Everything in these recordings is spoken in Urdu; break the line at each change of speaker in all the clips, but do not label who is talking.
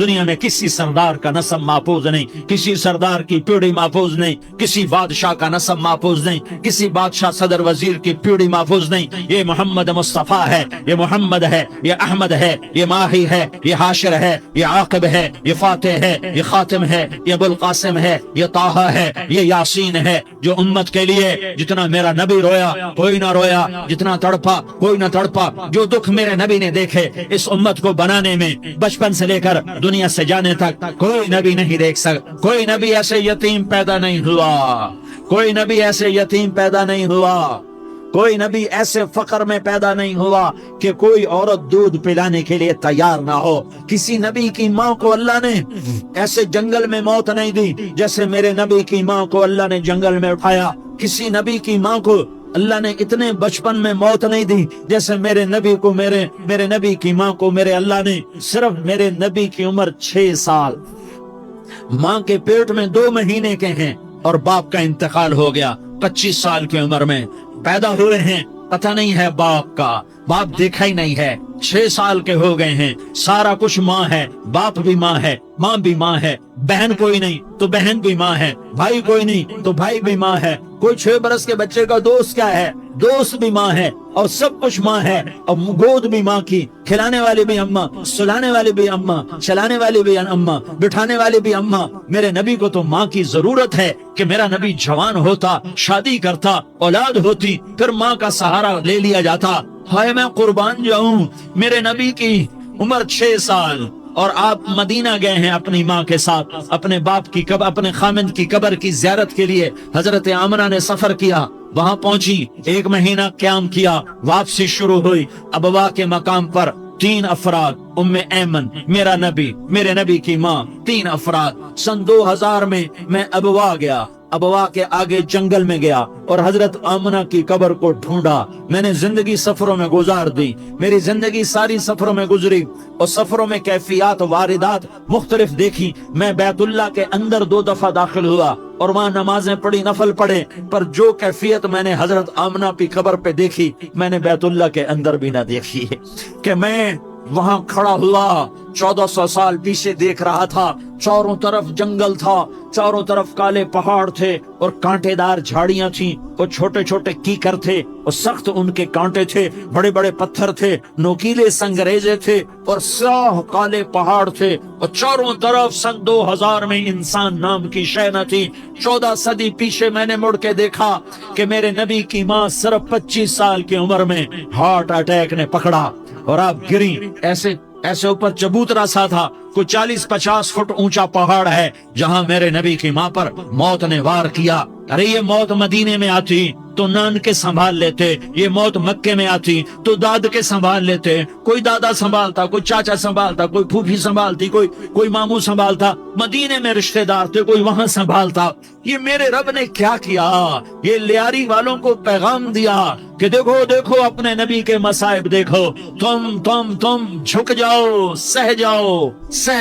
دنیا میں کسی سردار کا نسب محفوظ نہیں، کسی سردار کی پیڑھی محفوظ نہیں، کسی بادشاہ کا نسب محفوظ نہیں، کسی بادشاہ صدر وزیر کی پیڑھی محفوظ نہیں۔ یہ محمد مصطفیٰ ہے، یہ محمد ہے، یہ احمد ہے، یہ ماہی ہے، یہ حاشر ہے، یہ عاقب ہے، یہ فاتح ہے، یہ خاتم ہے، یہ ابو القاسم ہے، یہ طٰہٰ ہے، یہ یاسین ہے، جو امت کے لیے جتنا میرا نبی رویا کوئی نہ رویا، جتنا تڑپا کوئی نہ تڑپا، جو دکھ میرے نبی نے دیکھے اس امت کو بنانے میں، بچپن سے لے کر دنیا سے جانے تک کوئی نبی نہیں دیکھ سکتا۔ کوئی نبی ایسے یتیم پیدا نہیں ہوا، کوئی نبی ایسے یتیم پیدا نہیں ہوا، کوئی نبی ایسے فقر میں پیدا نہیں ہوا کہ کوئی عورت دودھ پلانے کے لیے تیار نہ ہو۔ کسی نبی کی ماں کو اللہ نے ایسے جنگل میں موت نہیں دی جیسے میرے نبی کی ماں کو اللہ نے جنگل میں اٹھایا۔ کسی نبی کی ماں کو اللہ نے اتنے بچپن میں موت نہیں دی جیسے میرے نبی کو، میرے نبی کی ماں کو میرے اللہ نے صرف میرے نبی کی عمر 6 سال، ماں کے پیٹ میں 2 مہینے کے ہیں اور باپ کا انتقال ہو گیا 25 سال کی عمر میں پیدا ہوئے ہیں، پتہ نہیں ہے باپ کا، باپ دیکھا ہی نہیں ہے، 6 سال کے ہو گئے ہیں، سارا کچھ ماں ہے، باپ بھی ماں ہے، ماں بھی ماں ہے، بہن کوئی نہیں تو بہن بھی ماں ہے، بھائی کوئی نہیں تو بھائی بھی ماں ہے، کوئی 6 برس کے بچے کا دوست کیا ہے، دوست بھی ماں ہے، اور سب کچھ ماں ہے، اور گود بھی ماں کی، کھلانے والی بھی اماں، سلانے والی بھی اماں، چلانے والی بھی اماں، بٹھانے والی بھی اماں۔ میرے نبی کو تو ماں کی ضرورت ہے کہ میرا نبی جوان ہوتا، شادی کرتا، اولاد ہوتی، پھر ماں کا سہارا لے لیا جاتا۔ ہائے میں قربان جاؤں، میرے نبی کی عمر 6 سال اور آپ مدینہ گئے ہیں اپنی ماں کے ساتھ، اپنے باپ کی اپنے خامند کی قبر کی زیارت کے لیے حضرت آمنہ نے سفر کیا، وہاں پہنچی، 1 مہینہ قیام کیا، واپسی شروع ہوئی، ابوا کے مقام پر 3 افراد، ام ایمن، میرا نبی، میرے نبی کی ماں، 3 افراد۔ سن 2000 میں میں ابوا گیا، ابوا کے آگے جنگل میں گیا اور حضرت آمنہ کی قبر کو ڈھونڈا۔ میں نے زندگی سفروں میں گزار دی، میری زندگی ساری سفروں میں گزری، اور سفروں میں کیفیات واردات مختلف دیکھی۔ میں بیت اللہ کے اندر 2 دفعہ داخل ہوا اور وہاں نمازیں پڑھی، نفل پڑھے، پر جو کیفیت میں نے حضرت آمنہ کی قبر پہ دیکھی میں نے بیت اللہ کے اندر بھی نہ دیکھی ہے، کہ میں وہاں کھڑا ہوا 1400 سال پیچھے دیکھ رہا تھا، چاروں طرف جنگل تھا، چاروں طرف کالے پہاڑ تھے اور کانٹے دار جھاڑیاں تھیں، اور چھوٹے چھوٹے کیکر تھے اور سخت ان کے کانٹے تھے، بڑے بڑے پتھر تھے، نوکیلے سنگریزے تھے اور سیاہ کالے پہاڑ تھے، اور چاروں طرف سن 2000 میں انسان نام کی شے نہ تھی۔ 14 صدی پیچھے میں نے مڑ کے دیکھا کہ میرے نبی کی ماں صرف 25 سال کی عمر میں ہارٹ اٹیک نے پکڑا اور آپ گری، ایسے اوپر چبوترا سا تھا، کوئی 40-50 فٹ اونچا پہاڑ ہے جہاں میرے نبی کی ماں پر موت نے وار کیا۔ ارے یہ موت مدینے میں آتی تو نان کے سنبھال لیتے، یہ موت مکے میں آتی تو داد کے سنبھال لیتے، کوئی دادا سنبھالتا، کوئی چاچا سنبھالتا، کوئی پھوپھی سنبھالتی، کوئی ماموں سنبھالتا، مدینے میں رشتہ دار تھے کوئی وہاں سنبھالتا۔ یہ میرے رب نے کیا کیا؟ یہ لیاری والوں کو پیغام دیا کہ دیکھو دیکھو اپنے نبی کے مصائب دیکھو، تم جھک جاؤ، سہ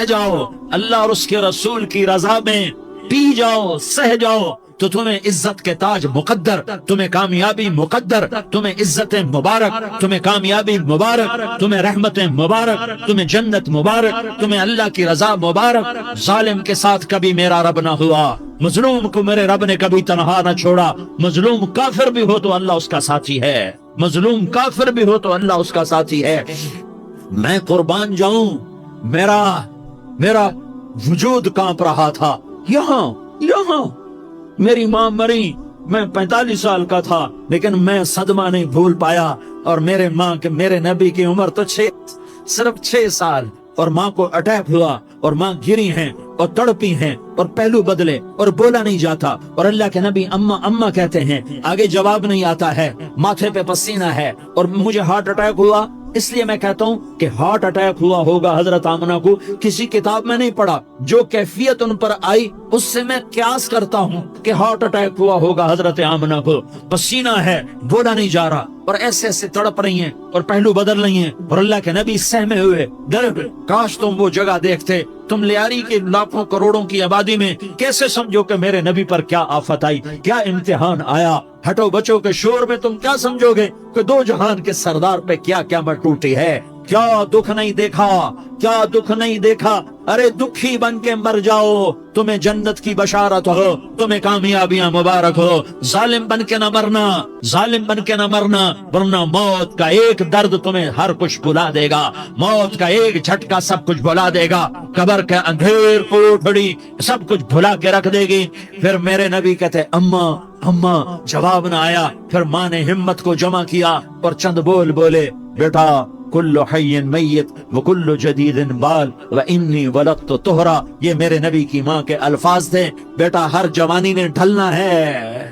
جاؤ اللہ اور اس کے رسول کی رضا میں، پی جاؤ، سہ جاؤ، تو تمہیں عزت کے تاج مقدر، تمہیں کامیابی مقدر، تمہیں عزت مبارک، تمہیں کامیابی مبارک، تمہیں رحمت مبارک، تمہیں جنت مبارک، تمہیں اللہ کی رضا مبارک۔ ظالم کے ساتھ کبھی میرا رب نہ ہوا، مظلوم کو میرے رب نے کبھی تنہا نہ چھوڑا۔ مظلوم کافر بھی ہو تو اللہ اس کا ساتھی ہے، مظلوم کافر بھی ہو تو اللہ اس کا ساتھی ہے۔ میں قربان جاؤں، میرا وجود کانپ رہا تھا۔ یہاں میری ماں مری، میں 45 سال کا تھا، لیکن میں صدمہ نہیں بھول پایا، اور میرے نبی کی عمر تو صرف 6 سال، اور ماں کو اٹیک ہوا اور ماں گری ہیں اور تڑپی ہیں اور پہلو بدلے اور بولا نہیں جاتا، اور اللہ کے نبی اماں کہتے ہیں، آگے جواب نہیں آتا ہے، ماتھے پہ پسینہ ہے، اور مجھے ہارٹ اٹیک ہوا۔ اس لیے میں کہتا ہوں کہ ہارٹ اٹیک ہوا ہوگا حضرت آمنہ کو، کسی کتاب میں نہیں پڑھا، جو کیفیت ان پر آئی اس سے میں قیاس کرتا ہوں کہ ہارٹ اٹیک ہوا ہوگا حضرت آمنہ کو۔ پسینہ ہے، بولا نہیں جا رہا، اور ایسے تڑپ رہی ہیں اور پہلو بدل رہی ہیں، اور اللہ کے نبی سہمے ہوئے درد۔ کاش تم وہ جگہ دیکھتے، تم لیاری کے لاکھوں کروڑوں کی آبادی میں کیسے سمجھو کہ میرے نبی پر کیا آفت آئی، کیا امتحان آیا۔ ہٹو بچوں کے شور میں تم کیا سمجھو گے کہ 2 جہان کے سردار پہ کیا قیامت ٹوٹی ہے، کیا دکھ نہیں دیکھا، کیا دکھ نہیں دیکھا؟ ارے دکھی بن کے مر جاؤ، تمہیں جنت کی بشارت ہو، تمہیں کامیابیاں مبارک ہو۔ ظالم بن کے نہ مرنا، ظالم بن کے نہ مرنا، ورنہ موت کا ایک درد تمہیں ہر کچھ بھلا دے گا، موت کا ایک جھٹکا سب کچھ بھلا دے گا، قبر کے اندھیر کوٹھڑی سب کچھ بھلا کے رکھ دے گی۔ پھر میرے نبی کہتے اماں اماں، جواب نہ آیا۔ پھر ماں نے ہمت کو جمع کیا اور چند بول بولے، بیٹا کل حی میت وکل جدید بال وانی ولدت طہرا، یہ میرے نبی کی ماں کے الفاظ تھے۔ بیٹا ہر جوانی نے ڈھلنا ہے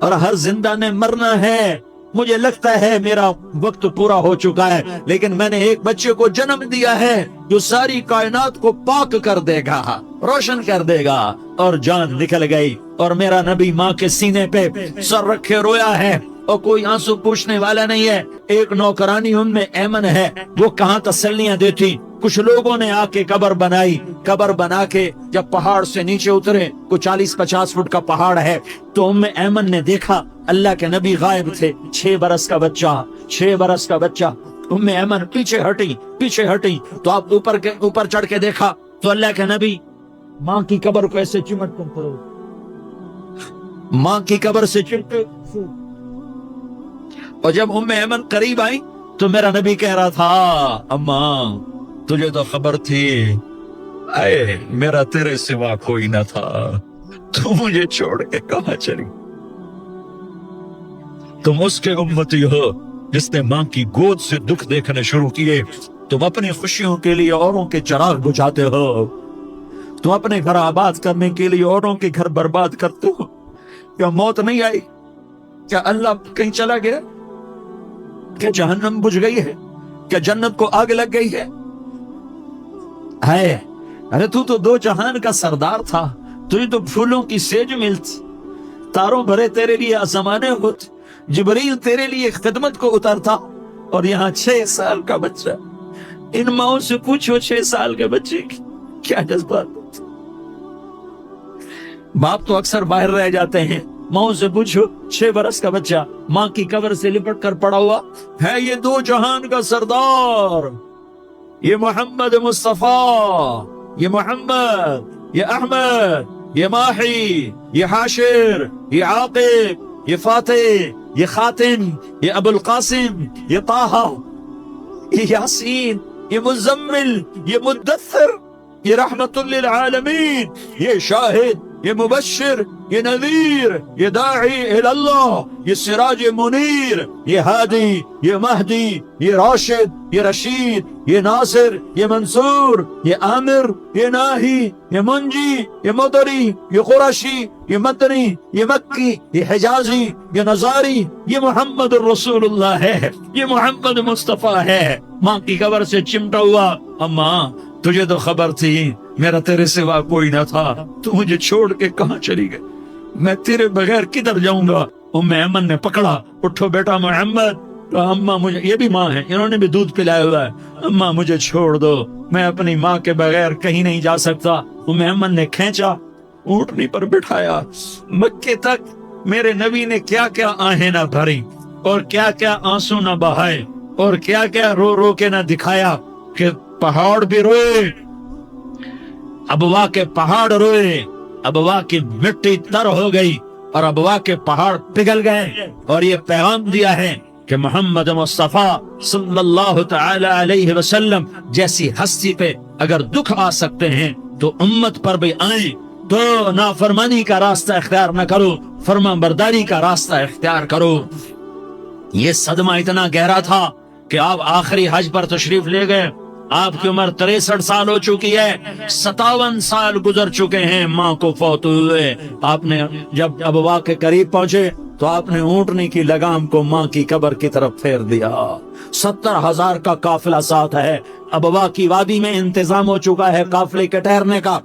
اور ہر زندہ نے مرنا ہے۔ مجھے لگتا ہے میرا وقت پورا ہو چکا ہے، لیکن میں نے ایک بچے کو جنم دیا ہے جو ساری کائنات کو پاک کر دے گا، روشن کر دے گا۔ اور جان نکل گئی، اور میرا نبی ماں کے سینے پہ سر رکھے رویا ہے، اور کوئی آنسو پوچھنے والا نہیں ہے۔ ایک نوکرانی ان میں ایمن ہے، وہ کہاں تسلیاں دیتی۔ کچھ لوگوں نے آ کے قبر بنائی، قبر بنا کے جب پہاڑ سے نیچے اترے، کوئی 40-50 فٹ کا پہاڑ ہے، تو ایمن نے دیکھا اللہ کے نبی غائب تھے، 6 برس کا بچہ، 6 برس کا بچہ۔ ایمن پیچھے ہٹی تو آپ اوپر چڑھ کے دیکھا تو اللہ کے نبی ماں کی قبر کو ایسے چمٹ کر کرو، ماں کی قبر سے چمٹے۔ اور جب ایمن قریب آئی تو میرا نبی کہہ رہا تھا، اماں تجھے تو خبر تھی، اے میرا تیرے سوا کوئی نہ تھا، تو مجھے چھوڑ کے کہاں چلی؟ تم اس کے امتی ہو جس نے ماں کی گود سے دکھ دیکھنے شروع کیے۔ تم اپنی خوشیوں کے لیے اوروں کے چراغ بجھاتے ہو، تم اپنے گھر آباد کرنے کے لیے اوروں کے گھر برباد کرتے ہو۔ کیا موت نہیں آئی؟ کیا اللہ کہیں چلا گیا؟ کیا جہنم بجھ گئی ہے؟ کیا جنت کو آگ لگ گئی ہے؟ ارے تو 2 جہان کا سردار تھا، تجھے تو پھولوں کی سیج ملتی، تاروں بھرے تیرے لیے آسمانے ہوتے، جبریل تیرے لیے خدمت کو اترتا، اور یہاں 6 سال کا بچہ۔ ان ماؤں سے پوچھو 6 سال کے بچے کی کیا جذبات۔ باپ تو اکثر باہر رہ جاتے ہیں، ماؤں سے پوچھو 6 برس کا بچہ ماں کی قبر سے لپٹ کر پڑا ہوا ہے۔ یہ 2 جہان کا سردار، یہ محمد مصطفیٰ، یہ محمد، یہ احمد، یہ ماہی، یہ حاشر، یہ عاقب، یہ فاتح، یہ خاتم، یہ ابو القاسم، یہ طہ، یہ یاسین، یہ مزمل، یہ مدثر، یہ رحمت للعالمین، یہ شاہد، یہ مبشر، یہ نذیر، یہ داعی اللہ، یہ سراج منیر، یہ ہادی، یہ مہدی، یہ راشد، یہ رشید، یہ ناصر، یہ منصور، یہ عامر، یہ ناہی، یہ منجی، یہ مدری، یہ قرشی، یہ مدنی، یہ مکی، یہ حجازی، یہ نظاری، یہ محمد الرسول اللہ ہے، یہ محمد مصطفیٰ ہے۔ ماں کی قبر سے چمٹا ہوا، اماں تجھے تو خبر تھی میرا تیرے سوا کوئی نہ تھا، تو مجھے چھوڑ کے کہاں چلی گئی؟ میں تیرے بغیر کدھر جاؤں گا؟ ایمن نے پکڑا، اٹھو بیٹا محمد۔ اماں مجھے، یہ بھی ماں ہے، انہوں نے بھی دودھ پلایا ہوا ہے، اماں مجھے چھوڑ دو، میں اپنی ماں کے بغیر کہیں نہیں جا سکتا۔ ایمن نے کھینچا، اونٹنی پر بٹھایا، مکے تک میرے نبی نے کیا کیا آہیں نہ بھری، اور کیا کیا آنسو نہ بہائے، اور کیا کیا رو رو کے نہ دکھایا کہ پہاڑ بھی روئے، ابوا کے پہاڑ روئے، ابوا کی مٹی تر ہو گئی اور ابوا کے پہاڑ پگھل گئے۔ اور یہ پیغام دیا ہے کہ محمد مصطفیٰ صلی اللہ تعالی علیہ وسلم جیسی ہستی پہ اگر دکھ آ سکتے ہیں تو امت پر بھی آئیں، تو نافرمانی کا راستہ اختیار نہ کرو، فرما برداری کا راستہ اختیار کرو۔ یہ صدمہ اتنا گہرا تھا کہ آپ آخری حج پر تشریف لے گئے، آپ کی عمر 63 سال ہو چکی ہے، 57 سال گزر چکے ہیں ماں کو فوت ہوئے۔ آپ نے جب ابوا کے قریب پہنچے تو آپ نے اونٹنی کی لگام کو ماں کی قبر کی طرف پھیر دیا۔ 70,000 کا قافلہ ساتھ ہے، ابوا کی وادی میں انتظام ہو چکا ہے قافلے کے ٹھہرنے کا۔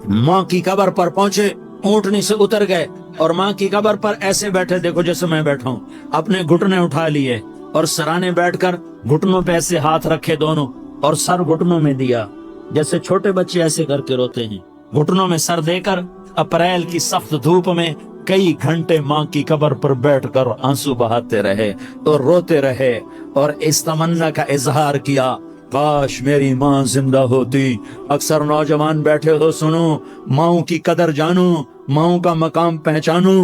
ماں کی قبر پر پہنچے، اونٹنی سے اتر گئے اور ماں کی قبر پر ایسے بیٹھے، دیکھو جیسے میں بیٹھا ہوں، اپنے گھٹنے اٹھا لیے اور سرانے بیٹھ کر گھٹنوں پہ ایسے ہاتھ رکھے دونوں، اور سر گھٹنوں میں دیا، جیسے چھوٹے بچے ایسے کر کے روتے ہیں، گھٹنوں میں سر دے کر اپریل کی سخت دھوپ میں کئی گھنٹے ماں کی قبر پر بیٹھ کر آنسو بہاتے رہے اور روتے رہے، اور اس تمنا کا اظہار کیا کاش میری ماں زندہ ہوتی۔ اکثر نوجوان بیٹھے ہو، سنو، ماؤں کی قدر جانو، ماؤں کا مقام پہچانو،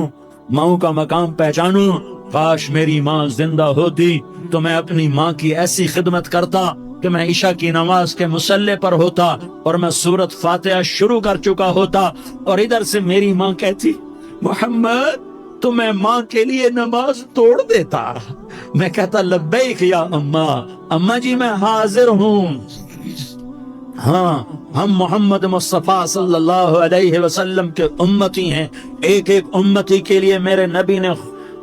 ماؤں کا مقام پہچانو۔ کاش میری ماں زندہ ہوتی تو میں اپنی ماں کی ایسی خدمت کرتا کہ میں عشاء کی نماز کے مصلی پر ہوتا اور میں سورۃ فاتحہ شروع کر چکا ہوتا، اور ادھر سے میری ماں کہتی محمد تو میں ماں کے لیے نماز توڑ دیتا۔ میں کہتا لبیک یا اماں، اماں جی میں حاضر ہوں۔ ہاں، ہم محمد مصطفیٰ صلی اللہ علیہ وسلم کے امتی ہیں۔ ایک ایک امتی کے لیے میرے نبی نے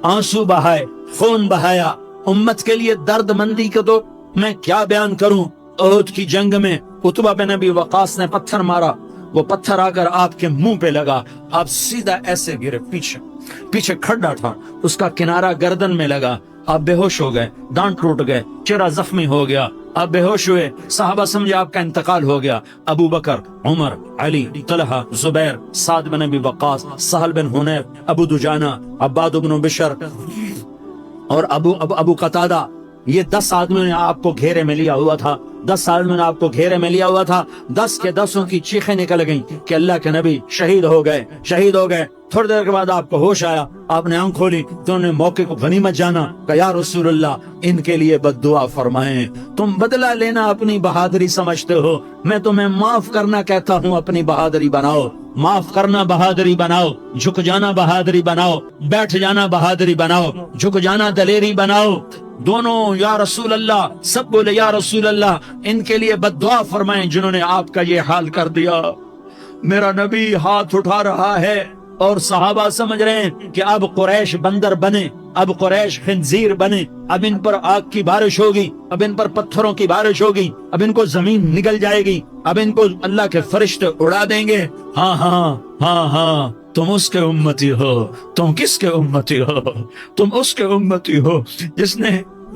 آنسو بہائے، خون بہایا، امت کے لیے درد مندی کو تو میں کیا بیان کروں۔ احد کی جنگ میں عتبہ بن ابی وقاص نے پتھر مارا، وہ پتھر آ کر آپ کے منہ پہ لگا، آپ سیدھا ایسے گرے، پیچھے کھڈا تھا، اس کا کنارہ گردن میں لگا، آپ بے ہوش ہو گئے، دانت ٹوٹ گئے، چہرہ زخمی ہو گیا، آپ بے ہوش ہوئے، صحابہ سمجھے آپ کا انتقال ہو گیا۔ ابو بکر، عمر، علی، طلحہ، زبیر، سعد بن ابی وقاص، سہل بن حنیف، ابو دجانہ، عباد بن بشر اور ابو قتادہ، یہ 10 آدمیوں نے آپ کو گھیرے میں لیا ہوا تھا، 10 آدمیوں نے آپ کو گھیرے میں لیا ہوا تھا۔ 10 کے 10 کی چیخیں نکل گئیں کہ اللہ کے نبی شہید ہو گئے، شہید ہو گئے۔ تھوڑی دیر کے بعد آپ کو ہوش آیا، آپ نے آنکھ کھولی تو انہوں نے موقع کو غنیمت جانا کہ یا رسول اللہ ان کے لیے بد دعا فرمائیں۔ تم بدلہ لینا اپنی بہادری سمجھتے ہو، میں تمہیں معاف کرنا کہتا ہوں، اپنی بہادری بناؤ، معاف کرنا بہادری بناؤ، جھک جانا بہادری بناؤ، بیٹھ جانا بہادری بناؤ، جھک جانا دلیری بناؤ۔ دونوں یا رسول اللہ، سب بولے یا رسول اللہ ان کے لیے بد دعا فرمائیں جنہوں نے آپ کا یہ حال کر دیا۔ میرا نبی ہاتھ اٹھا رہا ہے اور صحابہ سمجھ رہے ہیں کہ اب قریش بندر بنے، اب قریش خنزیر بنے، اب ان پر آگ کی بارش ہوگی، اب ان پر پتھروں کی بارش ہوگی، اب ان کو زمین نگل جائے گی، اب ان کو اللہ کے فرشتے اڑا دیں گے۔ ہاں ہاں ہاں ہاں، تم اس کے امتی ہو۔ تم کس کے امتی ہو؟ تم اس کے امتی ہو جس نے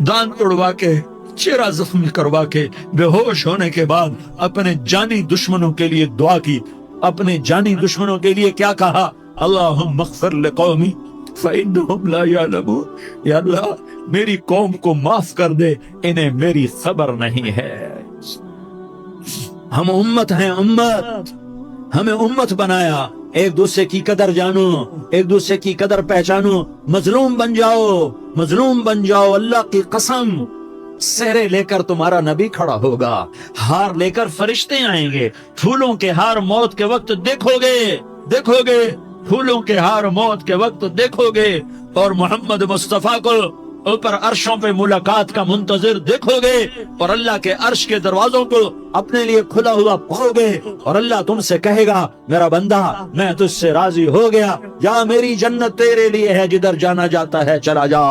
دانت اڑوا کے، چہرہ زخمی کروا کے، بے ہوش ہونے کے بعد اپنے جانی دشمنوں کے لیے دعا کی، اپنے جانی دشمنوں کے لیے کیا کہا؟ اللہم اغفر لقومی فإنہم لا یعلمون، یا اللہ میری قوم کو معاف کر دے، انہیں میری خبر نہیں ہے۔ ہم امت ہیں، امت، ہمیں امت بنایا۔ ایک دوسرے کی قدر جانو، ایک دوسرے کی قدر پہچانو، مظلوم بن جاؤ، مظلوم بن جاؤ۔ اللہ کی قسم، سہرے لے کر تمہارا نبی کھڑا ہوگا، ہار لے کر فرشتے آئیں گے، پھولوں کے ہار موت کے وقت دیکھو گے، دیکھو گے، پھولوں کے ہار موت کے وقت دیکھو گے، اور محمد مصطفیٰ کو اوپر عرشوں پہ ملاقات کا منتظر دیکھو گے، اور اللہ کے عرش کے دروازوں کو اپنے لیے کھلا ہوا پاؤ گے، اور اللہ تم سے کہے گا میرا بندہ میں تجھ سے راضی ہو گیا، یا میری جنت تیرے لیے ہے، جدھر جانا جاتا ہے چلا جا۔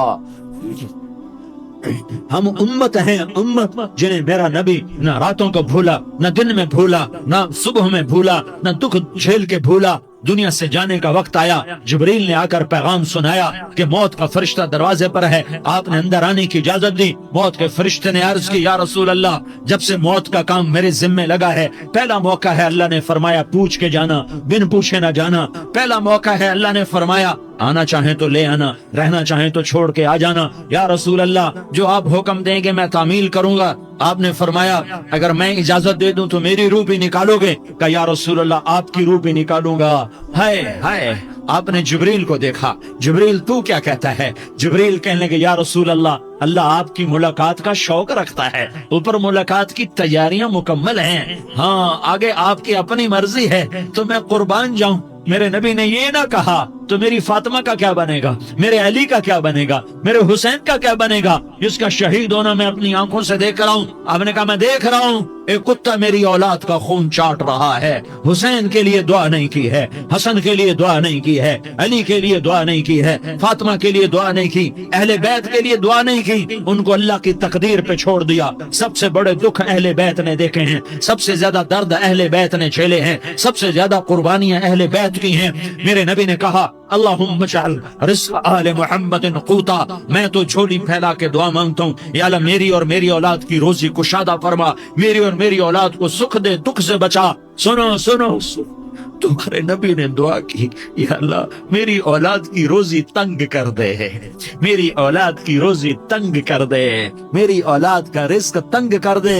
ہم امت ہیں، امت جنہیں میرا نبی نہ راتوں کو بھولا، نہ دن میں بھولا، نہ صبح میں بھولا، نہ دکھ جھیل کے بھولا۔ دنیا سے جانے کا وقت آیا، جبریل نے آ کر پیغام سنایا کہ موت کا فرشتہ دروازے پر ہے، آپ نے اندر آنے کی اجازت دی۔ موت کے فرشتے نے عرض کی یا رسول اللہ جب سے موت کا کام میرے ذمے لگا ہے، پہلا موقع ہے، اللہ نے فرمایا پوچھ کے جانا، بن پوچھے نہ جانا۔ پہلا موقع ہے، اللہ نے فرمایا آنا چاہیں تو لے آنا، رہنا چاہیں تو چھوڑ کے آ جانا۔ یا رسول اللہ جو آپ حکم دیں گے میں تعمیل کروں گا۔ آپ نے فرمایا اگر میں اجازت دے دوں تو میری روح بھی نکالو گے؟ کہ یا رسول اللہ آپ کی روح بھی نکالوں گا۔ ہائے ہائے، آپ نے جبریل کو دیکھا، جبریل تو کیا کہتا ہے؟ جبریل کہنے لگے یا رسول اللہ اللہ آپ کی ملاقات کا شوق رکھتا ہے، اوپر ملاقات کی تیاریاں مکمل ہیں، ہاں آگے آپ کی اپنی مرضی ہے تو میں قربان جاؤں۔ میرے نبی نے یہ نہ کہا تو میری فاطمہ کا کیا بنے گا، میرے علی کا کیا بنے گا، میرے حسین کا کیا بنے گا، جس کا شہید ہونا میں اپنی آنکھوں سے دیکھ رہا ہوں۔ آپ نے کہا میں دیکھ رہا ہوں ایک کتا میری اولاد کا خون چاٹ رہا ہے، حسین کے لیے دعا نہیں کی ہے، حسن کے لیے دعا نہیں کی ہے، علی کے لیے دعا نہیں کی ہے، فاطمہ کے لیے دعا نہیں کی، اہل بیت کے لیے دعا نہیں کی، ان کو اللہ کی تقدیر پہ چھوڑ دیا۔ سب سے بڑے دکھ اہل بیت نے دیکھے ہیں، سب سے زیادہ درد اہل بیت نے جھیلے ہیں، سب سے زیادہ قربانیاں اہل بیت کی ہیں۔ میرے نبی نے کہا اللہم اجعل رزق آل محمد قوتا، میں تو جھولی پھیلا کے دعا مانگتا ہوں یا اللہ میری اور میری اولاد کی روزی کشادہ فرما، میری اور میری اولاد کو سکھ دے، دکھ سے بچا۔ سنو سنو تمہارے نبی نے دعا کی یا اللہ میری اولاد کی روزی تنگ کر دے، میری اولاد کی روزی تنگ کر دے، میری اولاد کا رزق تنگ کر دے۔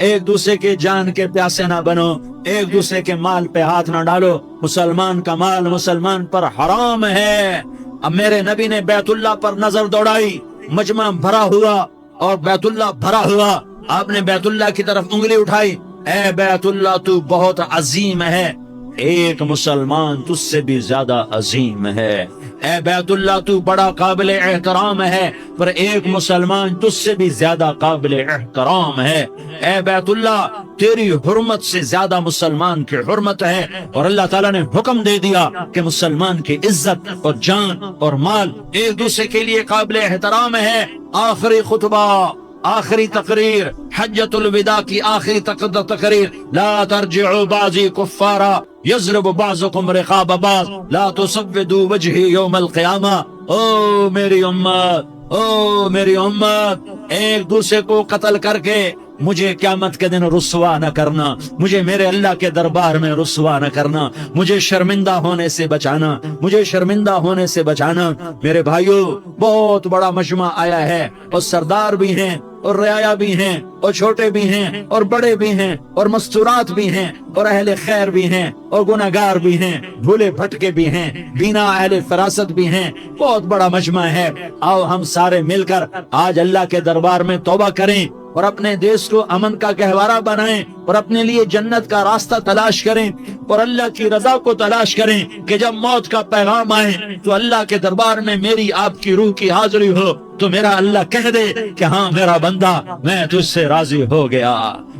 ایک دوسرے کے جان کے پیاسے نہ بنو، ایک دوسرے کے مال پہ ہاتھ نہ ڈالو۔ مسلمان کا مال مسلمان پر حرام ہے۔ اب میرے نبی نے بیت اللہ پر نظر دوڑائی، مجمع بھرا ہوا اور بیت اللہ بھرا ہوا، آپ نے بیت اللہ کی طرف انگلی اٹھائی، اے بیت اللہ تو بہت عظیم ہے، ایک مسلمان تجھ سے بھی زیادہ عظیم ہے۔ اے بیت اللہ تو بڑا قابل احترام ہے، پر ایک مسلمان تجھ سے بھی زیادہ قابل احترام ہے۔ اے بیت اللہ تیری حرمت سے زیادہ مسلمان کی حرمت ہے، اور اللہ تعالیٰ نے حکم دے دیا کہ مسلمان کی عزت اور جان اور مال ایک دوسرے کے لیے قابل احترام ہے۔ آخری خطبہ، آخری تقریر، حجۃ الوداع کی آخری تقریر، لا ترجعوا بعضی کفارا یضرب بعضکم رقاب بعض لا تسودوا وجہی یوم القیامہ۔ او میری امت، او میری امت، ایک دوسرے کو قتل کر کے مجھے قیامت کے دن رسوا نہ کرنا، مجھے میرے اللہ کے دربار میں رسوا نہ کرنا، مجھے شرمندہ ہونے سے بچانا، مجھے شرمندہ ہونے سے بچانا۔ میرے بھائیو، بہت بڑا مجمع آیا ہے، اور سردار بھی ہیں اور رعایا بھی ہیں اور چھوٹے بھی ہیں اور بڑے بھی ہیں اور مستورات بھی ہیں اور اہل خیر بھی ہیں اور گناہگار بھی ہیں، بھولے بھٹکے بھی ہیں، بینا اہل فراست بھی ہیں۔ بہت بڑا مجمع ہے، آؤ ہم سارے مل کر آج اللہ کے دربار میں توبہ کریں اور اپنے دیش کو امن کا گہوارہ بنائیں اور اپنے لیے جنت کا راستہ تلاش کریں اور اللہ کی رضا کو تلاش کریں کہ جب موت کا پیغام آئے تو اللہ کے دربار میں میری آپ کی روح کی حاضری ہو تو میرا اللہ کہہ دے کہ ہاں میرا بندہ، میں تجھ سے راضی ہو گیا،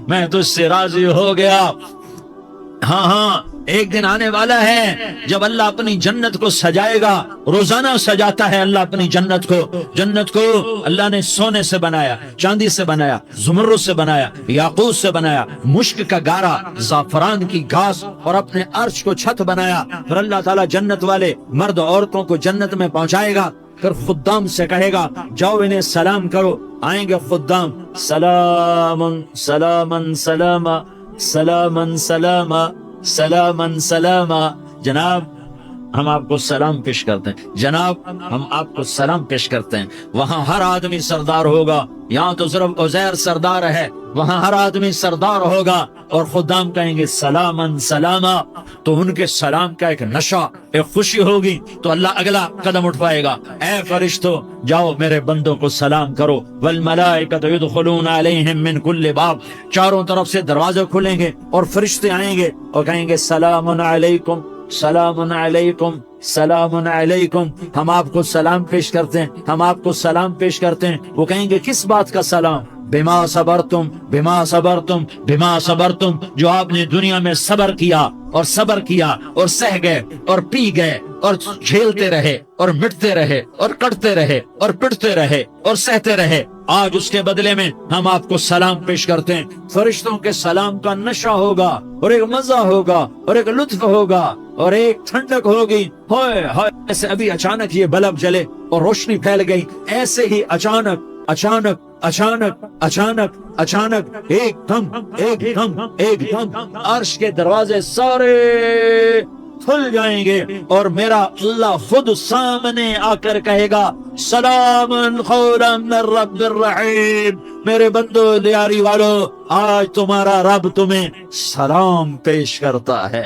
میں تجھ سے راضی ہو گیا۔ ہاں ہاں، ایک دن آنے والا ہے جب اللہ اپنی جنت کو سجائے گا، روزانہ سجاتا ہے اللہ اپنی جنت کو۔ جنت کو اللہ نے سونے سے بنایا، چاندی سے بنایا، زمرد سے بنایا، یاقوت سے بنایا، مشک کا گارا، زعفران کی گھاس اور اپنے عرش کو چھت بنایا۔ پھر اللہ تعالیٰ جنت والے مرد عورتوں کو جنت میں پہنچائے گا، پھر خدام سے کہے گا جاؤ انہیں سلام کرو۔ آئیں گے خدام، سلام سلام سلام سلام سلام سلام سلام۔ جناب ہم آپ کو سلام پیش کرتے ہیں، جناب ہم آپ کو سلام پیش کرتے ہیں۔ وہاں ہر آدمی سردار ہوگا، یہاں تو صرف عزیر سردار ہے، وہاں ہر آدمی سردار ہوگا، اور خدام کہیں گے سلامن سلاما، تو ان کے سلام کا ایک نشہ، ایک خوشی ہوگی، تو اللہ اگلا قدم اٹھوائے گا، اے فرشتوں جاؤ میرے بندوں کو سلام کرو۔ والملائکۃ یدخلون علیہم من کل باب، چاروں طرف سے دروازے کھلیں گے اور فرشتے آئیں گے اور کہیں گے سلام علیکم سلام علیکم سلام علیکم، ہم آپ کو سلام پیش کرتے ہیں، ہم آپ کو سلام پیش کرتے ہیں۔ وہ کہیں گے کس بات کا سلام؟ بما صبرتم بما صبرتم بما صبرتم، جو آپ نے دنیا میں صبر کیا اور صبر کیا اور سہ گئے اور پی گئے اور جھیلتے رہے اور مٹتے رہے اور کٹتے رہے اور پٹتے رہے اور سہتے رہے، آج اس کے بدلے میں ہم آپ کو سلام پیش کرتے ہیں۔ فرشتوں کے سلام کا نشہ ہوگا اور ایک مزہ ہوگا اور ایک لطف ہوگا اور ایک ٹھنڈک ہوگی۔ ہائے ہائے، ایسے ابھی اچانک یہ بلب جلے اور روشنی پھیل گئی، ایسے ہی اچانک اچانک اچانک اچانک اچانک ایک دم ایک دم ایک دم عرش کے دروازے سارے کھل جائیں گے اور میرا اللہ خود سامنے آ کر کہے گا سلام قولا من رب الرحیم۔ میرے بندو دیاری والو، آج تمہارا رب تمہیں سلام پیش کرتا ہے،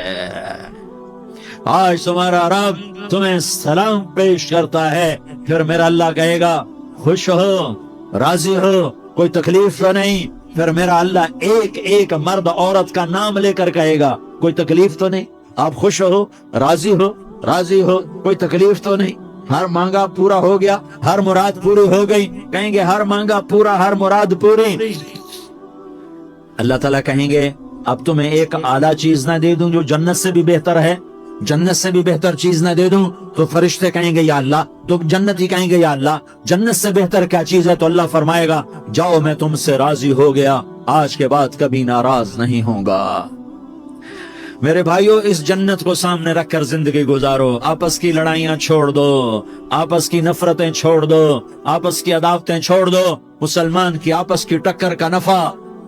آج تمہارا رب تمہیں سلام پیش کرتا ہے۔ پھر میرا اللہ کہے گا خوش ہو، راضی ہو، کوئی تکلیف تو نہیں؟ پھر میرا اللہ ایک ایک مرد عورت کا نام لے کر کہے گا کوئی تکلیف تو نہیں؟ آپ خوش ہو، راضی ہو، راضی ہو، کوئی تکلیف تو نہیں؟ ہر مانگا پورا ہو گیا، ہر مراد پوری ہو گئی؟ کہیں گے ہر مانگا پورا، ہر مراد پوری۔ اللہ تعالیٰ کہیں گے اب تمہیں ایک اعلیٰ چیز نہ دے دوں جو جنت سے بھی بہتر ہے؟ جنت سے بھی بہتر چیز نہ دے دوں؟ تو فرشتے کہیں گے یا اللہ، تو جنتی کہیں گے یا اللہ جنت سے بہتر کیا چیز ہے؟ تو اللہ فرمائے گا جاؤ میں تم سے راضی ہو گیا، آج کے بعد کبھی ناراض نہیں ہوں گا۔ میرے بھائیو، اس جنت کو سامنے رکھ کر زندگی گزارو، آپس کی لڑائیاں چھوڑ دو، آپس کی نفرتیں چھوڑ دو، آپس کی عداوتیں چھوڑ دو۔ مسلمان کی آپس کی ٹکر کا نفع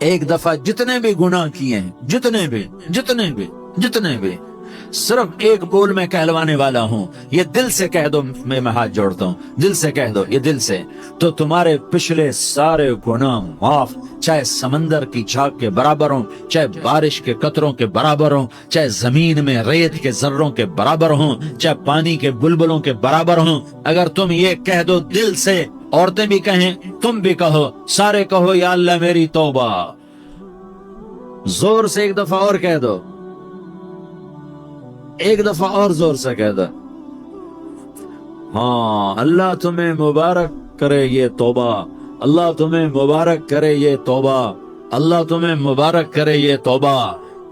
ایک دفعہ جتنے بھی گناہ کیے ہیں، جتنے بھی صرف ایک بول میں کہلوانے والا ہوں، یہ دل سے کہہ دو، میں ہاتھ جوڑتا ہوں، دل سے کہہ دو، یہ دل سے، تو تمہارے پچھلے سارے گناہ معاف، چاہے سمندر کی جھاگ کے برابر ہوں، چاہے بارش کے قطروں کے برابر ہوں، چاہے زمین میں ریت کے ذروں کے برابر ہوں، چاہے پانی کے بلبلوں کے برابر ہوں۔ اگر تم یہ کہہ دو دل سے، عورتیں بھی کہیں، تم بھی کہو، سارے کہو یا اللہ میری توبہ، زور سے ایک دفعہ اور کہہ دو، ایک دفعہ اور زور سے کہہ دو، ہاں اللہ تمہیں مبارک کرے یہ توبہ، اللہ تمہیں مبارک کرے یہ توبہ، اللہ تمہیں مبارک کرے یہ توبہ۔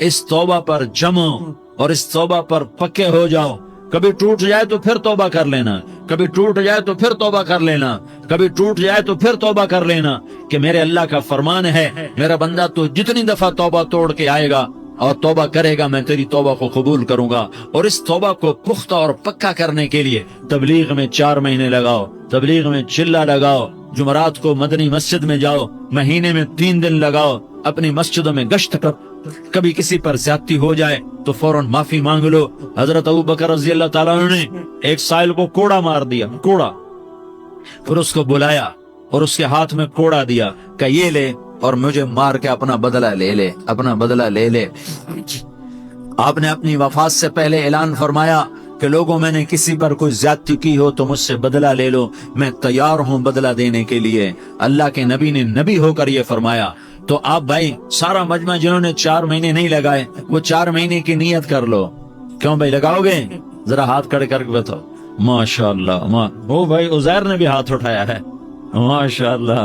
اس توبہ پر جمو اور اس توبہ پر پکے ہو جاؤ، کبھی ٹوٹ جائے تو پھر توبہ کر لینا، کبھی ٹوٹ جائے تو پھر توبہ کر لینا، کبھی ٹوٹ جائے تو پھر توبہ کر لینا، کہ میرے اللہ کا فرمان ہے، میرا بندہ تو جتنی دفعہ توبہ توڑ کے آئے گا اور توبہ کرے گا، میں تیری توبہ کو قبول کروں گا۔ اور اس توبہ کو پختہ اور پکا کرنے کے لیے تبلیغ میں 4 مہینے لگاؤ، تبلیغ میں چلہ لگاؤ، جمعرات کو مدنی مسجد میں جاؤ، مہینے میں 3 دن لگاؤ، اپنی مسجدوں میں گشت کر، کبھی کسی پر زیادتی ہو جائے تو فوراً معافی مانگ لو۔ حضرت ابوبکر رضی اللہ تعالیٰ عنہ نے ایک سائل کو کوڑا مار دیا، کوڑا، پھر اس کو بلایا اور اس کے ہاتھ میں کوڑا دیا کہ یہ لے اور مجھے مار کے اپنا بدلہ لے لے، اپنا بدلہ لے لے۔ آپ نے اپنی وفات سے پہلے اعلان فرمایا کہ لوگوں میں نے کسی پر کوئی زیادتی کی ہو تو مجھ سے بدلہ لے لو، میں تیار ہوں بدلہ دینے کے لیے۔ اللہ کے نبی نے نبی ہو کر یہ فرمایا۔ تو آپ بھائی سارا مجمع جنہوں نے 4 مہینے نہیں لگائے، وہ 4 مہینے کی نیت کر لو۔ کیوں بھائی لگاؤ گے؟ ذرا ہاتھ کھڑے کر کے بتاؤ۔ ماشاءاللہ، وہ بھائی عزیر نے بھی ہاتھ اٹھایا ہے، ماشاءاللہ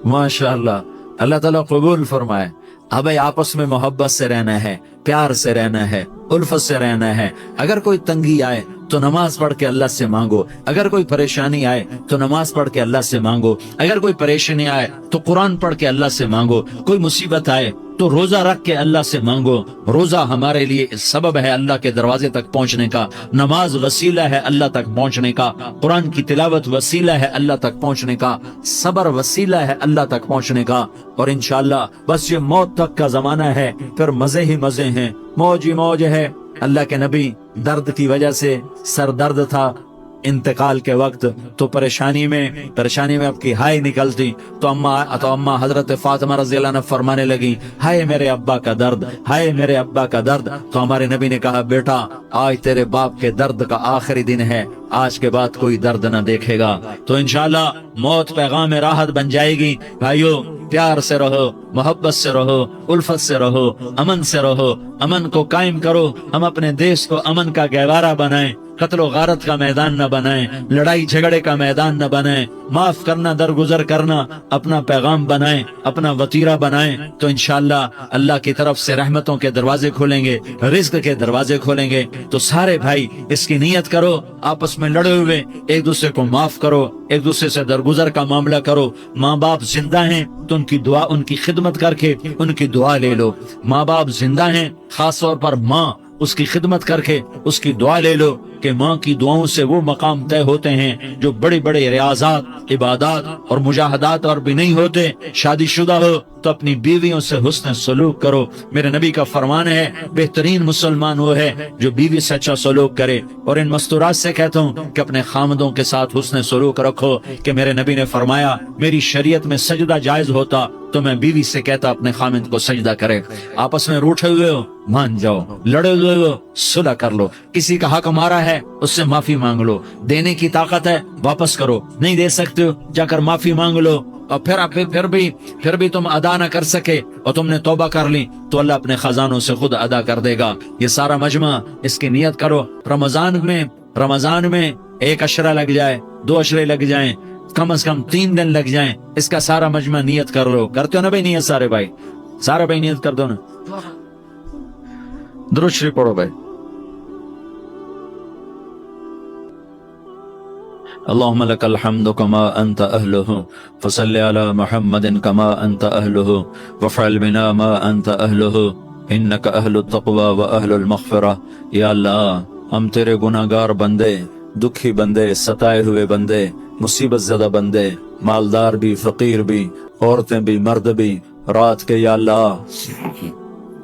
ماشاءاللہ، اللہ تعالیٰ قبول فرمائے۔ اب آپس میں محبت سے رہنا ہے، پیار سے رہنا ہے، الفت سے رہنا ہے۔ اگر کوئی تنگی آئے تو نماز پڑھ کے اللہ سے مانگو، اگر کوئی پریشانی آئے تو نماز پڑھ کے اللہ سے مانگو، اگر کوئی پریشانی آئے تو قرآن پڑھ کے اللہ سے مانگو، کوئی مصیبت آئے تو روزہ رکھ کے اللہ سے مانگو۔ روزہ ہمارے لیے سبب ہے اللہ کے دروازے تک پہنچنے کا، نماز وسیلہ ہے اللہ تک پہنچنے کا، قرآن کی تلاوت وسیلہ ہے اللہ تک پہنچنے کا، صبر وسیلہ ہے اللہ تک پہنچنے کا۔ اور انشاءاللہ بس یہ موت تک کا زمانہ ہے، پھر مزے ہی مزے ہیں، موج ہی موج ہے۔ اللہ کے نبی درد کی وجہ سے سر درد تھا انتقال کے وقت، تو پریشانی میں اب کی ہائے نکلتی تو اماں حضرت فاطمہ رضی اللہ عنہ فرمانے لگی، ہائے میرے ابا کا درد، ہائے میرے ابا کا درد۔ تو ہمارے نبی نے کہا، بیٹا آج تیرے باپ کے درد کا آخری دن ہے، آج کے بعد کوئی درد نہ دیکھے گا۔ تو انشاءاللہ موت پیغام راحت بن جائے گی۔ بھائیو پیار سے رہو، محبت سے رہو، الفت سے رہو، امن سے رہو، امن کو قائم کرو۔ ہم اپنے دیش کو امن کا گہوارہ بنائیں، قتل و غارت کا میدان نہ بنائیں، لڑائی جھگڑے کا میدان نہ بنائیں، معاف کرنا درگزر کرنا اپنا پیغام بنائیں، اپنا وطیرہ بنائیں۔ تو انشاءاللہ اللہ کی طرف سے رحمتوں کے دروازے کھولیں گے، رزق کے دروازے کھولیں گے۔ تو سارے بھائی اس کی نیت کرو، آپس میں لڑے ہوئے ایک دوسرے کو معاف کرو، ایک دوسرے سے درگزر کا معاملہ کرو۔ ماں باپ زندہ ہیں تو ان کی دعا، ان کی خدمت کر کے ان کی دعا لے لو۔ ماں باپ زندہ ہیں، خاص طور پر ماں، اس کی خدمت کر کے اس کی دعا لے لو، کہ ماں کی دعاؤں سے وہ مقام طے ہوتے ہیں جو بڑے بڑے ریاضات، عبادات اور مجاہدات اور بھی نہیں ہوتے۔ شادی شدہ ہو تو اپنی بیویوں سے حسن سلوک کرو۔ میرے نبی کا فرمان ہے، بہترین مسلمان وہ ہے جو بیوی سے اچھا سلوک کرے۔ اور ان مستورات سے کہتا ہوں کہ اپنے خامدوں کے ساتھ حسن سلوک رکھو، کہ میرے نبی نے فرمایا میری شریعت میں سجدہ جائز ہوتا تو میں بیوی سے کہتا اپنے خامد کو سجدہ کرے۔ آپس میں روٹھے ہوئے ہو مان جاؤ، لڑے ہوئے ہو صلح کر لو، کسی کا حق ہمارا ہے اس سے معافی مانگ لو، دینے کی طاقت ہے واپس کرو، نہیں دے سکتے ہو جا کر معافی مانگ لو۔ اور پھر بھی تم ادا نہ کر سکے اور تم نے توبہ کر لی تو اللہ اپنے خزانوں سے خود ادا کر دے گا۔ یہ سارا مجمع اس کی نیت کرو۔ رمضان میں 1 عشرہ لگ جائے، 2 عشرے لگ جائیں، کم از کم 3 دن لگ جائیں، اس کا سارا مجمع نیت کر لو۔ کرتے ہو نا بھائی نیت؟ سارے بھائی نیت کر دو نا۔ درود شریف پڑھو بھائی۔ اللهم لك الحمد كما أنت أهله فصل على محمد كما أنت أهله وفعل بنا ما أنت أهله إنك أهل التقوى وأهل المغفرة۔ یا اللہ ہم تیرے گناہگار بندے، دکھی بندے، ستائے ہوئے بندے، مصیبت زدہ بندے، مالدار بھی، فقیر بھی، عورتیں بھی، مرد بھی، رات کے یا اللہ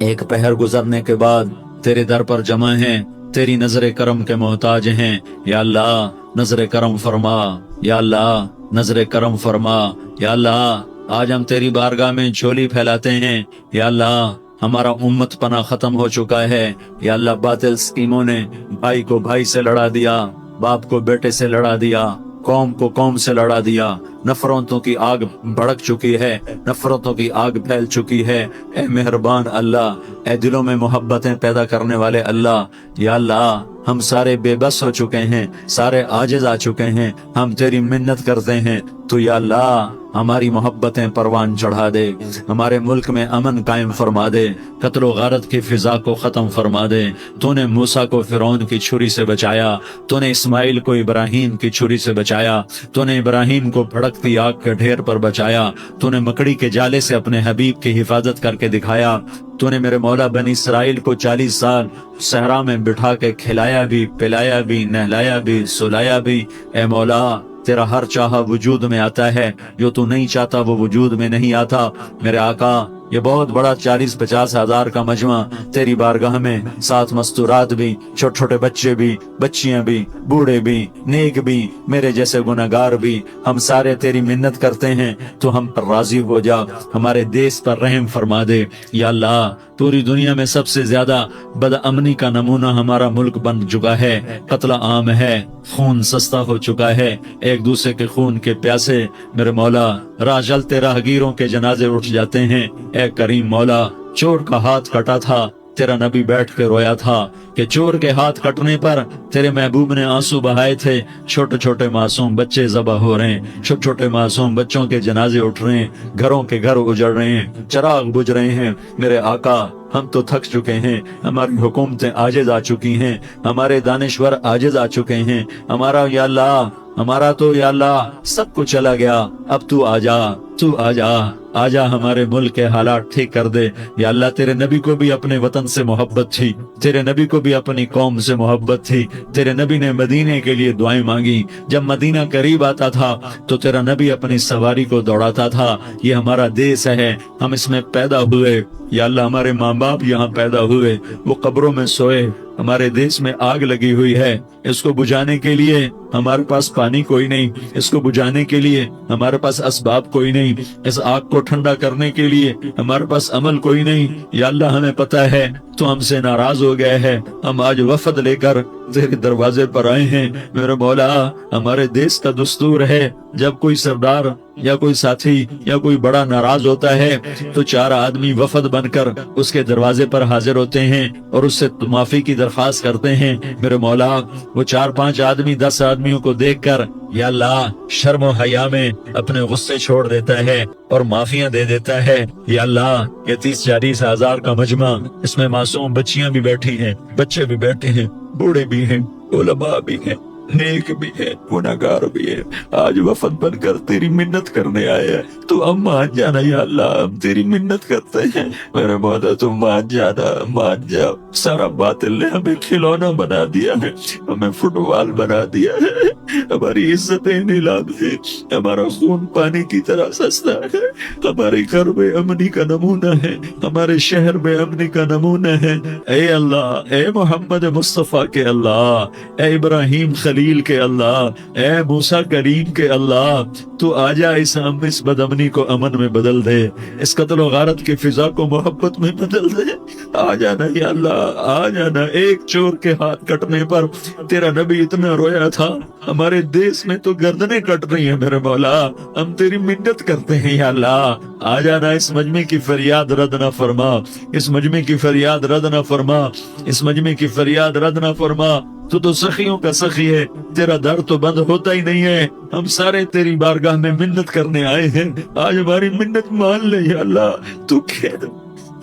ایک پہر گزرنے کے بعد تیرے در پر جمع ہیں، تیری نظر کرم کے محتاج ہیں، یا اللہ نظر کرم فرما، یا اللہ نظر کرم فرما، یا اللہ آج ہم تیری بارگاہ میں جھولی پھیلاتے ہیں، یا اللہ ہمارا امت پناہ ختم ہو چکا ہے، یا اللہ باطل اسکیموں نے بھائی کو بھائی سے لڑا دیا، باپ کو بیٹے سے لڑا دیا، قوم کو قوم سے لڑا دیا، نفرتوں کی آگ بھڑک چکی ہے، نفرتوں کی آگ پھیل چکی ہے۔ اے مہربان اللہ، اے دلوں میں محبتیں پیدا کرنے والے اللہ، یا اللہ ہم سارے بے بس ہو چکے ہیں، سارے عاجز آ چکے ہیں، ہم تیری منت کرتے ہیں، تو یا اللہ ہماری محبتیں پروان چڑھا دے، ہمارے ملک میں امن قائم فرما دے، قتل و غارت کی فضا کو ختم فرما دے۔ تو نے موسیٰ کو فرعون کی چھری سے بچایا، تو نے اسماعیل کو ابراہیم کی چھری سے بچایا، تو نے ابراہیم کو بھڑکتی آگ کے ڈھیر پر بچایا، تو نے مکڑی کے جالے سے اپنے حبیب کی حفاظت کر کے دکھایا، تو نے میرے مولا بنی اسرائیل کو 40 سال صحرا میں بٹھا کے کھلایا بھی، پلایا بھی، نہلایا بھی، سلایا بھی۔ اے مولا تیرا ہر چاہا وجود میں آتا ہے، جو تو نہیں چاہتا وہ وجود میں نہیں آتا۔ میرے آقا یہ بہت بڑا 40-50 ہزار کا مجمع تیری بارگاہ میں، ساتھ مستورات بھی، چھوٹے چھوٹے بچے بھی، بچیاں بھی، بوڑھے بھی، نیک بھی، میرے جیسے گناہگار بھی، ہم سارے تیری منت کرتے ہیں تو ہم پر راضی ہو جا، ہمارے دیس پر رحم فرما دے۔ یا اللہ پوری دنیا میں سب سے زیادہ بد امنی کا نمونہ ہمارا ملک بن چکا ہے، قتل عام ہے، خون سستا ہو چکا ہے، ایک دوسرے کے خون کے پیاسے میرے مولا راہ چلتے راہگیروں کے جنازے اٹھ جاتے ہیں۔ اے کریم مولا چور کا ہاتھ کٹا تھا، تیرا نبی بیٹھ کے رویا تھا کہ چور کے ہاتھ کٹنے پر تیرے محبوب نے آنسو بہائے تھے، چھوٹے چھوٹے معصوم بچے ذبح ہو رہے ہیں، چھوٹے چھوٹے معصوم بچوں کے جنازے اٹھ رہے ہیں، گھروں کے گھر اجڑ رہے ہیں، چراغ بجھ رہے ہیں۔ میرے آقا ہم تو تھک چکے ہیں، ہماری حکومتیں عاجز آ چکی ہیں، ہمارے دانشور عاجز آ چکے ہیں، ہمارا یا اللہ ہمارا تو یا اللہ سب کچھ چلا گیا، اب تو آ جا، تو آ جا، آ جا ہمارے ملک کے حالات ٹھیک کر دے۔ یا اللہ تیرے نبی کو بھی اپنے وطن سے محبت تھی، تیرے نبی کو بھی اپنی قوم سے محبت تھی، تیرے نبی نے مدینے کے لیے دعائیں مانگی، جب مدینہ قریب آتا تھا تو تیرا نبی اپنی سواری کو دوڑاتا تھا۔ یہ ہمارا دیس ہے، ہم اس میں پیدا ہوئے، یا اللہ ہمارے ماں باپ یہاں پیدا ہوئے، وہ قبروں میں سوئے، ہمارے دیس میں آگ لگی ہوئی ہے، اس کو بجھانے کے لیے ہمارے پاس پانی کوئی نہیں، اس کو بجھانے کے لیے ہمارے پاس اسباب کوئی نہیں، اس آگ کو ٹھنڈا کرنے کے لیے ہمارے پاس عمل کوئی نہیں۔ یا اللہ ہمیں پتہ ہے تو ہم سے ناراض ہو گئے ہیں، ہم آج وفد لے کر تیرے دروازے پر آئے ہیں۔ میرے مولا ہمارے دیس کا دستور ہے، جب کوئی سردار یا کوئی ساتھی یا کوئی بڑا ناراض ہوتا ہے تو 4 آدمی وفد بن کر اس کے دروازے پر حاضر ہوتے ہیں اور اس سے معافی کی درخواست کرتے ہیں۔ میرے مولا وہ 4-5 آدمی 10 آدمیوں کو دیکھ کر یا اللہ شرم و حیا میں اپنے غصے چھوڑ دیتا ہے اور معافیاں دے دیتا ہے۔ یا اللہ یہ 30-40 ہزار کا مجمع، اس میں معصوم بچیاں بھی بیٹھی ہیں، بچے بھی بیٹھے ہیں، بوڑھے بھی ہیں، علماء بھی ہیں، نیک بھی ہے، گناہگار بھی ہے، آج وفد بن کر تیری منت کرنے آئے ہیں، تو ہم مان جانا یا اللہ، ہم تیری منت کرتے ہیں۔ میرے مولا تم مان جانا، مان جا۔ سارا باطل نے ہمیں کھلونا بنا دیا ہے، ہمیں فٹ بال بنا دیا ہے، ہماری عزتیں نیلام ہے، ہمارا خون پانی کی طرح سستا ہے، ہمارے گھر میں امنی کا نمونہ ہے، ہمارے شہر میں امنی کا نمونہ ہے۔ اے اللہ، اے محمد مصطفیٰ کے اللہ، اے ابراہیم خلیل کے اللہ، اے موسیٰ کریم کے اللہ، تو آجا اس بد امنی کو امن میں بدل دے، اس قتل و غارت کی فضا کو محبت میں بدل دے۔ آ جانا یا اللہ، آ جانا۔ ایک چور کے ہاتھ کٹنے پر تیرا نبی اتنا رویا تھا، ہمارے دیس میں تو گردنیں کٹ رہی ہیں۔ میرے مولا ہم تیری منت کرتے ہیں یا اللہ، آ جانا، اس مجمع کی فریاد رد نہ فرما، اس مجمع کی فریاد رد نہ فرما، اس مجمع کی فریاد رد نہ فرما۔ تو سخیوں کا سخی ہے، تیرا در تو بند ہوتا ہی نہیں ہے، ہم سارے تیری بارگاہ میں منت کرنے آئے ہیں، آج ہماری منت مان لے یا اللہ۔ تو کہہ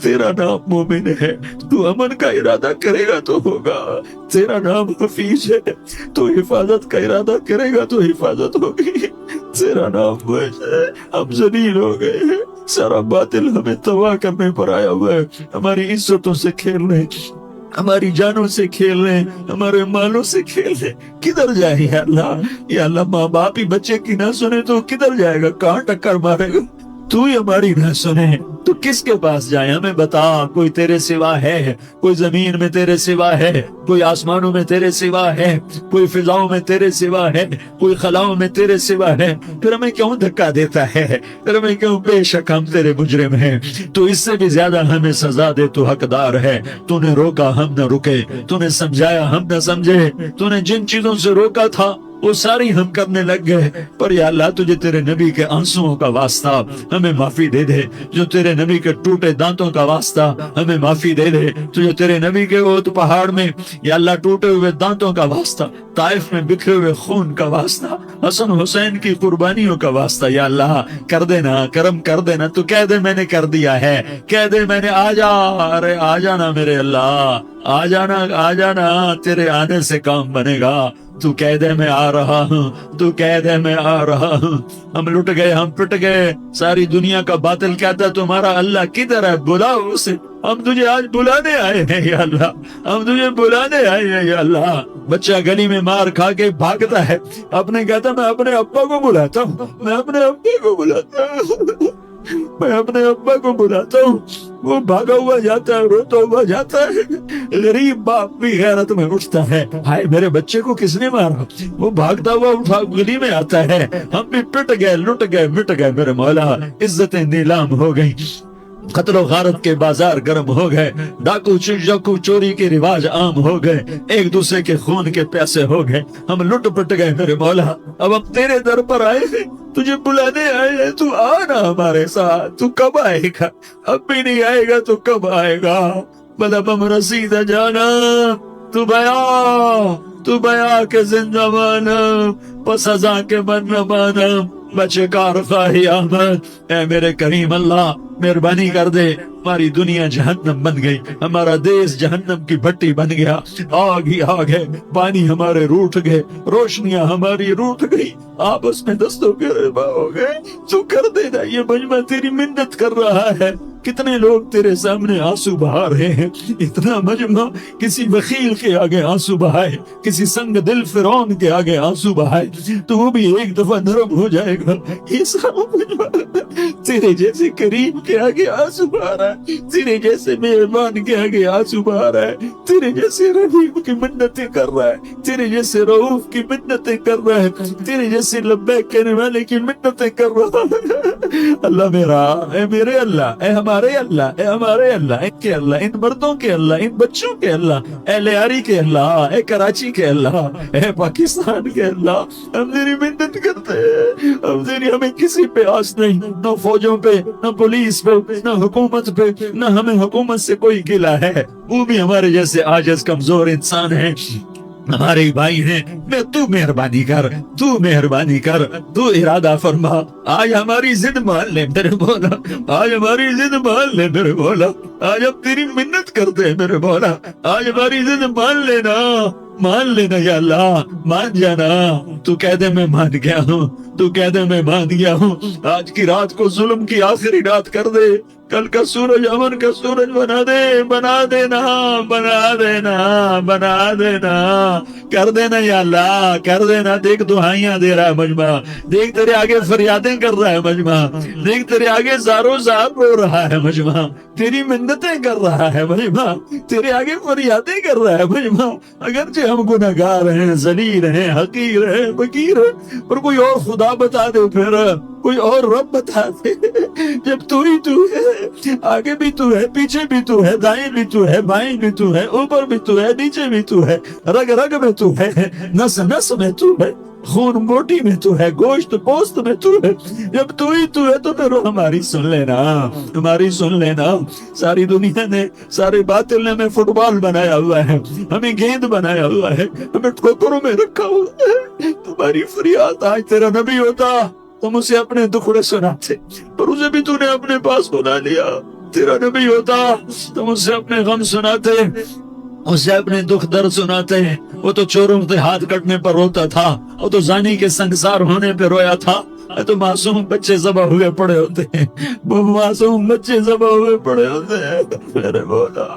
تیرا نام مومن ہے، تو امن کا ارادہ کرے گا تو ہوگا، تیرا نام حفیظ ہے، تو حفاظت کا ارادہ کرے گا تو حفاظت ہوگی، تیرا نام موج ہے، ہم ذلیل ہو گئے ہیں، سارا باطل ہمیں تباہ کرنے پر آیا ہوا ہے، ہماری عزتوں سے کھیل رہے ہیں، ہماری جانوں سے کھیل رہے ہیں، ہمارے مالوں سے کھیل رہے ہیں۔ کدھر جائے یا اللہ؟ یا اللہ ماں باپ ہی بچے کی نہ سنے تو کدھر جائے گا، کہاں ٹکر مارے گا؟ تو ہی ہماری نہ سنے تو کس کے پاس جائیں؟ ہمیں بتا، کوئی تیرے سوا ہے؟ کوئی زمین میں تیرے سوا ہے؟ کوئی آسمانوں میں تیرے سوا ہے؟ کوئی فضاؤں میں تیرے سوا ہے؟ کوئی خلاؤں میں تیرے سوا ہے؟ پھر ہمیں کیوں دھکا دیتا ہے؟ پھر ہمیں کیوں؟ بے شک ہم تیرے مجرم ہیں، تو اس سے بھی زیادہ ہمیں سزا دے، تو حقدار ہے۔ تو نے روکا ہم نہ رکے، تو نے سمجھایا ہم نہ سمجھے، تو نے جن چیزوں سے روکا تھا وہ ساری ہم کرنے لگ گئے، پر یا اللہ تجھے تیرے نبی کے آنسوؤں کا واسطہ ہمیں معافی دے دے، جو تیرے نبی کے ٹوٹے دانتوں کا واسطہ ہمیں معافی دے دے، تجھے تیرے نبی کے اوت پہاڑ میں یا اللہ ٹوٹے ہوئے دانتوں کا واسطہ، طائف میں بکھرے ہوئے خون کا واسطہ، حسن حسین کی قربانیوں کا واسطہ یا اللہ کر دینا، کرم کر دینا۔ تو کہہ دے میں نے کر دیا ہے، کہہ دے میں نے، آ جا، ارے آ جانا میرے اللہ، آ جانا، آ جانا، تیرے آنے سے کام بنے گا۔ تو کہہ دے میں آ رہا ہوں، تو کہہ دے میں آ رہا ہوں۔ ہم لٹ گئے، ہم پٹ گئے، ساری دنیا کا باطل کہتا ہے تمہارا اللہ کدھر ہے، بلاؤ اسے، ہم تجھے آج بلانے آئے ہیں یا اللہ، ہم تجھے بلانے آئے ہیں یا اللہ۔ بچہ گلی میں مار کھا کے بھاگتا ہے، اپنے کہتا میں اپنے ابا کو بلاتا ہوں، میں اپنے ابا کو بلاتا ہوں، میں اپنے ابا کو بلاتا ہوں، وہ بھاگا ہوا جاتا ہے، روتا ہوا جاتا ہے۔ غریب باپ بھی غیرت میں اٹھتا ہے، ہائے میرے بچے کو کس نے مارا، وہ بھاگتا ہوا اٹھا گلی میں آتا ہے۔ ہم بھی پٹ گئے، لٹ گئے، مٹ گئے میرے مولا، عزتیں نیلام ہو گئی، قتل و غارت کے بازار گرم ہو گئے، ڈاکو چوری کے رواج عام ہو گئے، ایک دوسرے کے خون کے پیاسے ہو گئے، ہم لٹ پٹ گئے میرے مولا۔ اب ہم تیرے در پر آئے ہیں، تجھے بلانے آئے ہیں، تو آنا ہمارے ساتھ۔ تو کب آئے گا؟ اب بھی نہیں آئے گا تو کب آئے گا؟ مطلب ہم رسید جانا، تو بیا کے زندہ مانا، پس ازاں کے من نہ مانا، بچے کار خواہی آمد۔ اے میرے کریم اللہ مہربانی کر دے، ہماری دنیا جہنم بن گئی، ہمارا دیش جہنم کی بھٹی بن گیا، آگ ہی آگ ہے، پانی ہمارے روٹ گئے، روشنیاں ہماری روٹ گئی، آپس میں دستوں کے ربا ہو گئے۔ تو کر دے نا، یہ مجمع تیری منت کر رہا ہے، کتنے لوگ تیرے سامنے آنسو بہا رہے ہیں، اتنا مجمع کسی بخیل کے آگے آنسو بہائے، کسی سنگ دل فرعون کے آگے آنسو بہائے تو وہ بھی ایک دفعہ نرم ہو جائے گا۔ یہ سارا مجمع تیرے جیسے کریم کے آگے آنسو بہا رہا ہے، تیرے جیسے مہربان کے آگے آنسو بہا رہا ہے، تیرے جیسے رحیم کی منتیں کر رہا ہے، تیرے جیسے رؤوف کی منتیں کر رہا ہے، تیرے جیسے لبیک کہنے والے کی منتیں کر رہا ہے۔ اللہ میرا، اے میرے اللہ، اے ہمارے اللہ، اے ہمارے اللہ، ان کے اللہ، ان مردوں کے اللہ، ان بچوں کے اللہ، اے لیاری کے اللہ، اے کراچی کے اللہ، اے پاکستان کے اللہ، ہم تیری منت کرتے ہیں، ہم تیری، ہمیں کسی پہ آس نہیں، نہ فوجوں پہ، نہ پولیس پہ، نہ حکومت پہ، نہ ہمیں حکومت سے کوئی گلہ ہے، وہ بھی ہمارے جیسے عاجز کمزور انسان ہیں، ہمارے بھائی ہیں۔ میں تو مہربانی کر، تو مہربانی کر، تو ارادہ فرما، آج ہماری ضد مان لے میرے مولا، آج ہماری ضد مان لے میرے مولا، آج ہم تیری منت کرتے ہیں میرے مولا، آج ہماری ضد مان لینا، مان لینا یا اللہ، مان جانا۔ تو کہہ دے میں مان گیا ہوں، تو کہہ دے میں مان گیا ہوں، آج کی رات کو ظلم کی آخری رات کر دے، کل کا سورج امن کا سورج بنا دے، بنا دینا، بنا دینا، بنا دینا، کر دینا یا اللہ، کر دینا۔ دیکھ دعائیاں دے رہا ہے مجمع، دیکھ تیرے آگے فریادیں کر رہا ہے مجمع، دیکھ تیرے آگے زارو زار رو رہا ہے مجمع، تیری منتیں کر رہا ہے مجمع، تیرے آگے فریادیں کر رہا ہے مجمع۔ اگرچہ ہم گناہگار ہیں، ذلیل ہیں، حقیر ہیں، فقیر ہیں، پر کوئی اور خدا بتا دے، پھر کوئی اور رب بتا دے، جب تو ہی تو ہے، آگے بھی تو ہے، پیچھے بھی تو ہے، دائیں بھی تو ہے، بائیں بھی تو ہے، اوپر بھی تو ہے، نیچے بھی تو ہے، رگ رگ میں تو ہے، نس نس میں تو ہے، خون بوٹی میں تو ہے، گوشت پوست میں تو ہے، جب تو ہی تو ہے تو پھر ہماری سن لینا، ہماری سن لینا۔ ساری دنیا نے، سارے باطل نے ہمیں فٹ بال بنایا ہوا ہے، ہمیں گیند بنایا ہوا ہے، ہمیں ٹھوکروں میں رکھا ہوا ہے۔ تمہاری فریاد، آج تیرا نبی ہوتا تم اسے اپنے دکھڑے سناتے، پر اسے بھی تو نے اپنے پاس بنا لیا۔ تیرا نبی ہوتا تم اسے اپنے غم سناتے، اسے اپنے دکھ درد سناتے۔ وہ تو چوروں کے ہاتھ کٹنے پر روتا تھا، وہ تو زانی کے سنگسار ہونے پہ رویا تھا، تو معصوم بچے ذبح ہوئے پڑے ہوتے ہیں، وہ معصوم بچے ذبح ہوئے پڑے ہوتے ہیں۔ میرے مولا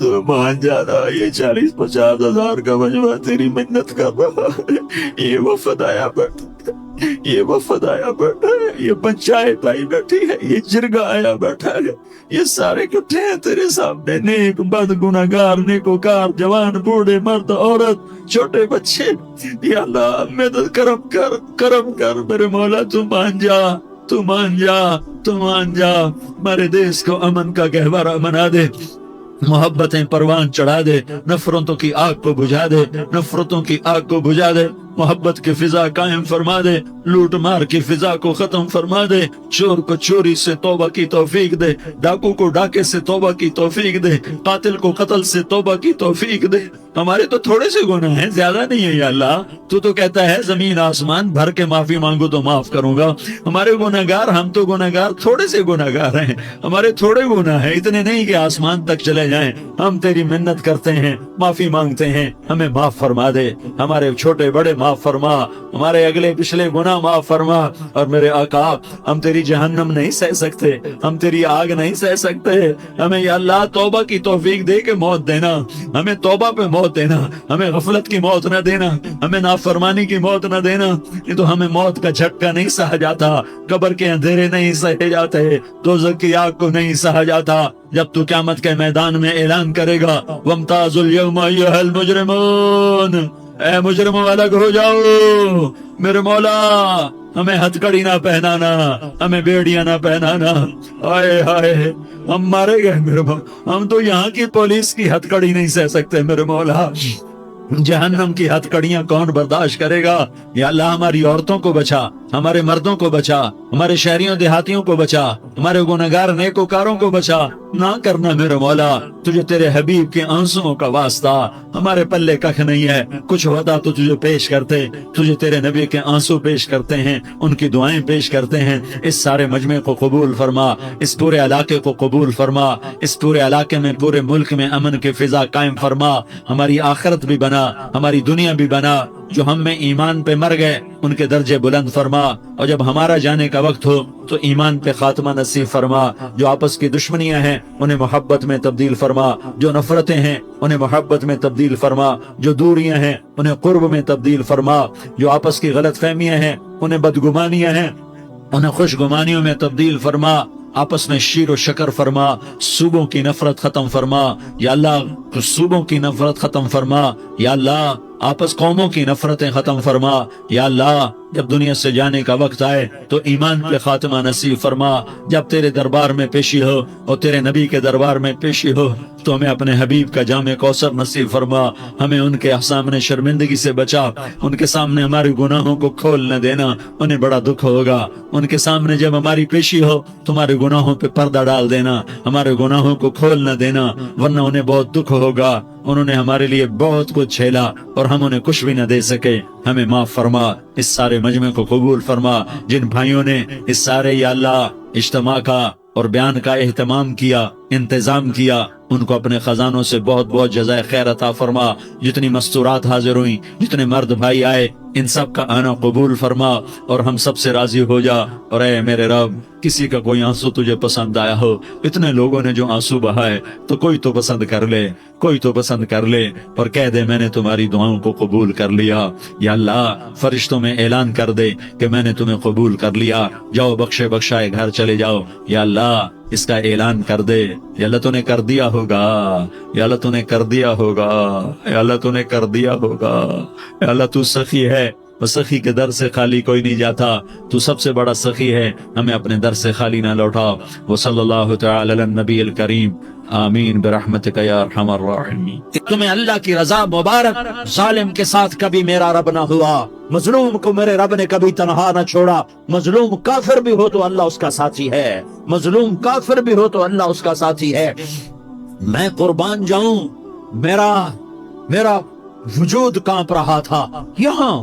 تو مان جانا، یہ 40-50 ہزار کا مجمع تیری منت کر رہا ہے، یہ وفد آیا بیٹھا یہ وفد آیا بیٹھا ہے، یہ پنچایت آئی بیٹھی ہے، یہ جرگا آیا بیٹھا ہے، یہ سارے اکٹھے ہیں تیرے سامنے، نیک بد گناہگار نیکوکار، جوان بوڑھے مرد عورت چھوٹے بچے۔ یا اللہ مدد کرم کر میرے مولا، تو مان جا، تو مان جا، تو مان جا، ہمارے دیش کو امن کا گہوارہ بنا دے، محبتیں پروان چڑھا دے، نفرتوں کی آگ کو بجھا دے، نفرتوں کی آگ کو بجھا دے، محبت کی فضا قائم فرما دے، لوٹ مار کی فضا کو ختم فرما دے، چور کو چوری سے توبہ کی توفیق دے، ڈاکو کو ڈاکے سے توبہ کی توفیق دے، قاتل کو قتل سے توبہ کی توفیق دے۔ ہمارے تو تھوڑے سے گناہ ہیں، زیادہ نہیں ہے یا اللہ، تو کہتا ہے زمین آسمان بھر کے معافی مانگو تو معاف کروں گا۔ ہمارے گناہگار، ہم تو گناہگار تھوڑے سے گناہگار ہیں، ہمارے تھوڑے گناہ ہیں، اتنے نہیں کہ آسمان تک چلے جائیں۔ ہم تیری منت کرتے ہیں، معافی مانگتے ہیں، ہمیں معاف فرما دے، ہمارے چھوٹے بڑے معاف فرما، ہمارے اگلے پچھلے گناہ معاف فرما۔ اور میرے آقا، ہم تیری جہنم نہیں سہ سکتے، ہم تیری آگ نہیں سہ سکتے، ہمیں یا اللہ توبہ کی توفیق دے کے موت دینا، ہمیں توبہ پہ موت دینا، ہمیں غفلت کی موت نہ دینا، ہمیں نافرمانی کی موت نہ دینا، نہیں تو ہمیں موت کا جھٹکا نہیں سہا جاتا، قبر کے اندھیرے نہیں سہے جاتے، دوزخ کی آگ کو نہیں سہا جاتا۔ جب تو قیامت کے میدان میں اعلان کرے گا وَامْتَازُوا الْيَوْمَ أَيُّهَا الْمُجْرِمُونَ، اے مجرموں الگ ہو جاؤ، میرے مولا ہمیں ہتھ کڑی نہ پہنانا، ہمیں بیڑیاں نہ پہنانا، ہائے ہائے ہم مارے گئے میرے مولا، ہم تو یہاں کی پولیس کی ہتھ کڑی نہیں سہ سکتے میرے مولا، جہنم کی ہتھ کڑیاں کون برداشت کرے گا؟ یا اللہ ہماری عورتوں کو بچا، ہمارے مردوں کو بچا، ہمارے شہریوں دیہاتیوں کو بچا، ہمارے گنہگار نیکوکاروں کو بچا، نہ کرنا میرے مولا، تجھے تیرے حبیب کے آنسوؤں کا واسطہ، ہمارے پلے ککھ نہیں ہے، کچھ ہوتا تو تجھے پیش کرتے، تجھے تیرے نبی کے آنسو پیش کرتے ہیں، ان کی دعائیں پیش کرتے ہیں۔ اس سارے مجمع کو قبول فرما، اس پورے علاقے کو قبول فرما، اس پورے علاقے میں پورے ملک میں امن کی فضا قائم فرما، ہماری آخرت بھی بنا، ہماری دنیا بھی بنا، جو ہم میں ایمان پہ مر گئے ان کے درجے بلند فرما، اور جب ہمارا جانے کا وقت ہو تو ایمان پہ خاتمہ نصیب فرما، جو آپس کی دشمنیاں ہیں انہیں محبت میں تبدیل فرما، جو نفرتیں ہیں انہیں محبت میں تبدیل فرما، جو دوریاں ہیں انہیں قرب میں تبدیل فرما، جو آپس کی غلط فہمیاں ہیں انہیں بدگمانیاں ہیں انہیں خوش گمانیوں میں تبدیل فرما، آپس میں شیر و شکر فرما، صوبوں کی نفرت ختم فرما یا اللہ، صوبوں کی نفرت ختم فرما یا اللہ، آپس قوموں کی نفرتیں ختم فرما یا اللہ، جب دنیا سے جانے کا وقت آئے تو ایمان پہ خاتمہ نصیب فرما، جب تیرے دربار میں پیشی ہو اور تیرے نبی کے دربار میں پیشی ہو تو ہمیں اپنے حبیب کا جام کوثر نصیب فرما، ہمیں ان کے سامنے شرمندگی سے بچا، ان کے سامنے ہمارے گناہوں کو کھول نہ دینا، انہیں بڑا دکھ ہوگا، ان کے سامنے جب ہماری پیشی ہو تمہارے گناہوں پہ پردہ ڈال دینا، ہمارے گناہوں کو کھول نہ دینا، ورنہ انہیں بہت دکھ ہوگا، انہوں نے ہمارے لیے بہت کچھ جھیلا اور ہم انہیں کچھ بھی نہ دے سکے، ہمیں معاف فرما، اس سارے مجمع کو قبول فرما، جن بھائیوں نے اس سارے یا اللہ اجتماع کا اور بیان کا اہتمام کیا، انتظام کیا، ان کو اپنے خزانوں سے بہت بہت جزائے خیر عطا فرما، جتنی مستورات حاضر ہوئیں، جتنے مرد بھائی آئے، ان سب کا آنا قبول فرما اور ہم سب سے راضی ہو جا، اور اے میرے رب کسی کا کوئی آنسو تجھے پسند آیا ہو، اتنے لوگوں نے جو آنسو بہائے تو کوئی تو پسند کر لے، کوئی تو پسند کر لے اور کہہ دے میں نے تمہاری دعاؤں کو قبول کر لیا، یا اللہ فرشتوں میں اعلان کر دے کہ میں نے تمہیں قبول کر لیا، جاؤ بخشے بخشائے گھر چلے جاؤ، یا اللہ اس کا اعلان کر دے، یا اللہ تو نے کر دیا ہوگا، یا اللہ تو نے کر دیا ہوگا، یا اللہ تو نے کر دیا ہوگا، یا اللہ تو سخی ہے، وہ سخی کے در سے خالی کوئی نہیں جاتا، تو سب سے بڑا سخی ہے، ہمیں اپنے در سے خالی نہ لوٹا۔ وصلی اللہ تعالی علی النبی الکریم، آمین برحمتک یا ارحم الراحمین۔ تمہیں اللہ کی رضا مبارک، ظالم کے ساتھ کبھی میرا رب نہ ہوا، مظلوم کو میرے رب نے کبھی تنہا نہ چھوڑا، مظلوم کافر بھی ہو تو اللہ اس کا ساتھی ہے، مظلوم کافر بھی ہو تو اللہ اس کا ساتھی ہے۔ میں قربان جاؤں، میرا وجود کانپ رہا تھا، یہاں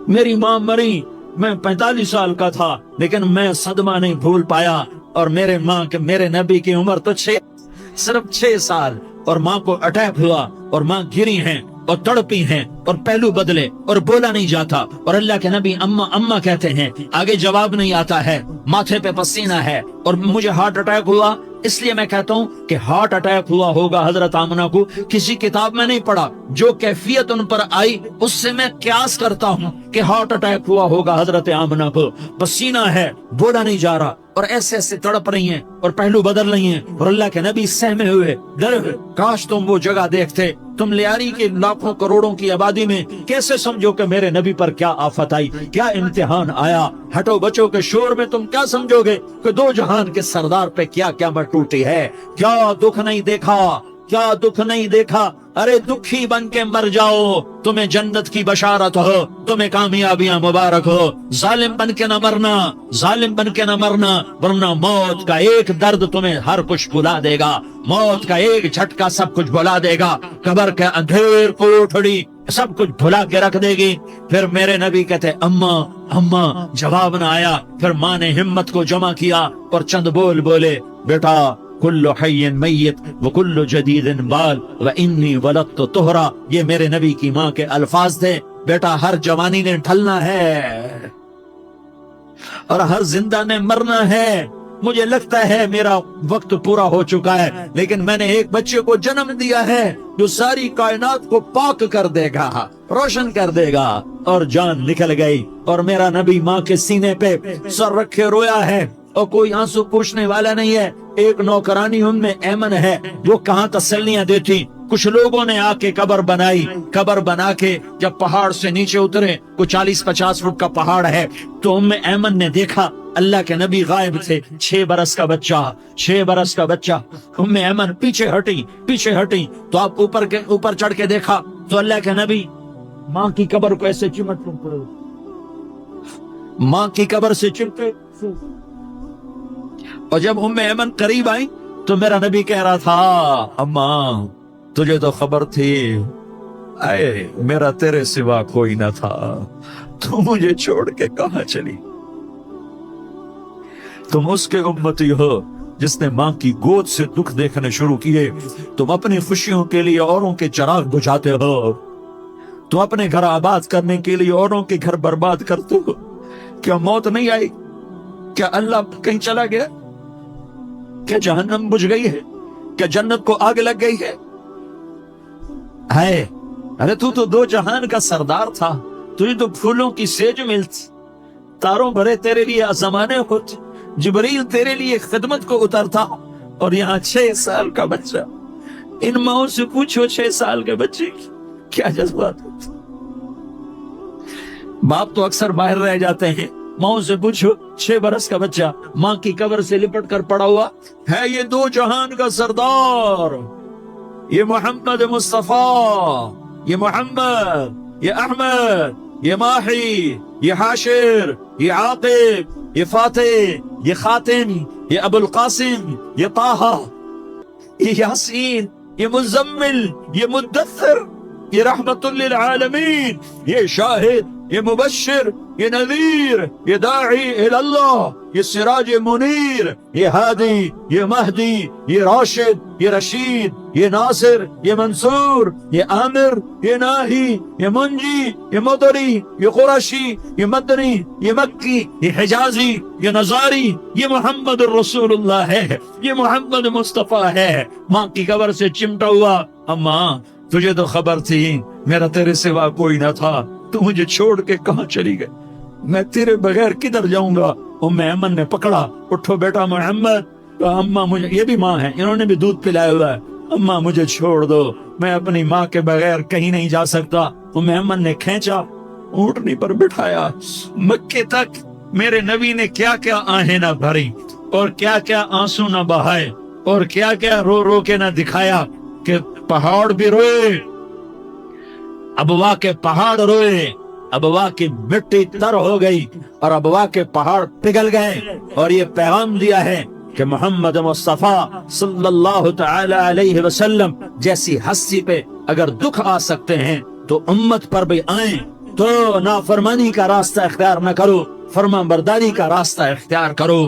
میری ماں مری، میں 45 سال کا تھا، لیکن میں صدمہ نہیں بھول پایا، اور میرے نبی کی عمر تو صرف 6 سال، اور ماں کو اٹیک ہوا اور ماں گری ہیں اور تڑپی ہیں اور پہلو بدلے اور بولا نہیں جاتا، اور اللہ کے نبی اماں اماں کہتے ہیں، آگے جواب نہیں آتا ہے، ماتھے پہ پسینہ ہے، اور مجھے ہارٹ اٹیک ہوا، اس لیے میں کہتا ہوں کہ ہارٹ اٹیک ہوا ہوگا حضرت آمنہ کو، کسی کتاب میں نہیں پڑھا، جو کیفیت ان پر آئی اس سے میں قیاس کرتا ہوں کہ ہارٹ اٹیک ہوا ہوگا حضرت آمنہ کو۔ پسینہ ہے، بولا نہیں جا رہا، اور ایسے ایسے تڑپ رہی ہیں اور پہلو بدل رہی ہیں، اور اللہ کے نبی سہمے ہوئے ڈرے ہوئے۔ کاش تم وہ جگہ دیکھتے، تم لیاری کی لاکھوں کروڑوں کی آبادی میں کیسے سمجھو کہ میرے نبی پر کیا آفت آئی، کیا امتحان آیا۔ ہٹو بچوں کے شور میں تم کیا سمجھو گے کہ دو جہان کے سردار پہ کیا قیامت ٹوٹی ہے۔ کیا دکھ نہیں دیکھا، کیا دکھ نہیں دیکھا۔ ارے دکھی بن کے مر جاؤ، تمہیں جنت کی بشارت ہو، تمہیں کامیابیاں مبارک ہو۔ ظالم بن کے نہ مرنا، ظالم بن کے نہ مرنا، ورنہ موت کا ایک درد تمہیں ہر کچھ بھلا دے گا، موت کا ایک جھٹکا سب کچھ بھلا دے گا، قبر کے اندھیر کوٹھڑی سب کچھ بھلا کے رکھ دے گی۔ پھر میرے نبی کہتے اماں اماں، جواب نہ آیا۔ پھر ماں نے ہمت کو جمع کیا اور چند بول بولے، بیٹا کل حی میت وکل جدید بال وانی ولدت طہرا۔ یہ میرے نبی کی ماں کے الفاظ تھے، بیٹا ہر جوانی نے ڈھلنا ہے اور ہر زندہ نے مرنا ہے۔ مجھے لگتا ہے میرا وقت پورا ہو چکا ہے، لیکن میں نے ایک بچے کو جنم دیا ہے جو ساری کائنات کو پاک کر دے گا، روشن کر دے گا۔ اور جان نکل گئی، اور میرا نبی ماں کے سینے پہ سر رکھے رویا ہے، اور کوئی آنسو پوچھنے والا نہیں ہے۔ ایک نوکرانی ان میں ایمن ہے، وہ کہاں تسلیاں دیتی۔ کچھ لوگوں نے آ کے قبر بنائی، قبر بنا کے جب پہاڑ سے نیچے اترے، کوئی 40-50 فٹ کا پہاڑ ہے، تو ام ایمن نے دیکھا اللہ کے نبی غائب تھے، 6 برس کا بچہ، 6 برس کا بچہ۔ ام ایمن پیچھے ہٹی تو آپ اوپر چڑھ کے دیکھا تو اللہ کے نبی ماں کی قبر کو ایسے چمٹ پڑے، ماں کی قبر سے چمٹے۔ اور جب ام ایمن قریب آئی تو میرا نبی کہہ رہا تھا اماں تجھے تو خبر تھی، اے میرا تیرے سوا کوئی نہ تھا، تو مجھے چھوڑ کے کہاں چلی۔ تم اس کے امتی ہو جس نے ماں کی گود سے دکھ دیکھنے شروع کیے۔ تم اپنی خوشیوں کے لیے اوروں کے چراغ بجھاتے ہو، تم اپنے گھر آباد کرنے کے لیے اوروں کے گھر برباد کرتے ہو۔ کیا موت نہیں آئی؟ کیا اللہ کہیں چلا گیا؟ کیا جہنم بجھ گئی ہے؟ کیا جنت کو آگ لگ گئی ہے؟ ارے تو دو جہان کا سردار تھا، تجھے تو پھولوں کی سیج ملتی، تاروں بھرے تیرے لیے زمانے ہوتے، جبریل تیرے لیے خدمت کو اترتا، اور یہاں 6 سال کا بچہ۔ ان ماؤں سے پوچھو 6 سال کے بچے کی کیا جذبات ہوتے۔ باپ تو اکثر باہر رہ جاتے ہیں، ماؤں سے پوچھو 6 برس کا بچہ ماں کی قبر سے لپٹ کر پڑا ہوا ہے۔ یہ دو جہان کا سردار، یہ محمد مصطفیٰ، یہ محمد، یہ احمد، یہ ماہی، یہ حاشر، یہ عاقب، یہ فاتح، یہ خاتم، یہ ابو القاسم، یہ طہ، یہ یاسین، یہ مزمل، یہ مدثر، یہ رحمت للعالمین، یہ شاہد، یہ مبشر، یہ نذیر، یہ داعی اللہ، یہ سراج منیر، یہ ہادی، یہ مہدی، یہ راشد، یہ رشید، یہ ناصر، یہ منصور، یہ عامر، یہ ناہی، یہ منجی، یہ مدری، یہ قرشی، یہ مدنی، یہ مکی، یہ حجازی، یہ نظاری، یہ محمد الرسول اللہ ہے، یہ محمد مصطفیٰ ہے۔ ماں کی قبر سے چمٹا ہوا، اماں تجھے تو خبر تھی میرا تیرے سوا کوئی نہ تھا، تو مجھے چھوڑ کے کہاں چلی گئی، میں تیرے بغیر کدھر جاؤں گا۔ ام ایمن نے پکڑا، اٹھو بیٹا محمد۔ اماں مجھے، یہ بھی ماں ہے، انہوں نے بھی دودھ پلایا ہوا ہے، اماں مجھے چھوڑ دو، میں اپنی ماں کے بغیر کہیں نہیں جا سکتا۔ ام ایمن نے کھینچا، اونٹنی پر بٹھایا، مکے تک میرے نبی نے کیا کیا آہیں نہ بھری، اور کیا کیا آنسو نہ بہائے، اور کیا کیا رو رو کے نہ دکھایا کہ پہاڑ بھی روئے، ابوا کے پہاڑ روئے، ابوا کی مٹی تر ہو گئی اور ابوا کے پہاڑ پگھل گئے، اور یہ پیغام دیا ہے کہ محمد مصطفیٰ صلی اللہ تعالی علیہ وسلم جیسی ہستی پہ اگر دکھ آ سکتے ہیں تو امت پر بھی آئیں، تو نافرمانی کا راستہ اختیار نہ کرو، فرما برداری کا راستہ اختیار کرو۔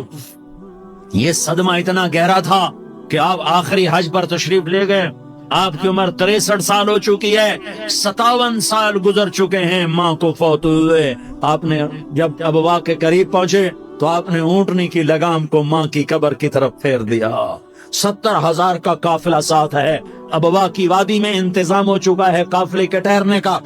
یہ صدمہ اتنا گہرا تھا کہ آپ آخری حج پر تشریف لے گئے، آپ کی عمر 63 سال ہو چکی ہے، 57 سال گزر چکے ہیں ماں کو فوت ہوئے۔ آپ نے جب ابوا کے قریب پہنچے تو آپ نے اونٹنی کی لگام کو ماں کی قبر کی طرف پھیر دیا. 70,000 کا قافلہ ساتھ ہے. ابوا کی وادی میں انتظام ہو چکا ہے قافلے کے ٹھہرنے کا.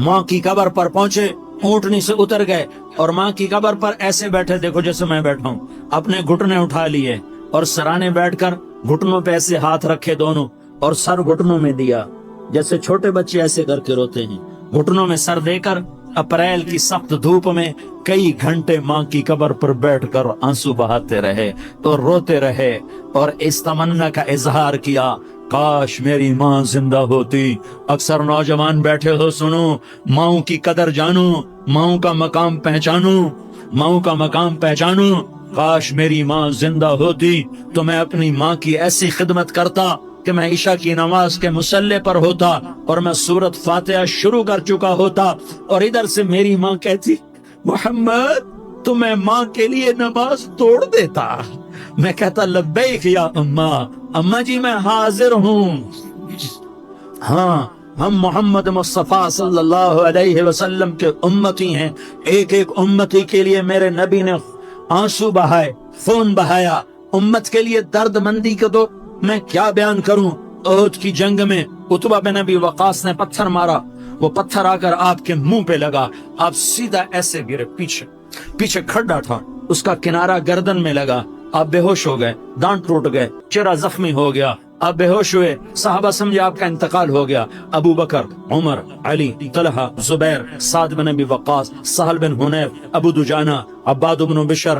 ماں کی قبر پر پہنچے, اونٹنی سے اتر گئے اور ماں کی قبر پر ایسے بیٹھے, دیکھو جیسے میں بیٹھا ہوں, اپنے گھٹنے اٹھا لیے اور سرانے بیٹھ کر گھٹنوں پہ ایسے ہاتھ رکھے دونوں اور سر گھٹنوں میں دیا, جیسے چھوٹے بچے ایسے کر کے روتے ہیں. گھٹنوں میں سر دے کر اپریل کی سخت دھوپ میں کئی گھنٹے ماں کی قبر پر بیٹھ کر آنسو بہاتے رہے اور روتے رہے اور اس تمنا کا اظہار کیا, کاش میری ماں زندہ ہوتی. اکثر نوجوان بیٹھے ہو, سنو, ماؤں کی قدر جانو, ماؤں کا مقام پہچانو, ماؤں کا مقام پہچانو. کاش میری ماں زندہ ہوتی تو میں اپنی ماں کی ایسی خدمت کرتا کہ میں عشاء کی نماز کے مصلی پر ہوتا اور میں سورۃ فاتحہ شروع کر چکا ہوتا اور ادھر سے میری ماں کہتی, محمد تو میں ماں کے لیے نماز توڑ دیتا. میں کہتا, لبیک یا اماں جی میں حاضر ہوں. ہاں, ہم محمد مصطفیٰ صلی اللہ علیہ وسلم کے امتی ہیں. ایک ایک امتی کے لیے میرے نبی نے آنسو بہائے, خون بہایا. امت کے لیے درد مندی کو تو میں کیا بیان کروں. احد کی جنگ میں عتبہ بن ابی وقاص نے پتھر مارا, وہ پتھر آ کر آپ کے منہ پہ لگا, آپ سیدھا ایسے گرے, پیچھے کھڈا تھا, اس کا کنارہ گردن میں لگا, آپ بے ہوش ہو گئے, دانت ٹوٹ گئے, چہرہ زخمی ہو گیا, آپ بے ہوش ہوئے. صحابہ سمجھے آپ کا انتقال ہو گیا. ابو بکر, عمر, علی, طلحہ, زبیر, سعد بن ابی وقاص, سہل بن حنیف, ابو دجانہ, عباد بن بشر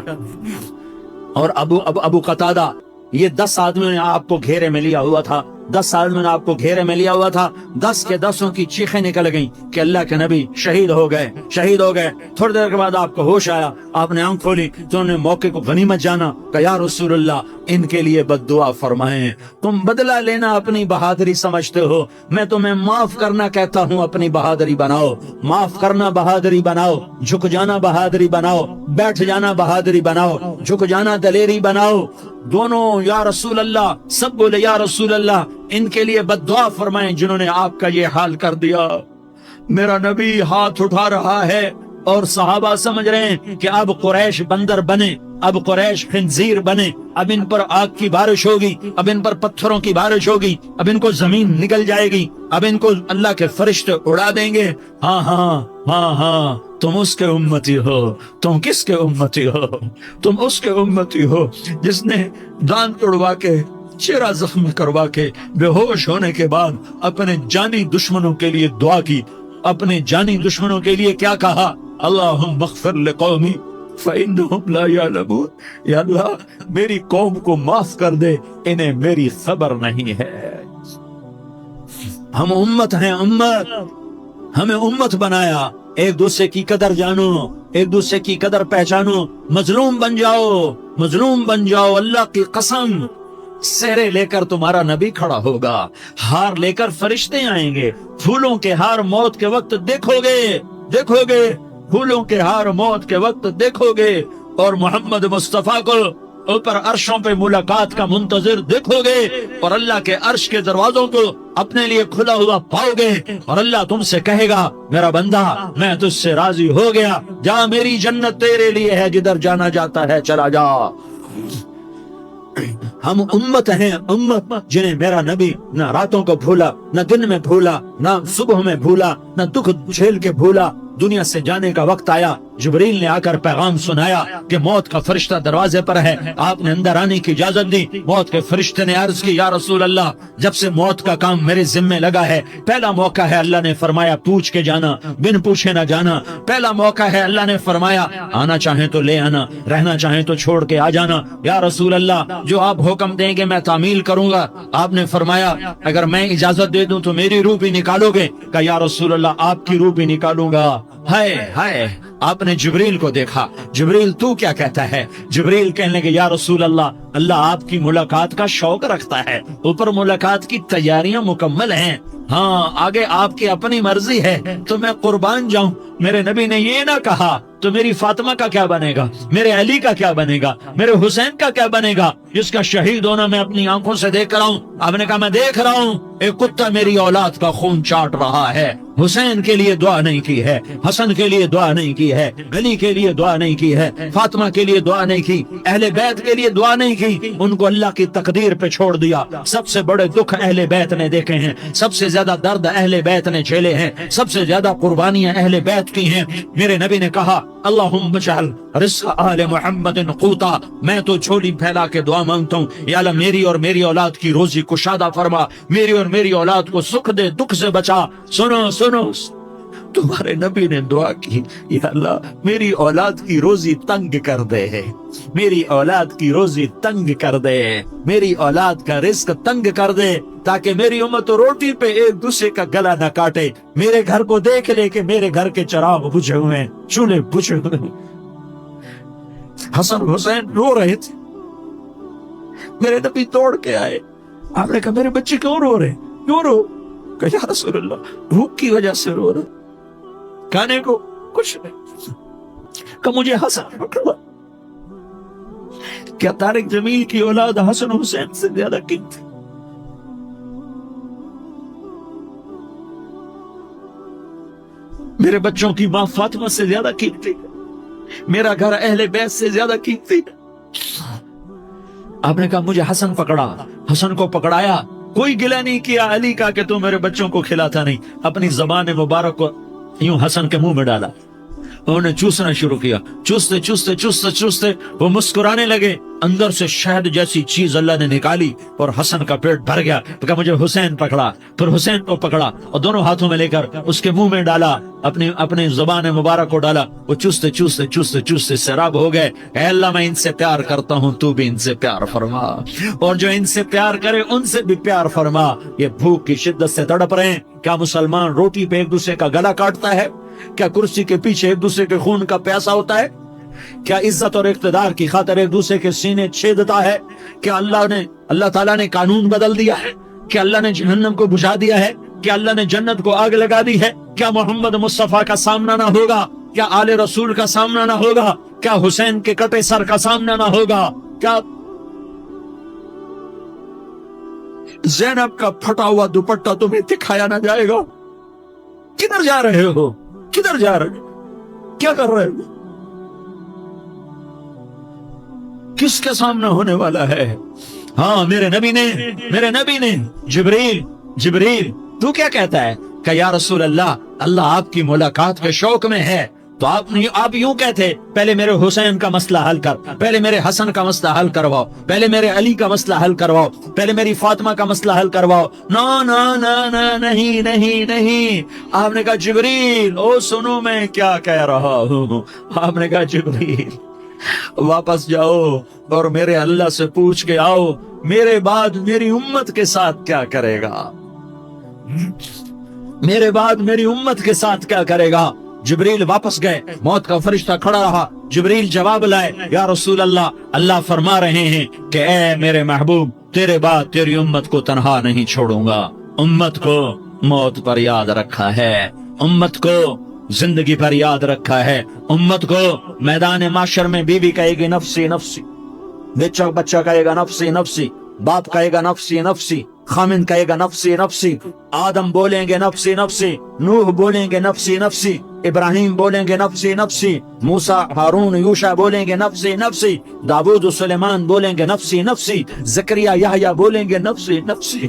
اور ابو قتادہ, یہ 10 آدمیوں نے آپ کو گھیرے میں لیا ہوا تھا. 10 آدمیوں نے آپ کو گھیرے میں لیا ہوا تھا. 10 کے 10 کی چیخیں نکل گئیں کہ اللہ کے نبی شہید ہو گئے. تھوڑی دیر کے بعد آپ کو ہوش آیا, آپ نے آنکھ کھولی تو انہوں نے موقع کو غنیمت جانا کہ یا رسول اللہ ان کے لیے بد دعا فرمائیں. تم بدلہ لینا اپنی بہادری سمجھتے ہو, میں تمہیں معاف کرنا کہتا ہوں. اپنی بہادری بناؤ, معاف کرنا بہادری بناؤ, جھک جانا بہادری بناؤ, بیٹھ جانا بہادری بناؤ, جھک جانا دلیری بناؤ. دونوں یا رسول اللہ, سب بولے یا رسول اللہ, ان کے لیے بد دعا فرمائیں جنہوں نے آپ کا یہ حال کر دیا. میرا نبی ہاتھ اٹھا رہا ہے اور صحابہ سمجھ رہے ہیں کہ اب قریش بندر بنے, اب قریش خنزیر بنے, اب ان پر آگ کی بارش ہوگی, اب ان پر پتھروں کی بارش ہوگی, اب ان کو زمین نگل جائے گی, اب ان کو اللہ کے فرشتے اڑا دیں گے. ہاں, تم اس کے امتی ہو. تم کس کے امتی ہو؟ تم اس کے امتی ہو جس نے دانت توڑوا کے, چہرہ زخم کروا کے, بے ہوش ہونے کے بعد اپنے جانی دشمنوں کے لیے دعا کی. اپنے جانی دشمنوں کے لیے کیا کہا؟ اللہم اغفر لقومی فإنہم لا یعلمون. یا اللہ میری قوم کو معاف کر دے, انہیں میری خبر نہیں ہے. ہم امت ہیں, امت, ہمیں امت بنایا. ایک دوسرے کی قدر جانو, ایک دوسرے کی قدر پہچانو. مظلوم بن جاؤ, مظلوم بن جاؤ. اللہ کی قسم, سہرے لے کر تمہارا نبی کھڑا ہوگا, ہار لے کر فرشتے آئیں گے. پھولوں کے ہار موت کے وقت دیکھو گے, پھولوں کے ہار موت کے وقت دیکھو گے, اور محمد مصطفیٰ کو اوپر عرشوں پہ ملاقات کا منتظر دیکھو گے, اور اللہ کے عرش کے دروازوں کو اپنے لیے کھلا ہوا پاؤ گے, اور اللہ تم سے کہے گا, میرا بندہ میں تجھ سے راضی ہو گیا, جا میری جنت تیرے لیے ہے, جدھر جانا جاتا ہے چلا جا. ہم امت ہیں, امت جنہیں میرا نبی نہ راتوں کو بھولا, نہ دن میں بھولا, نہ صبح میں بھولا, نہ دکھ جھیل کے بھولا. دنیا سے جانے کا وقت آیا, جبریل نے آ کر پیغام سنایا کہ موت کا فرشتہ دروازے پر ہے. آپ نے اندر آنے کی اجازت دی. موت کے فرشتے نے عرض کی, یا رسول اللہ جب سے موت کا کام میرے ذمے لگا ہے, پہلا موقع ہے. اللہ نے فرمایا پوچھ کے جانا, بن پوچھے نہ جانا. پہلا موقع ہے. اللہ نے فرمایا آنا چاہیں تو لے آنا, رہنا چاہیں تو چھوڑ کے آ جانا. یا رسول اللہ جو آپ حکم دیں گے میں تعمیل کروں گا. آپ نے فرمایا اگر میں اجازت دے دوں تو میری روح بھی نکالو گے؟ کہ یا رسول اللہ آپ کی روح بھی نکالوں گا. ہائے, آپ نے جبریل کو دیکھا. جبریل تو کیا کہتا ہے؟ جبریل کہنے لگے یا رسول اللہ آپ کی ملاقات کا شوق رکھتا ہے, اوپر ملاقات کی تیاریاں مکمل ہیں, ہاں آگے آپ کی اپنی مرضی ہے تو میں قربان جاؤں. میرے نبی نے یہ نہ کہا تو میری فاطمہ کا کیا بنے گا؟ میرے علی کا کیا بنے گا؟ میرے حسین کا کیا بنے گا جس کا شہید ہونا میں اپنی آنکھوں سے دیکھ رہا ہوں؟ آپ نے کہا میں دیکھ رہا ہوں ایک کتا میری اولاد کا خون چاٹ رہا ہے. حسین کے لیے دعا نہیں کی ہے, حسن کے لیے دعا نہیں کی ہے, علی کے لیے دعا نہیں کی ہے, فاطمہ کے لیے دعا نہیں کی, اہل بیت کے لیے دعا نہیں کی. ان کو اللہ کی تقدیر پہ چھوڑ دیا. سب سے بڑے دکھ اہل بیت نے دیکھے ہیں, سب سے زیادہ درد اہل بیت نے جھیلے ہیں, سب سے زیادہ قربانیاں اہل بیت کی ہیں. میرے نبی نے کہا اللہم اجعل رزق آل محمد قوتا, میں تو جھولی پھیلا کے دعا مانگتا ہوں یا اللہ میری اور میری اولاد کی روزی کشادہ فرما, میری اور میری اولاد کو سکھ دے, دکھ سے بچا. سنو سنو, تمہارے نبی نے دعا کی یا اللہ میری اولاد کی روزی تنگ کر دے, میری اولاد کی روزی تنگ کر دے, میری اولاد کا رزق تنگ کر دے تاکہ میری امت روٹی پہ ایک دوسرے کا گلا نہ کاٹے. میرے گھر کو دیکھ لے کہ میرے گھر کے چراغ بجھے ہوئے ہیں, چولہے بجھے ہوئے ہیں. حسن حسین رو رہے تھے, میرے نبی توڑ کے آئے. آپ نے کہا میرے بچے کیوں رو رہے, کیوں رو؟ کہ یا رسول اللہ بھوک کی وجہ سے رو رہے, کھانے کو کچھ نہیں. کہ مجھے حسن پکڑا. کیا طارق جمیل کی اولاد حسن حسین سے زیادہ قیمتی؟ میرے بچوں کی ماں فاطمہ سے زیادہ قیمتی, میرا گھر اہل بیت سے زیادہ قیمتی. آپ نے کہا مجھے حسن پکڑا, حسن کو پکڑایا. کوئی گلہ نہیں کیا علی کا کہ تو میرے بچوں کو کھلاتا نہیں. اپنی زبان مبارک کو یوں حسن کے منہ میں ڈالا, انہوں نے چوسنا شروع کیا. چوستے چوستے چوستے چوستے وہ مسکرانے لگے. اندر سے شہد جیسی چیز اللہ نے نکالی اور حسن کا پیٹ بھر گیا. تو کہا مجھے حسین پکڑا, پھر حسین کو پکڑا اور دونوں ہاتھوں میں لے کر اس کے منہ میں ڈالا, اپنی زبان مبارک کو ڈالا. وہ چوستے چوستے چوستے چوستے سیراب ہو گئے. اے اللہ میں ان سے پیار کرتا ہوں, تو بھی ان سے پیار فرما, اور جو ان سے پیار کرے ان سے بھی پیار فرما. یہ بھوک کی شدت سے تڑپ رہے ہیں. کیا مسلمان روٹی پہ ایک دوسرے کا گلا کاٹتا ہے؟ کیا کرسی کے پیچھے ایک دوسرے کے خون کا پیاسا ہوتا ہے؟ کیا عزت اور اقتدار کی خاطر ایک دوسرے کے سینے چھیدتا ہے؟ کیا اللہ تعالیٰ نے قانون بدل دیا ہے؟ کیا اللہ نے جہنم کو بجھا دیا ہے؟ کیا اللہ نے جنت کو آگ لگا دی ہے؟ کیا محمد مصطفیٰ کا سامنا نہ ہوگا؟ کیا آل رسول کا سامنا نہ ہوگا؟ کیا حسین کے کٹے سر کا سامنا نہ ہوگا؟ کیا زینب کا پھٹا ہوا دوپٹہ تمہیں دکھایا نہ جائے گا؟ کدھر جا رہے ہو؟ کدھر جا رہے ہو؟ کیا کر رہے ہو؟ کس کے سامنے ہونے والا ہے؟ ہاں میرے نبی نے جبریل تو کیا کہتا ہے کہ یا رسول اللہ, اللہ آپ کی ملاقات کے شوق میں ہے. تو آپ یوں کہتے پہلے میرے حسین کا مسئلہ حل کر, پہلے میرے حسن کا مسئلہ حل کرواؤ, پہلے میرے علی کا مسئلہ حل کرواؤ, پہلے میری فاطمہ کا مسئلہ حل کرواؤ. نہیں. آپ نے کہا جبریل او سنو میں کیا کہہ رہا ہوں. آپ نے کہا جبریل واپس جاؤ اور میرے اللہ سے پوچھ کے آؤ میرے بعد میری امت کے ساتھ کیا کرے گا, میرے بعد میری امت کے ساتھ کیا کرے گا. جبریل واپس گئے, موت کا فرشتہ کھڑا رہا. جبریل جواب لائے, یا رسول اللہ, اللہ فرما رہے ہیں کہ اے میرے محبوب تیرے بعد تیری امت کو تنہا نہیں چھوڑوں گا. امت کو موت پر یاد رکھا ہے, امت کو زندگی پر یاد رکھا ہے, امت کو میدان معاشر میں بیوی کہے گی نفسی نفسی, بچہ کہے گا نفسی نفسی, باپ کہے گا نفسی نفسی, خامن کہے گا نفسی نفسی, آدم بولیں گے نفسی نفسی, نوح بولیں گے نفسی نفسی, ابراہیم بولیں گے نفسی نفسی, موسیٰ ہارون یوشع بولیں گے نفسی نفسی, داؤد سلیمان بولیں گے نفسی نفسی, زکریا یحییٰ بولیں گے نفسی نفسی,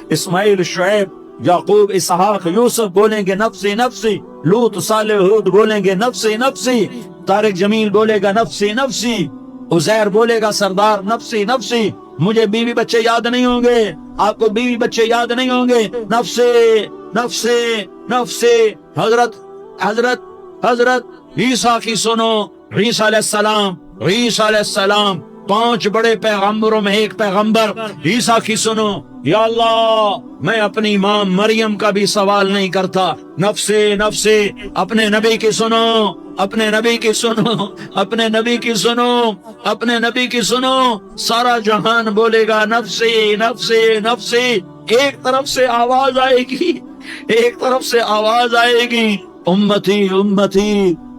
اسماعیل شعیب یعقوب اسحاق یوسف بولیں گے نفسی نفسی, لوط صالح ہود بولیں گے نفسی نفسی, طارق جمیل بولے گا نفسی نفسی, عزیر بولے گا سردار نفسی نفسی. مجھے بیوی بچے یاد نہیں ہوں گے, آپ کو بیوی بچے یاد نہیں ہوں گے. نفسی نفسی نفسی. حضرت عیسیٰ کی سنو, عیسیٰ علیہ السلام 5 بڑے پیغمبروں میں ایک پیغمبر عیسیٰ کی سنو. یا اللہ میں اپنی ماں مریم کا بھی سوال نہیں کرتا, نفسی نفسی. اپنے نبی کی سنو, اپنے نبی کی سنو, اپنے نبی کی سنو, اپنے نبی کی سنو. سارا جہان بولے گا نفسی نفسی نفسی. ایک طرف سے آواز آئے گی, ایک طرف سے آواز آئے گی, امتی امتی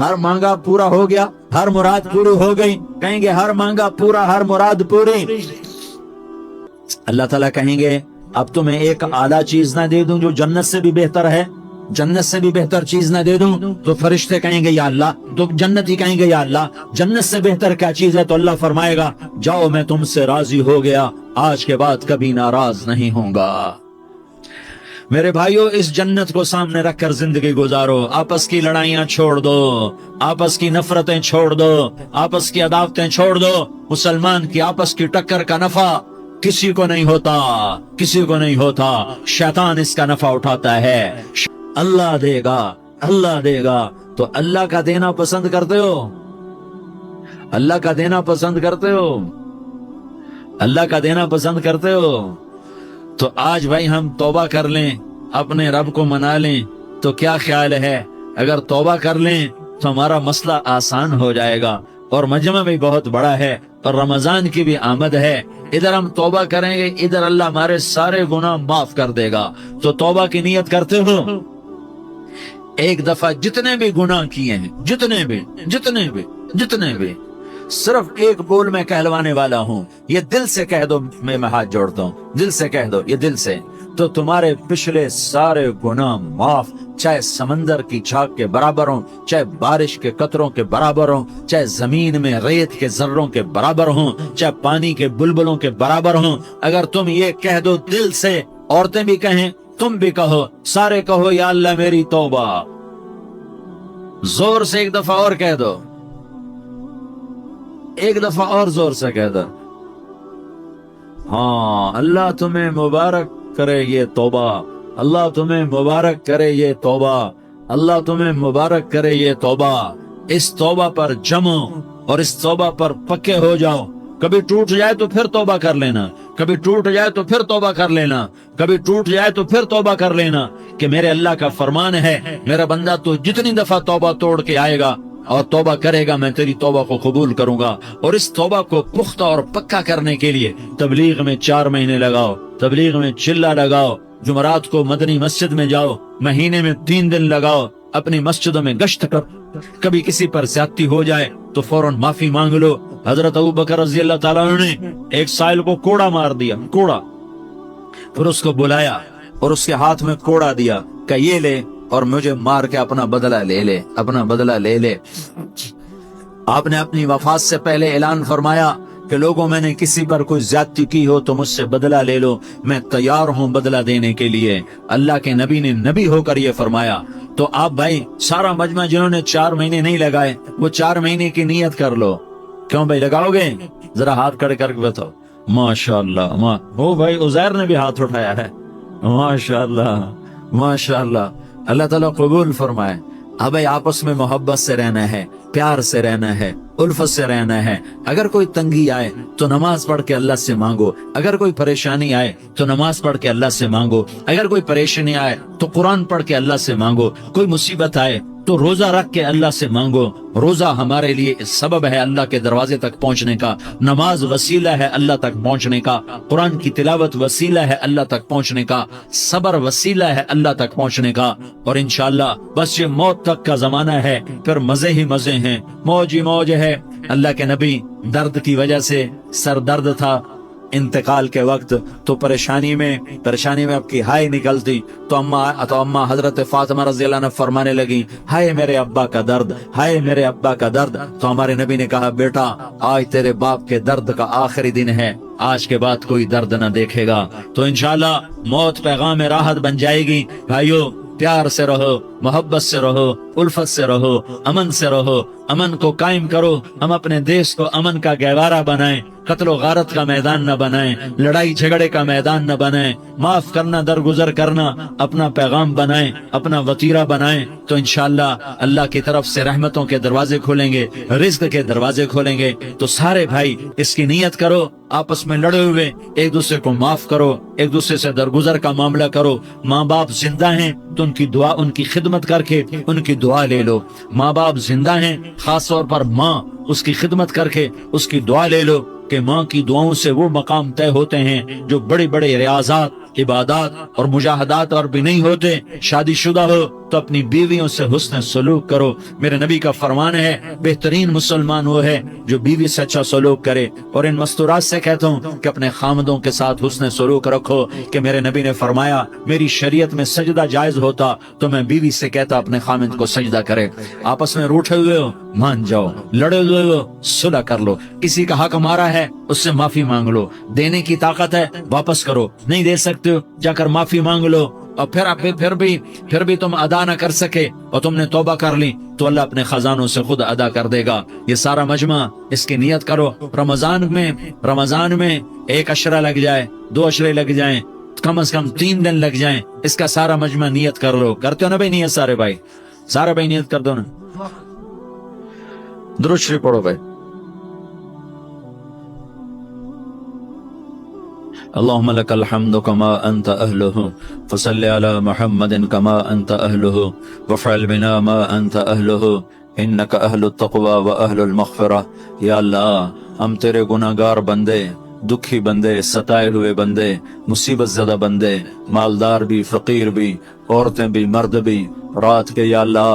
ہر مانگا پورا ہو گیا، ہر مراد پوری ہو گئی؟ کہیں گے ہر مانگا پورا، ہر مراد پوری۔ اللہ تعالیٰ کہیں گے اب تمہیں ایک اعلیٰ چیز نہ دے دوں جو جنت سے بھی بہتر ہے؟ جنت سے بھی بہتر چیز نہ دے دوں؟ تو فرشتے کہیں گے یا اللہ، تو جنتی کہیں گے یا اللہ جنت سے بہتر کیا چیز ہے؟ تو اللہ فرمائے گا جاؤ میں تم سے راضی ہو گیا، آج کے بعد کبھی ناراض نہیں ہوں گا۔ میرے بھائیو، اس جنت کو سامنے رکھ کر زندگی گزارو، آپس کی لڑائیاں چھوڑ دو، آپس کی نفرتیں چھوڑ دو، آپس کی عداوتیں چھوڑ دو۔ مسلمان کی آپس کی ٹکر کا نفع کسی کو نہیں ہوتا، کسی کو نہیں ہوتا، شیطان اس کا نفع اٹھاتا ہے۔ اللہ دے گا، اللہ دے گا۔ تو اللہ کا دینا پسند کرتے ہو؟ اللہ کا دینا پسند کرتے ہو؟ اللہ کا دینا پسند کرتے ہو؟ تو آج بھائی ہم توبہ کر لیں، اپنے رب کو منا لیں، تو کیا خیال ہے اگر توبہ کر لیں تو ہمارا مسئلہ آسان ہو جائے گا، اور مجمع بھی بہت بڑا ہے اور رمضان کی بھی آمد ہے، ادھر ہم توبہ کریں گے، ادھر اللہ ہمارے سارے گناہ معاف کر دے گا۔ تو توبہ کی نیت کرتے ہو؟ ایک دفعہ جتنے بھی گناہ کیے ہیں، جتنے بھی صرف ایک بول میں کہلوانے والا ہوں، یہ دل سے کہہ دو، میں ہاتھ جوڑتا ہوں، دل سے کہہ دو، یہ دل سے، تو تمہارے پچھلے سارے گناہ معاف، چاہے سمندر کی جھاگ کے برابر ہوں، چاہے بارش کے قطروں کے برابر ہوں، چاہے زمین میں ریت کے ذروں کے برابر ہوں، چاہے پانی کے بلبلوں کے برابر ہوں۔ اگر تم یہ کہہ دو دل سے، عورتیں بھی کہیں، تم بھی کہو، سارے کہو یا اللہ میری توبہ، زور سے ایک دفعہ اور کہہ دو، ایک دفعہ اور زور سے کہہ دو۔ ہاں، اللہ تمہیں مبارک کرے یہ توبہ، اللہ تمہیں مبارک کرے یہ توبہ، اللہ تمہیں مبارک کرے یہ توبہ۔ اس توبہ پر جمو اور اس توبہ پر پکے ہو جاؤ۔ کبھی ٹوٹ جائے تو پھر توبہ کر لینا، کبھی ٹوٹ جائے تو پھر توبہ کر لینا، کبھی ٹوٹ جائے تو پھر توبہ کر لینا، کہ میرے اللہ کا فرمان ہے میرا بندہ تو جتنی دفعہ توبہ توڑ کے آئے گا اور توبہ کرے گا میں تیری توبہ کو قبول کروں گا۔ اور اس توبہ کو پختہ اور پکا کرنے کے لیے تبلیغ میں 4 مہینے لگاؤ، تبلیغ میں چلہ لگاؤ، جمعرات کو مدنی مسجد میں جاؤ، مہینے میں 3 دن لگاؤ، اپنی مسجدوں میں گشت کر، کبھی کسی پر زیادتی ہو جائے تو فوراً معافی مانگ لو۔ حضرت ابوبکر رضی اللہ تعالیٰ عنہ نے ایک سائل کو کوڑا مار دیا، کوڑا، پھر اس کو بلایا اور اس کے ہاتھ میں کوڑا دیا کہ یہ لے اور مجھے مار کے اپنا بدلہ لے لے، اپنا بدلہ لے لے۔ آپ نے اپنی وفات سے پہلے اعلان فرمایا کہ لوگوں میں نے کسی پر کوئی زیادتی کی ہو تو مجھ سے بدلہ لے لو، میں تیار ہوں بدلہ دینے کے لیے۔ اللہ کے نبی نے نبی ہو کر یہ فرمایا۔ تو آپ بھائی سارا مجمع جنہوں نے 4 مہینے نہیں لگائے وہ 4 مہینے کی نیت کر لو۔ کیوں بھائی لگاؤ گے؟ ذرا ہاتھ کھڑے کر کے بتاؤ۔ ماشاءاللہ، وہ بھائی عزیر نے بھی ہاتھ اٹھایا ہے، ماشاءاللہ ماشاءاللہ، اللہ تعالیٰ قبول فرمائے۔ اب آپس میں محبت سے رہنا ہے، پیار سے رہنا ہے، الفت سے رہنا ہے۔ اگر کوئی تنگی آئے تو نماز پڑھ کے اللہ سے مانگو، اگر کوئی پریشانی آئے تو نماز پڑھ کے اللہ سے مانگو، اگر کوئی پریشانی آئے تو قرآن پڑھ کے اللہ سے مانگو، کوئی مصیبت آئے تو روزہ رکھ کے اللہ سے مانگو۔ روزہ ہمارے لیے سبب ہے اللہ کے دروازے تک پہنچنے کا، نماز وسیلہ ہے اللہ تک پہنچنے کا، قرآن کی تلاوت وسیلہ ہے اللہ تک پہنچنے کا، صبر وسیلہ ہے اللہ تک پہنچنے کا۔ اور انشاءاللہ بس یہ موت تک کا زمانہ ہے، پھر مزے ہی مزے ہیں، موج ہی موج ہے۔ اللہ کے نبی درد کی وجہ سے سر درد تھا انتقال کے وقت، تو پریشانی میں اب کی ہائے نکلتی تو اما حضرت فاطمہ رضی اللہ عنہ فرمانے لگی، ہائے میرے ابا کا درد، ہائے میرے ابا کا درد۔ تو ہمارے نبی نے کہا، بیٹا آج تیرے باپ کے درد کا آخری دن ہے، آج کے بعد کوئی درد نہ دیکھے گا۔ تو انشاءاللہ موت پیغام راحت بن جائے گی۔ بھائیو پیار سے رہو، محبت سے رہو، الفت سے رہو، امن سے رہو، امن کو قائم کرو۔ ہم اپنے دیش کو امن کا گہوارہ بنائیں، قتل و غارت کا میدان نہ بنائیں، لڑائی جھگڑے کا میدان نہ بنائیں، معاف کرنا درگزر کرنا اپنا پیغام بنائیں، اپنا وتیرہ بنائیں۔ تو انشاءاللہ اللہ کی طرف سے رحمتوں کے دروازے کھولیں گے، رزق کے دروازے کھولیں گے۔ تو سارے بھائی اس کی نیت کرو، آپس میں لڑے ہوئے ایک دوسرے کو معاف کرو، ایک دوسرے سے درگزر کا معاملہ کرو۔ ماں باپ زندہ ہیں تو ان کی دعا، ان کی خدمت کر کے ان کی دعا لے لو۔ ماں باپ زندہ ہیں، خاص طور پر ماں، اس کی خدمت کر کے اس کی دعا لے لو، کہ ماں کی دعاؤں سے وہ مقام طے ہوتے ہیں جو بڑے بڑے ریاضات، عبادات اور مجاہدات اور بھی نہیں ہوتے۔ شادی شدہ ہو تو اپنی بیویوں سے حسن سلوک کرو۔ میرے نبی کا فرمان ہے بہترین مسلمان وہ ہے جو بیوی سے اچھا سلوک کرے۔ اور ان مستورات سے کہتا ہوں کہ اپنے خامدوں کے ساتھ حسن سلوک رکھو، کہ میرے نبی نے فرمایا میری شریعت میں سجدہ جائز ہوتا تو میں بیوی سے کہتا اپنے خامد کو سجدہ کرے۔ آپس میں روٹھے ہوئے ہو مان جاؤ، لڑے ہوئے ہو صلح کر لو، کسی کا حق ہمارا ہے اس سے معافی مانگ لو، دینے کی طاقت ہے واپس کرو، نہیں دے سکتے ہو جا کر معافی مانگ لو، اور پھر بھی تم ادا نہ کر سکے اور تم نے توبہ کر لی تو اللہ اپنے خزانوں سے خود ادا کر دے گا۔ یہ سارا مجمع اس کی نیت کرو، رمضان میں 1 عشرہ لگ جائے، 2 عشرے لگ جائیں، کم از کم 3 دن لگ جائیں، اس کا سارا مجمع نیت کر لو۔ کرتے ہو نا بھائی نیت؟ سارے بھائی نیت کر دو نا، درود شریف پڑھو بھائی۔ اللهم لك الحمد كما أنت أهله فصل على محمد كما أنت أهله وفعل بنا ما أنت أهله إنك أهل التقوى وأهل المغفرة۔ یا اللہ ہم تیرے گناہگار بندے، دکھی بندے، ستائے ہوئے بندے، مصیبت زدہ بندے، مالدار بھی، فقیر بھی، عورتیں بھی، مرد بھی، رات کے یا اللہ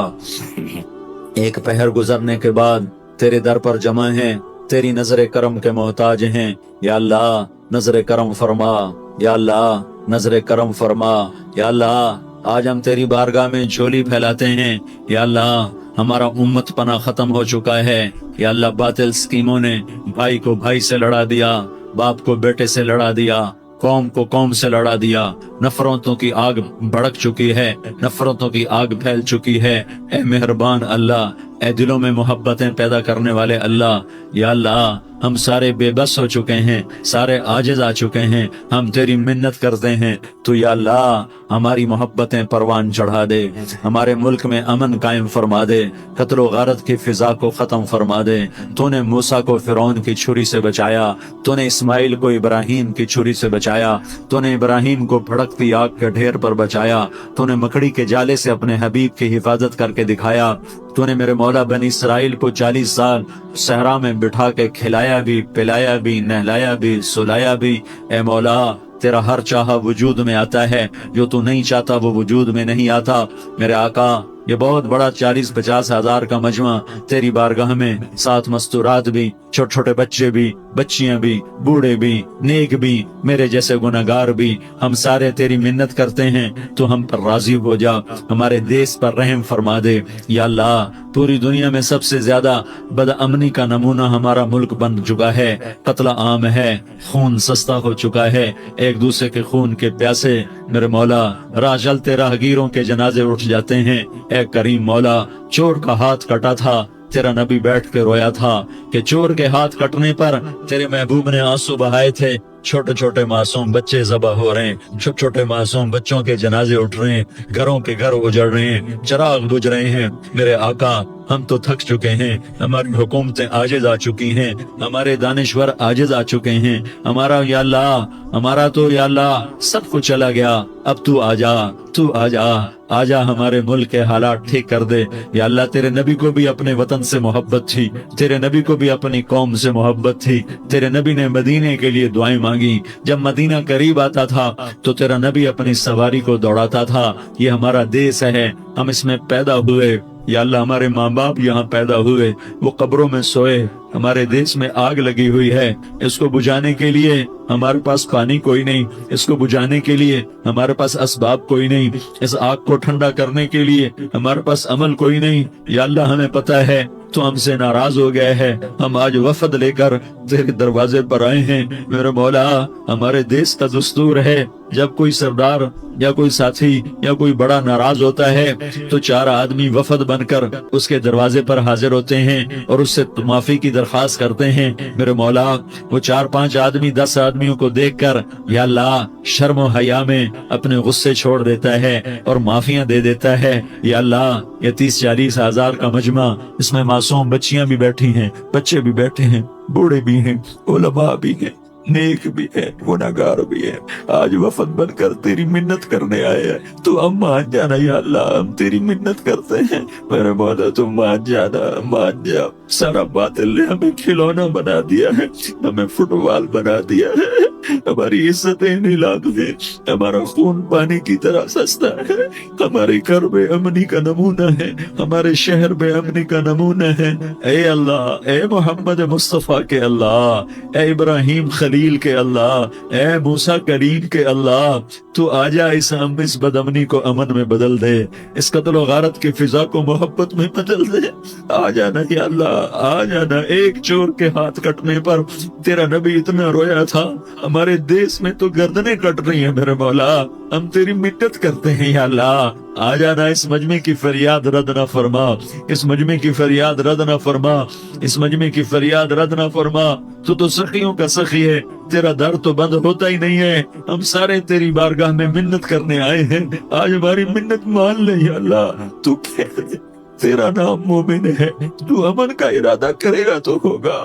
ایک پہر گزرنے کے بعد تیرے در پر جمع ہیں، تیری نظر کرم کے محتاج ہیں۔ یا اللہ نظر کرم فرما، یا اللہ نظر کرم فرما۔ یا اللہ آج ہم تیری بارگاہ میں جھولی پھیلاتے ہیں۔ یا اللہ ہمارا امت پناہ ختم ہو چکا ہے۔ یا اللہ باطل اسکیموں نے بھائی کو بھائی سے لڑا دیا، باپ کو بیٹے سے لڑا دیا، قوم کو قوم سے لڑا دیا، نفرتوں کی آگ بھڑک چکی ہے، نفرتوں کی آگ پھیل چکی ہے۔ اے مہربان اللہ، اے دلوں میں محبتیں پیدا کرنے والے اللہ، یا اللہ ہم سارے بے بس ہو چکے ہیں، سارے عاجز آ چکے ہیں، ہم تیری منت کرتے ہیں تو یا اللہ ہماری محبتیں پروان چڑھا دے، ہمارے ملک میں امن قائم فرما دے، قتل و غارت کی فضا کو ختم فرما دے۔ تو نے موسیٰ کو فرعون کی چھری سے بچایا، تو نے اسماعیل کو ابراہیم کی چھری سے بچایا، تو نے ابراہیم کو بھڑکتی آگ کے ڈھیر پر بچایا، تو نے مکڑی کے جالے سے اپنے حبیب کی حفاظت کر کے دکھایا، تو نے میرے مولا بنی اسرائیل کو 40 سال صحرا میں بٹھا کے کھلایا بھی، پلایا بھی، نہلایا بھی، سلایا بھی۔ اے مولا تیرا ہر چاہا وجود میں آتا ہے، جو تو نہیں چاہتا وہ وجود میں نہیں آتا۔ میرے آقا یہ بہت بڑا 40-50 ہزار کا مجمع تیری بارگاہ میں، 7 مستورات بھی، چھوٹے چھوٹے بچے بھی، بچیاں بھی، بوڑھے بھی، نیک بھی، میرے جیسے گناہگار بھی، ہم سارے تیری منت کرتے ہیں تو ہم پر راضی ہو جا، ہمارے دیس پر رحم فرما دے۔ یا اللہ پوری دنیا میں سب سے زیادہ بد امنی کا نمونہ ہمارا ملک بن چکا ہے، قتل عام ہے، خون سستا ہو چکا ہے، ایک دوسرے کے خون کے پیاسے میرے مولا راہ چلتے راہگیروں کے جنازے اٹھ جاتے ہیں۔ اے کریم مولا چور کا ہاتھ کٹا تھا، تیرا نبی بیٹھ کے رویا تھا کہ چور کے ہاتھ کٹنے پر تیرے محبوب نے آنسو بہائے تھے، چھوٹے چھوٹے معصوم بچے ذبح ہو رہے ہیں، چھوٹے چھوٹے معصوم بچوں کے جنازے اٹھ رہے ہیں، گھروں کے گھر اجڑ رہے ہیں، چراغ بجھ رہے ہیں۔ میرے آقا ہم تو تھک چکے ہیں، ہماری حکومتیں عاجز آ چکی ہیں، ہمارے دانشور عاجز آ چکے ہیں، ہمارا یا اللہ ہمارا تو یا اللہ سب کچھ چلا گیا، اب تو آ جا ہمارے ملک کے حالات ٹھیک کر دے۔ یا اللہ تیرے نبی کو بھی اپنے وطن سے محبت تھی، تیرے نبی کو بھی اپنی قوم سے محبت تھی، تیرے نبی نے مدینے کے لیے دعائیں مانگی، جب مدینہ قریب آتا تھا تو تیرا نبی اپنی سواری کو دوڑاتا تھا۔ یہ ہمارا دیس ہے، ہم اس میں پیدا ہوئے، یا اللہ ہمارے ماں باپ یہاں پیدا ہوئے، وہ قبروں میں سوئے، ہمارے دیش میں آگ لگی ہوئی ہے، اس کو بجھانے کے لیے ہمارے پاس پانی کوئی نہیں، اس کو بجھانے کے لیے ہمارے پاس اسباب کوئی نہیں، اس آگ کو ٹھنڈا کرنے کے لیے ہمارے پاس عمل کوئی نہیں۔ یا اللہ ہمیں پتہ ہے تو ہم سے ناراض ہو گئے ہیں، ہم آج وفد لے کر تیرے دروازے پر آئے ہیں۔ میرے مولا ہمارے دیش کا دستور ہے جب کوئی سردار یا کوئی ساتھی یا کوئی بڑا ناراض ہوتا ہے تو 4 آدمی وفد بن کر اس کے دروازے پر حاضر ہوتے ہیں اور اس سے معافی کی درخواست کرتے ہیں۔ میرے مولا وہ 4-5 آدمی 10 آدمیوں کو دیکھ کر یا اللہ شرم و حیا میں اپنے غصے چھوڑ دیتا ہے اور معافیاں دے دیتا ہے۔ یا اللہ یہ 30-40 ہزار کا مجمع، اس میں معصوم بچیاں بھی بیٹھی ہیں، بچے بھی بیٹھے ہیں، بوڑھے بھی ہیں، علماء بھی ہیں،
نیک بھی ہے گناہگار بھی ہے، آج وفد بن کر تیری منت کرنے آئے ہیں، تو ہم مان جانا یا اللہ، ہم تیری منت کرتے ہیں میرے مولا، تو مان جانا، مان جا۔ سارا باطل نے ہمیں کھلونا بنا دیا ہے، ہمیں فٹ بال بنا دیا ہے، ہماری عزتیں نیلام ہے، ہمارا خون پانی کی طرح سستا ہے، ہمارے گھر بے امنی کا نمونہ ہے، ہمارے شہر بے امنی کا نمونہ ہے۔ اے اللہ، اے محمد مصطفیٰ کے اللہ، اے ابراہیم خلیل کے اللہ، اے موسیٰ کریم کے اللہ، تو آجا اس بدامنی کو امن میں بدل دے، اس قتل و غارت کی فضا کو محبت میں بدل دے۔ آ جانا یا اللہ، آ جانا۔ ایک چور کے ہاتھ کٹنے پر تیرا نبی اتنا رویا تھا، ہمارے دیس میں تو گردنیں کٹ رہی ہیں میرے مولا، ہم تیری منت کرتے ہیں یا اللہ، آ جانا۔ اس مجمع کی فریاد رد نہ فرما، اس مجمع کی فریاد رد نہ فرما، اس مجمع کی فریاد رد نہ فرما۔ تو سخیوں کا سخی ہے، تیرا در تو بند ہوتا ہی نہیں ہے، ہم سارے تیری بارگاہ میں منت کرنے آئے ہیں، آج ہماری منت مان لے یا اللہ۔ تو کہہ دے تیرا نام مومن ہے، تو امن کا ارادہ کرے گا تو ہوگا،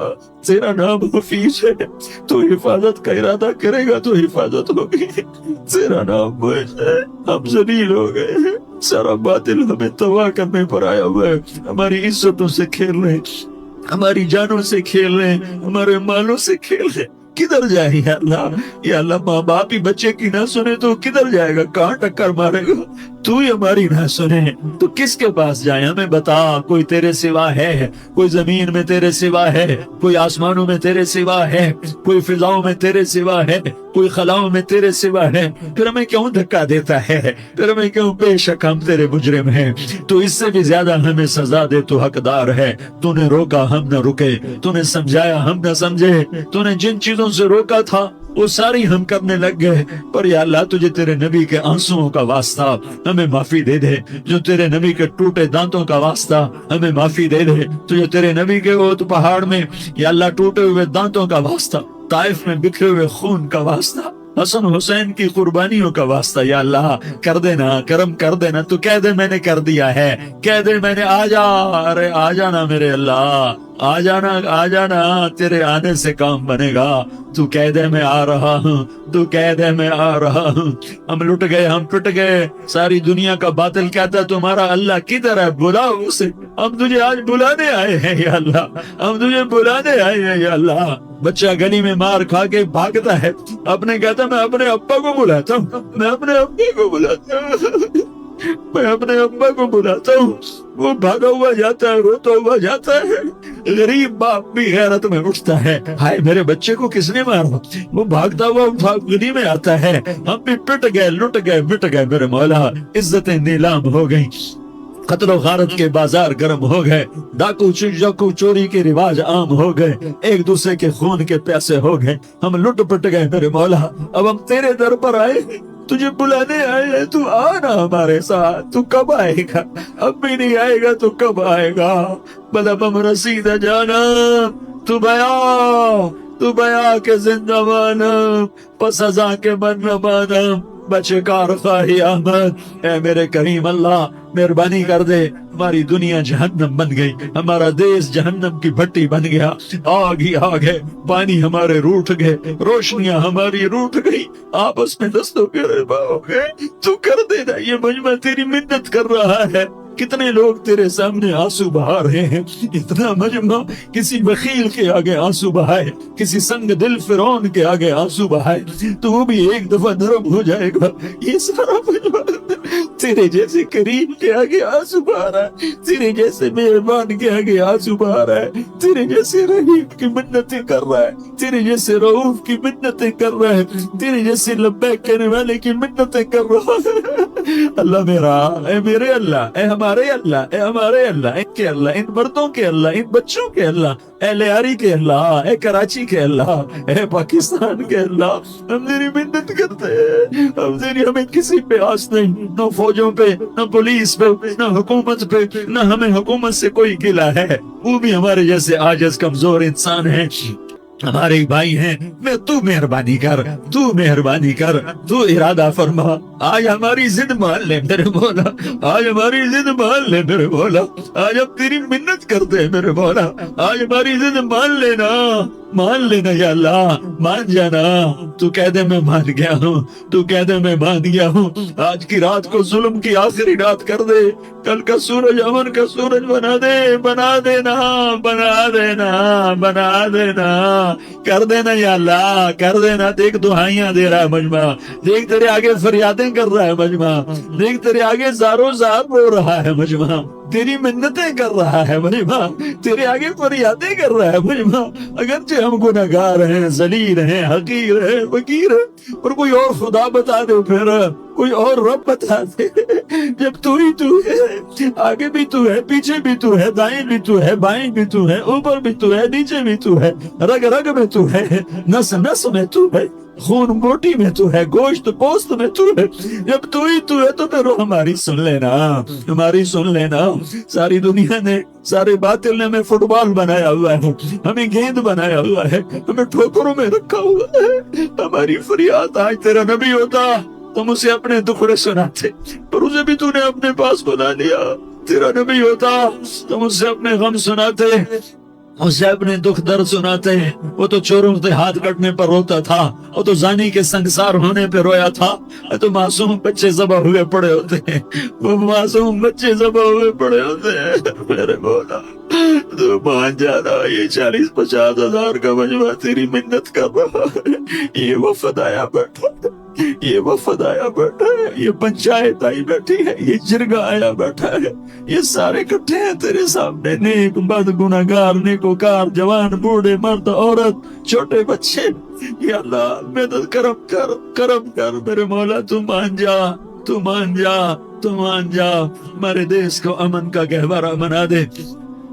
تیرا نام حفیظ ہے، تو حفاظت کا ارادہ کرے گا تو حفاظت ہوگی، تیرا نام معز ہے، ہم ذلیل ہو گئے ہیں، سارا باطل ہمیں تباہ کرنے پر آیا ہوا ہے، ہماری عزتوں سے کھیل رہے ہیں، ہماری جانوں سے کھیل رہے ہیں، ہمارے مالوں سے کھیل رہے ہیں، کدھر جائے یا اللہ؟ یا اللہ، ماں باپ ہی بچے کی نہ سنے تو کدھر جائے گا؟ کہاں ٹکر مارے گا؟ تو ہی ہماری نہ سنے تو کس کے پاس جائیں؟ ہمیں بتا، کوئی تیرے سوا ہے؟ کوئی زمین میں تیرے سوا ہے؟ کوئی آسمانوں میں تیرے سوا ہے؟ کوئی فضاؤں میں تیرے سوا ہے؟ کوئی خلاؤں میں تیرے سوا ہے؟ پھر ہمیں کیوں دھکا دیتا ہے؟ پھر ہمیں کیوں؟ بے شک ہم تیرے مجرم ہیں، تو اس سے بھی زیادہ ہمیں سزا دے، تو حقدار ہے۔ تو نے روکا ہم نہ رکے، تو نے سمجھایا ہم نہ سمجھے، تو نے جن چیزوں سے روکا تھا وہ ساری ہم کرنے لگ گئے، پر یا اللہ تجھے تیرے نبی کے آنسوؤں کا واسطہ ہمیں معافی دے دے، جو تیرے نبی کے ٹوٹے دانتوں کا واسطہ ہمیں معافی دے دے، تجھے تیرے نبی کے وہ پہاڑ میں یا اللہ ٹوٹے ہوئے دانتوں کا واسطہ، طائف میں بکھرے ہوئے خون کا واسطہ، حسن حسین کی قربانیوں کا واسطہ یا اللہ کر دینا، کرم کر دینا۔ تو کہہ دے میں نے کر دیا ہے، کہہ دے میں نے، آ جا، ارے آ جانا میرے اللہ، آ جانا، آ جانا، تیرے آنے سے کام بنے گا۔ تو کہہ دے میں آ رہا ہوں، تو کہہ دے میں آ رہا ہوں۔ ہم لٹ گئے، ہم پٹ گئے، ساری دنیا کا باطل کہتا تمہارا اللہ کدھر ہے؟ بلاؤ اسے، ہم تجھے آج بلانے آئے ہیں یا اللہ، ہم تجھے بلانے آئے ہیں یا اللہ۔ بچہ گلی میں مار کھا کے بھاگتا ہے، اپنے کہتا میں اپنے ابا کو بلاتا ہوں، میں اپنے ابے کو بلاتا ہوں، میں اپنے ابا کو بلاتا ہوں، وہ بھاگا ہوا جاتا ہے، روتا ہوا جاتا ہے۔ غریب باپ بھی غیرت میں اٹھتا ہے، ہائے میرے بچے کو کس نے مارا؟ وہ بھاگتا ہوا گلی میں آتا ہے، ہم بھی پٹ گئے، لٹ گئے، مٹ گئے میرے مولا، عزتیں نیلام ہو گئی، قتل و غارت کے بازار گرم ہو گئے، ڈاکو چوری کے رواج عام ہو گئے، ایک دوسرے کے خون کے پیاسے ہو گئے، ہم لٹ پٹ گئے میرے مولا۔ اب ہم تیرے در پر آئے، تجھے بلانے آئے ہیں، تو آنا ہمارے ساتھ۔ تو کب آئے گا؟ اب بھی نہیں آئے گا تو کب آئے گا؟ مطلب ہم رسیدہ جانا، تو بیا کے زندہ مانم، پس ازاں کے من نہ مانم، بچے کار خواہی احمد۔ اے میرے کریم اللہ، مہربانی کر دے، ہماری دنیا جہنم بن گئی، ہمارا دیس جہنم کی بھٹی بن گیا، آگ ہی آگ ہے، پانی ہمارے روٹھ گئے، روشنیاں ہماری روٹھ گئی، آپس میں دستوں کے ربا ہو گئے۔ تو کر دینا، یہ مجمع تیری منت کر رہا ہے، کتنے لوگ تیرے سامنے آنسو بہا رہے ہیں، اتنا مجمع کسی بخیل کے آگے آنسو بہائے، کسی سنگ دل فرعون کے آگے آنسو بہائے تو وہ بھی ایک دفعہ نرم ہو جائے گا۔ یہ سارا مجمع تیرے جیسے کریم کے آگے آنسو بہا رہا ہے، تیرے جیسے مہربان کے آگے آنسو بہا رہا ہے، تیرے جیسے رحیم کی منتیں کر رہا ہے، تیرے جیسے رؤوف کی منتیں کر رہا ہے، تیرے جیسے لبیک کہنے والے کی منتیں کر رہا ہے۔ اللہ میرا، اے میرے اللہ، اے ہمارے اللہ، اے ہمارے اللہ، ان کے اللہ، ان مردوں کے اللہ، ان بچوں کے اللہ، اے لیاری کے اللہ، اے کراچی کے اللہ، اے پاکستان کے اللہ، ہم تیری منت کرتے ہیں، ہمیں کسی پہ آس نہیں، نہ فوجوں پہ، نہ پولیس پہ، نہ حکومت پہ، نہ ہمیں حکومت سے کوئی گلہ ہے، وہ بھی ہمارے جیسے عاجز کمزور انسان ہیں،
ہمارے بھائی ہیں، میں تو مہربانی کر، تو مہربانی کر، تو ارادہ فرما، آج ہماری ضد مان لے میرے مولا، آج ہماری ضد مان لے میرے مولا، آج ہم تیری منت کرتے ہیں میرے مولا، آج ہماری ضد مان لینا، مان لینا یا اللہ، مان جانا، تو کہہ دے میں مان گیا ہوں، تو کہہ دے میں مان گیا ہوں، آج کی رات کو ظلم کی آخری رات کر دے، کل کا سورج امن کا سورج بنا دے، بنا دینا، بنا دینا، بنا دینا، کر دینا یا اللہ، کر دینا۔ دیکھ دعائیاں دے رہا ہے مجمع، دیکھ تیرے آگے فریادیں کر رہا ہے مجمع، دیکھ تیرے آگے زارو زار رو رہا ہے مجمع، تیری منتیں کر رہا ہے مجمع، تیرے آگے فریادیں کر رہا ہے مجمع۔ اگرچہ ہم گناہگار ہیں، ذلیل ہیں، حقیر ہیں، فقیر ہیں، پر کوئی اور خدا بتا دے، پھر کوئی اور رب بتا دے، جب تو ہی تو ہے، آگے بھی تو ہے، پیچھے بھی تو ہے، دائیں بھی تو ہے، بائیں بھی تو ہے، اوپر بھی تو ہے، نیچے بھی تو ہے، رگ رگ میں تو ہے، نس نس میں تو ہے، خون بوٹی میں تو ہے، گوشت پوست میں تو ہے، جب تو ہی تو ہے تو پھر ہماری سن لینا، ہماری سن لینا۔ ساری دنیا نے، سارے باطل نے ہمیں فٹ بال بنایا ہوا ہے، ہمیں گیند بنایا ہوا ہے، ہمیں ٹھوکروں میں رکھا ہوا ہے، ہماری فریاد آج تیرا نبی ہوتا تم اسے اپنے دکھڑے سناتے، پر اسے بھی تو نے اپنے پاس بنا لیا۔ تیرا نبی ہوتا تم اسے اپنے غم سناتے، اسے اپنے دکھ درد سناتے۔ وہ تو چوروں سے ہاتھ کٹنے پر روتا تھا، وہ تو زانی کے سنگسار ہونے پہ رویا تھا، تو معصوم بچے ذبح ہوئے پڑے ہوتے ہیں، وہ معصوم بچے ذبح ہوئے پڑے ہوتے ہیں۔ میرے مولا تو مان جانا، یہ 40-50 ہزار کا مجمع تیری منت کر رہا ہے، یہ وفد آیا بیٹھا ہے، یہ وفد آیا بیٹھا ہے، یہ پنچایت آئی بیٹھی ہے، یہ جرگہ آیا بیٹھا ہے، یہ سارے اکٹھے ہیں تیرے سامنے، نیک بد گناہگار، نیکوکار، جوان بوڑھے مرد عورت چھوٹے بچے۔ یا اللہ مدد کرم کر، کرم کر میرے مولا، تو مان جا، تو مان جا، تو مان جا، ہمارے دیس کو امن کا گہوارہ بنا دے،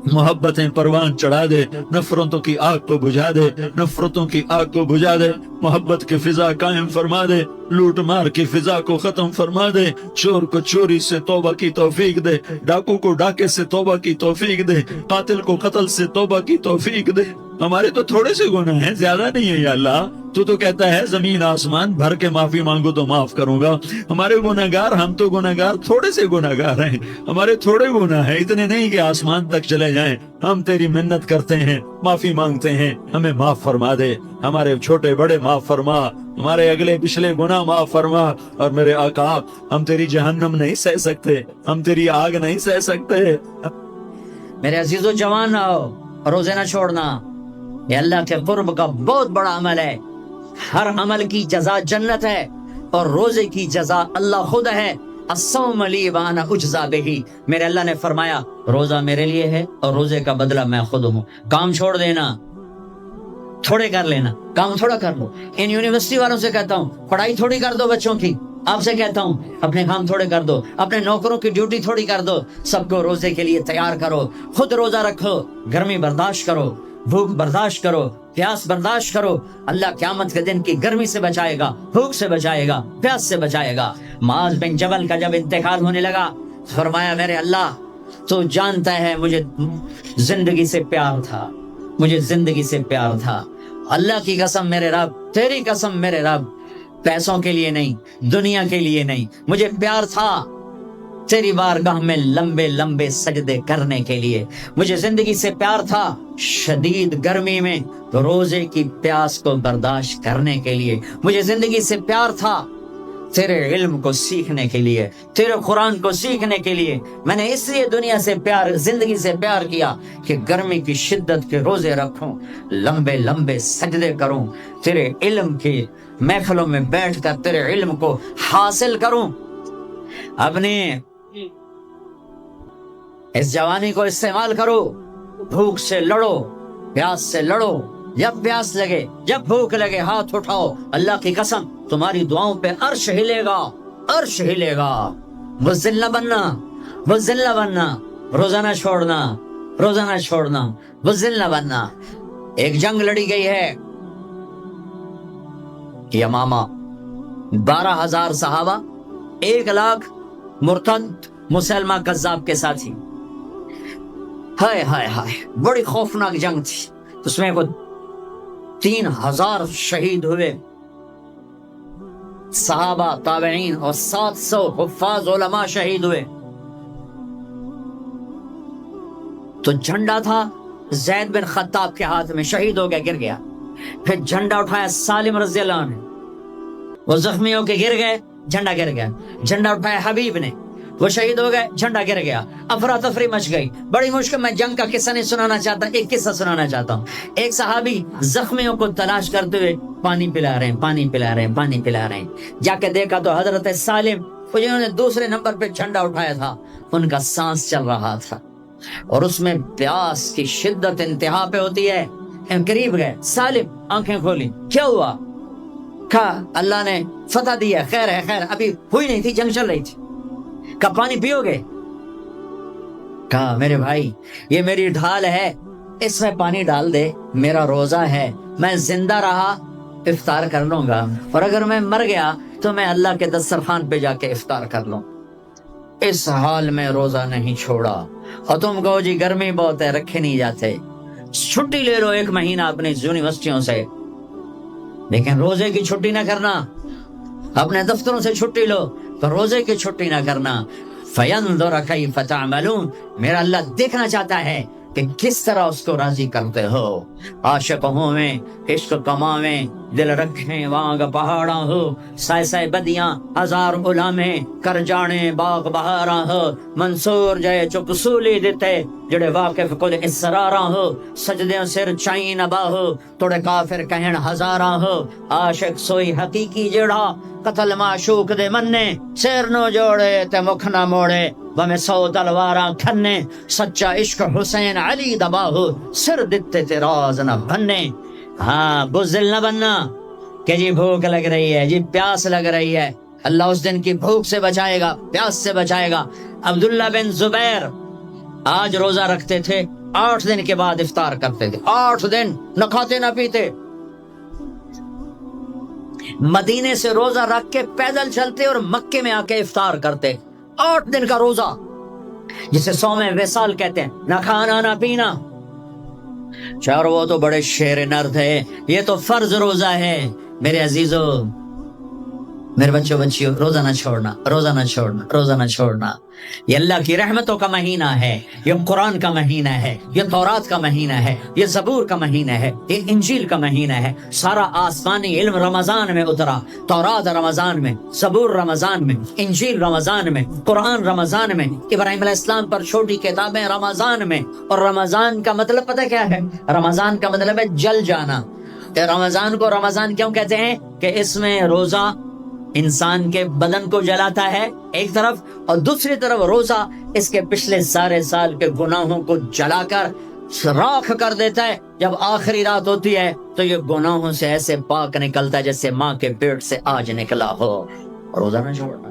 محبتیں پروان چڑھا دے، نفرتوں کی آگ کو بجھا دے، نفرتوں کی آگ کو بجھا دے، محبت کی فضا قائم فرما دے، لوٹ مار کی فضا کو ختم فرما دے، چور کو چوری سے توبہ کی توفیق دے، ڈاکو کو ڈاکے سے توبہ کی توفیق دے، قاتل کو قتل سے توبہ کی توفیق دے۔ ہمارے تو تھوڑے سے گناہ ہیں، زیادہ نہیں ہے یا اللہ، تو کہتا ہے زمین آسمان بھر کے معافی مانگو تو معاف کروں گا۔ ہمارے گناہگار، ہم تو گناہگار تھوڑے سے گناہگار ہیں، ہمارے تھوڑے گناہ ہیں، اتنے نہیں کہ آسمان تک چلے جائیں۔ ہم تیری منت کرتے ہیں، معافی مانگتے ہیں، ہمیں معاف فرما دے، ہمارے چھوٹے بڑے معاف فرما، ہمارے اگلے پچھلے گناہ معاف فرما۔ اور میرے آقا، ہم تیری جہنم نہیں سہ سکتے، ہم تیری آگ نہیں سہ سکتے۔
میرے عزیزو جوان آؤ، روزے نہ چھوڑنا، یہ اللہ کے قرب کا بہت بڑا عمل ہے۔ ہر عمل کی جزا جنت ہے، اور روزے کی جزا اللہ خود ہے۔ الصوم لی وانا اجزا بہ، میرے اللہ نے فرمایا روزہ میرے لیے ہے اور روزے کا بدلہ میں خود ہوں۔ کام چھوڑ دینا، تھوڑے کر لینا، کام تھوڑا کر لو۔ ان یونیورسٹی والوں سے کہتا ہوں پڑھائی تھوڑی کر دو بچوں کی، آپ سے کہتا ہوں اپنے کام تھوڑے کر دو، اپنے نوکروں کی ڈیوٹی تھوڑی کر دو، سب کو روزے کے لیے تیار کرو، خود روزہ رکھو، گرمی برداشت کرو، بھوک برداشت کرو، پیاس برداشت کرو۔ اللہ قیامت کے دن کی گرمی سے بچائے گا، بھوک سے بچائے گا، پیاس سے بچائے گا۔ معاذ بن جبل کا جب انتقال ہونے لگا، فرمایا میرے اللہ تو جانتا ہے مجھے زندگی سے پیار تھا، مجھے زندگی سے پیار تھا۔ اللہ کی قسم میرے رب، تیری قسم میرے رب، پیسوں کے لیے نہیں، دنیا کے لیے نہیں، مجھے پیار تھا تیری بارگاہ میں لمبے لمبے سجدے کرنے کے لیے، مجھے زندگی سے پیار تھا شدید گرمی میں روزے کی پیاس کو برداشت کرنے کے لیے، مجھے زندگی سے پیار تھا تیرے علم کو سیکھنے کے لیے، تیرے قرآن کو سیکھنے کے لیے۔ میں نے اس لیے دنیا سے پیار، زندگی سے پیار کیا کہ گرمی کی شدت کے روزے رکھوں، لمبے لمبے سجدے کروں، تیرے علم کی محفلوں میں بیٹھ کر تیرے علم کو حاصل کروں۔ اپنی اس جوانی کو استعمال کرو، بھوک سے لڑو، پیاس سے لڑو، جب پیاس لگے، جب بھوک لگے ہاتھ اٹھاؤ۔ اللہ کی قسم تمہاری دعاؤں پہ عرش ہلے گا، عرش ہلے گا۔ بزدل نہ بننا، بزدل نہ بننا، روزہ نہ چھوڑنا، روزہ نہ چھوڑنا، بزدل نہ بننا۔ ایک جنگ لڑی گئی ہے یمامہ، 12,000 صحابہ، 1,00,000 مرتد مسلمہ کذاب کے ساتھی۔ ہائے ہائے ہائے، بڑی خوفناک جنگ تھی۔ اس میں 3,000 شہید ہوئے، صحابہ، تابعین اور 700 حفاظ علماء شہید ہوئے۔ تو جھنڈا تھا زید بن خطاب کے ہاتھ میں، شہید ہو گیا، گر گیا۔ پھر جھنڈا اٹھایا سالم رضی اللہ عنہ، وہ زخمی ہو کے گر گئے، جھنڈا گر گیا۔ جھنڈا اٹھایا حبیب نے، وہ شہید ہو گئے، جھنڈا گر گیا۔ افراتفری مچ گئی، بڑی مشکل۔ میں جنگ کا قصہ نہیں سنانا چاہتا، ایک قصہ سنانا چاہتا ہوں۔ ایک صحابی زخمیوں کو تلاش کرتے ہوئے پانی پلا رہے ہیں، پانی پلا رہے ہیں، پانی پلا رہے ہیں۔ جا کے دیکھا تو حضرت سالم، وہ جنہوں نے دوسرے نمبر پہ جھنڈا اٹھایا تھا، ان کا سانس چل رہا تھا، اور اس میں پیاس کی شدت انتہا پہ ہوتی ہے۔ قریب گئے، سالم آنکھیں کھولی، کیا ہوا؟ کہا اللہ نے فتح دی ہے، خیر ہے، خیر، ابھی ہوئی نہیں تھی، جنگ چل رہی تھی۔ کہا پانی پیو گے؟ کہا میرے بھائی یہ میری ڈھال ہے، اس میں پانی ڈال دے، میرا روزہ ہے، میں زندہ رہا افطار کر لوں گا، اور اگر میں مر گیا تو میں اللہ کے دسترخوان پہ جا کے افطار کر لوں۔ اس حال میں روزہ نہیں چھوڑا۔ اور تم کہو جی گرمی بہت ہے، رکھے نہیں جاتے، چھٹی لے لو 1 مہینہ اپنی یونیورسٹیوں سے، لیکن روزے کی چھٹی نہ کرنا۔ اپنے دفتروں سے چھٹی لو تو روزے کی چھٹی نہ کرنا۔ فَيَنْظُرَ كَيْفَ تَعْمَلُونَ، میرا اللہ دیکھنا چاہتا ہے کہ کس طرح اس کو راضی کرتے ہو۔ عاشق ہوں میں، عشق کماویں، دل رکھیں وانگ پہاڑاں ہو، سائے سائے بدیاں 1000 غلامیں، کر جانے باغ بہاراں ہو، منصور جائے چپ سولی دیتے، جڑے واقف کل اسراراں ہو، سجدیوں سر چائیں نبا ہو، توڑے کافر کہن ہزاراں ہو، عاشق سوئی حقیقی جڑا، قتل معشوق دے مننے، سیر نو جوڑے تے مکھ نہ موڑے، بمیں 100 تلواراں کھنے، سچا عشق حسین علی دبا ہو، سر دتے تے راز نہ بننے۔ ہاں بزدل نہ بننا کہ جی بھوک لگ رہی ہے، جی پیاس لگ رہی ہے، اللہ اس دن کی بھوک سے بچائے گا، پیاس سے بچائے گا۔ عبداللہ بن زبیر آج روزہ رکھتے تھے، 8 دن کے بعد افطار کرتے تھے، 8 دن نہ کھاتے نہ پیتے۔ مدینے سے روزہ رکھ کے پیدل چلتے اور مکے میں آ کے افطار کرتے، 8 دن کا روزہ، جسے صوم وصال کہتے ہیں، نہ کھانا نہ پینا۔ چار وہ تو بڑے شیر نر تھے، یہ تو فرض روزہ ہے۔ میرے عزیزو، میرے بچوں بچیوں، روزہ نہ چھوڑنا، روزہ نہ چھوڑنا، روزہ نہ چھوڑنا۔ یہ اللہ کی رحمتوں کا مہینہ ہے، یہ قرآن کا مہینہ ہے، یہ تورات کا مہینہ ہے، یہ زبور کا مہینہ ہے، یہ انجیل کا مہینہ ہے۔ سارا آسمانی علم رمضان میں اترا، تورات رمضان میں، زبور رمضان میں، انجیل رمضان میں، قرآن رمضان میں، ابراہیم علیہ السلام پر چھوٹی کتابیں رمضان میں۔ اور رمضان کا مطلب پتہ کیا ہے؟ رمضان کا مطلب ہے جل جانا۔ کہ رمضان کو رمضان کیوں کہتے ہیں؟ کہ اس میں روزہ انسان کے بدن کو جلاتا ہے ایک طرف، اور دوسری طرف روزہ اس کے پچھلے سارے سال کے گناہوں کو جلا کر راکھ کر دیتا ہے۔ جب آخری رات ہوتی ہے تو یہ گناہوں سے ایسے پاک نکلتا ہے جیسے ماں کے پیٹ سے آج نکلا ہو۔ روزہ نہ چھوڑنا،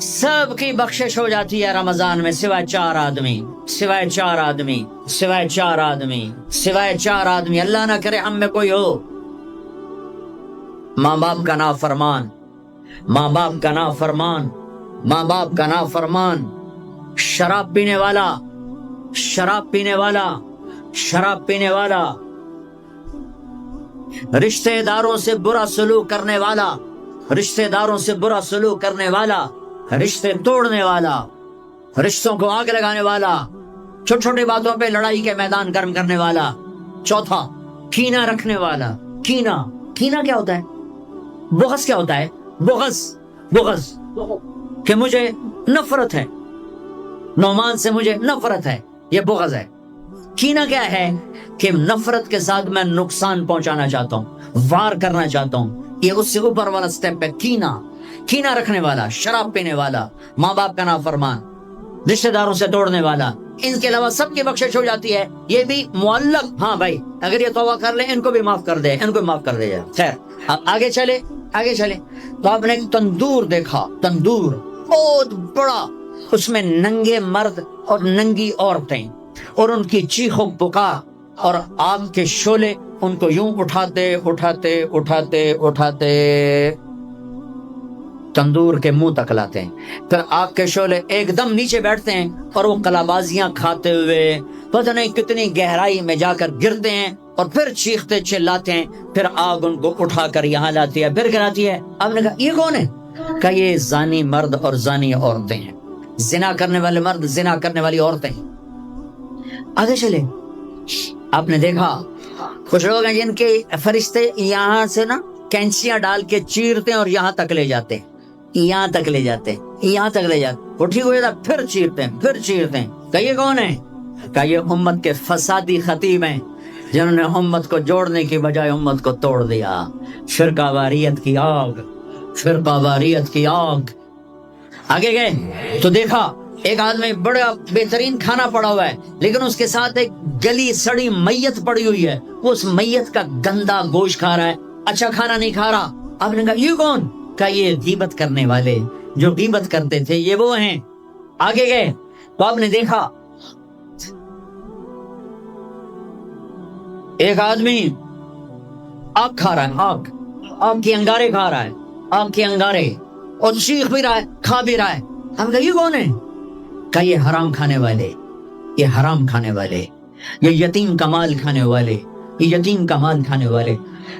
سب کی بخشش ہو جاتی ہے رمضان میں، سوائے 4 آدمی، سوائے 4 آدمی، سوائے 4 آدمی، سوائے 4 آدمی۔ اللہ نہ کرے ہم میں کوئی ہو ماں باپ کا نافرمان، ماں باپ کا نافرمان، ماں باپ کا نافرمان، شراب پینے والا، شراب پینے والا، شراب پینے والا، رشتہ داروں سے برا سلوک کرنے والا، رشتہ داروں سے برا سلوک کرنے والا، رشتے توڑنے والا، رشتوں کو آگ لگانے والا، چھوٹی چھوٹی باتوں پہ لڑائی کے میدان گرم کرنے والا۔ چوتھا، کینہ رکھنے والا۔ کینہ، کینہ کیا ہوتا ہے؟ بغض کیا ہوتا ہے؟ بغض، بغض کہ مجھے نفرت ہے، نعمان سے مجھے نفرت ہے، یہ بغض ہے۔ کینہ کیا ہے؟ کہ نفرت کے ساتھ میں نقصان پہنچانا چاہتا ہوں، وار کرنا چاہتا ہوں، یہ اس سے اوپر والا سٹیپ ہے کینہ۔ کینہ رکھنے والا، شراب پینے والا، ماں باپ کا نافرمان، رشتہ داروں سے توڑنے والا۔ ان کے علاوہ سب کی بخشش ہو جاتی ہے، یہ بھی معلق۔ ہاں بھائی اگر یہ توبہ کر لیں ان کو بھی معاف کر دے، ان کو بھی معاف کر دے جائے۔ خیر اب آگے چلے، آگے چلے تو آپ نے ایک تندور دیکھا، تندور بہت بڑا، اس میں ننگے مرد اور ننگی عورتیں، اور ان کی چیخ و پکار اور آگ کے شعلے ان کو یوں اٹھاتے اٹھاتے اٹھاتے اٹھاتے تندور کے منہ تک لاتے ہیں، پھر آگ کے شعلے ایک دم نیچے بیٹھتے ہیں اور وہ کلابازیاں کھاتے ہوئے پتہ نہیں کتنی گہرائی میں جا کر گرتے ہیں اور پھر چیختے چلاتے ہیں، پھر آگ ان کو اٹھا کر یہاں لاتی ہے، پھر گراتی ہے۔ آپ نے کہا یہ کون ہے؟ کہ یہ زانی مرد اور زانی عورتیں ہیں، زنا کرنے والے مرد، زنا کرنے والی عورتیں۔ آگے چلے، آپ نے دیکھا کچھ لوگ ہیں جن کے فرشتے یہاں سے نا کینچیاں ڈال کے چیرتے ہیں اور یہاں تک لے جاتے ہیں، یہاں تک لے جاتے ہیں، یہاں تک لے جاتے ہیں، وہ ٹھیک ہو جاتا پھر چیرتے ہیں، پھر چیرتے ہیں۔ کہ یہ کون ہے؟ کہ یہ امت کے فسادی خطیب ہیں جنہوں نے امت کو جوڑنے کی بجائے امت کو توڑ دیا۔ فرقہ واریت کی آگ، فرقہ واریت کی آگ۔ آگے گئے تو دیکھا ایک آدمی بڑا بہترین کھانا پڑا ہوا ہے، لیکن اس کے ساتھ ایک گلی سڑی میت پڑی ہوئی ہے، وہ اس میت کا گندا گوشت کھا رہا ہے، اچھا کھانا نہیں کھا رہا۔ آپ نے کہا یہ کون؟ کہ یہ غیبت کرنے والے جو غیبت کرتے تھے، یہ وہ ہیں۔ آگے گئے تو آپ نے دیکھا ایک آدمی آگ کھا رہا ہے، آگ کے انگارے کھا رہا ہے، آگ کے انگارے، اور چیخ بھی رہا ہے، کھا بھی رہا ہے۔ ہم کہا یہ کون ہے؟ کہ یہ حرام کھانے والے، یہ حرام کھانے والے، یہ یتیم کا مال کھانے والے، یہ یتیم کا مال کھانے والے۔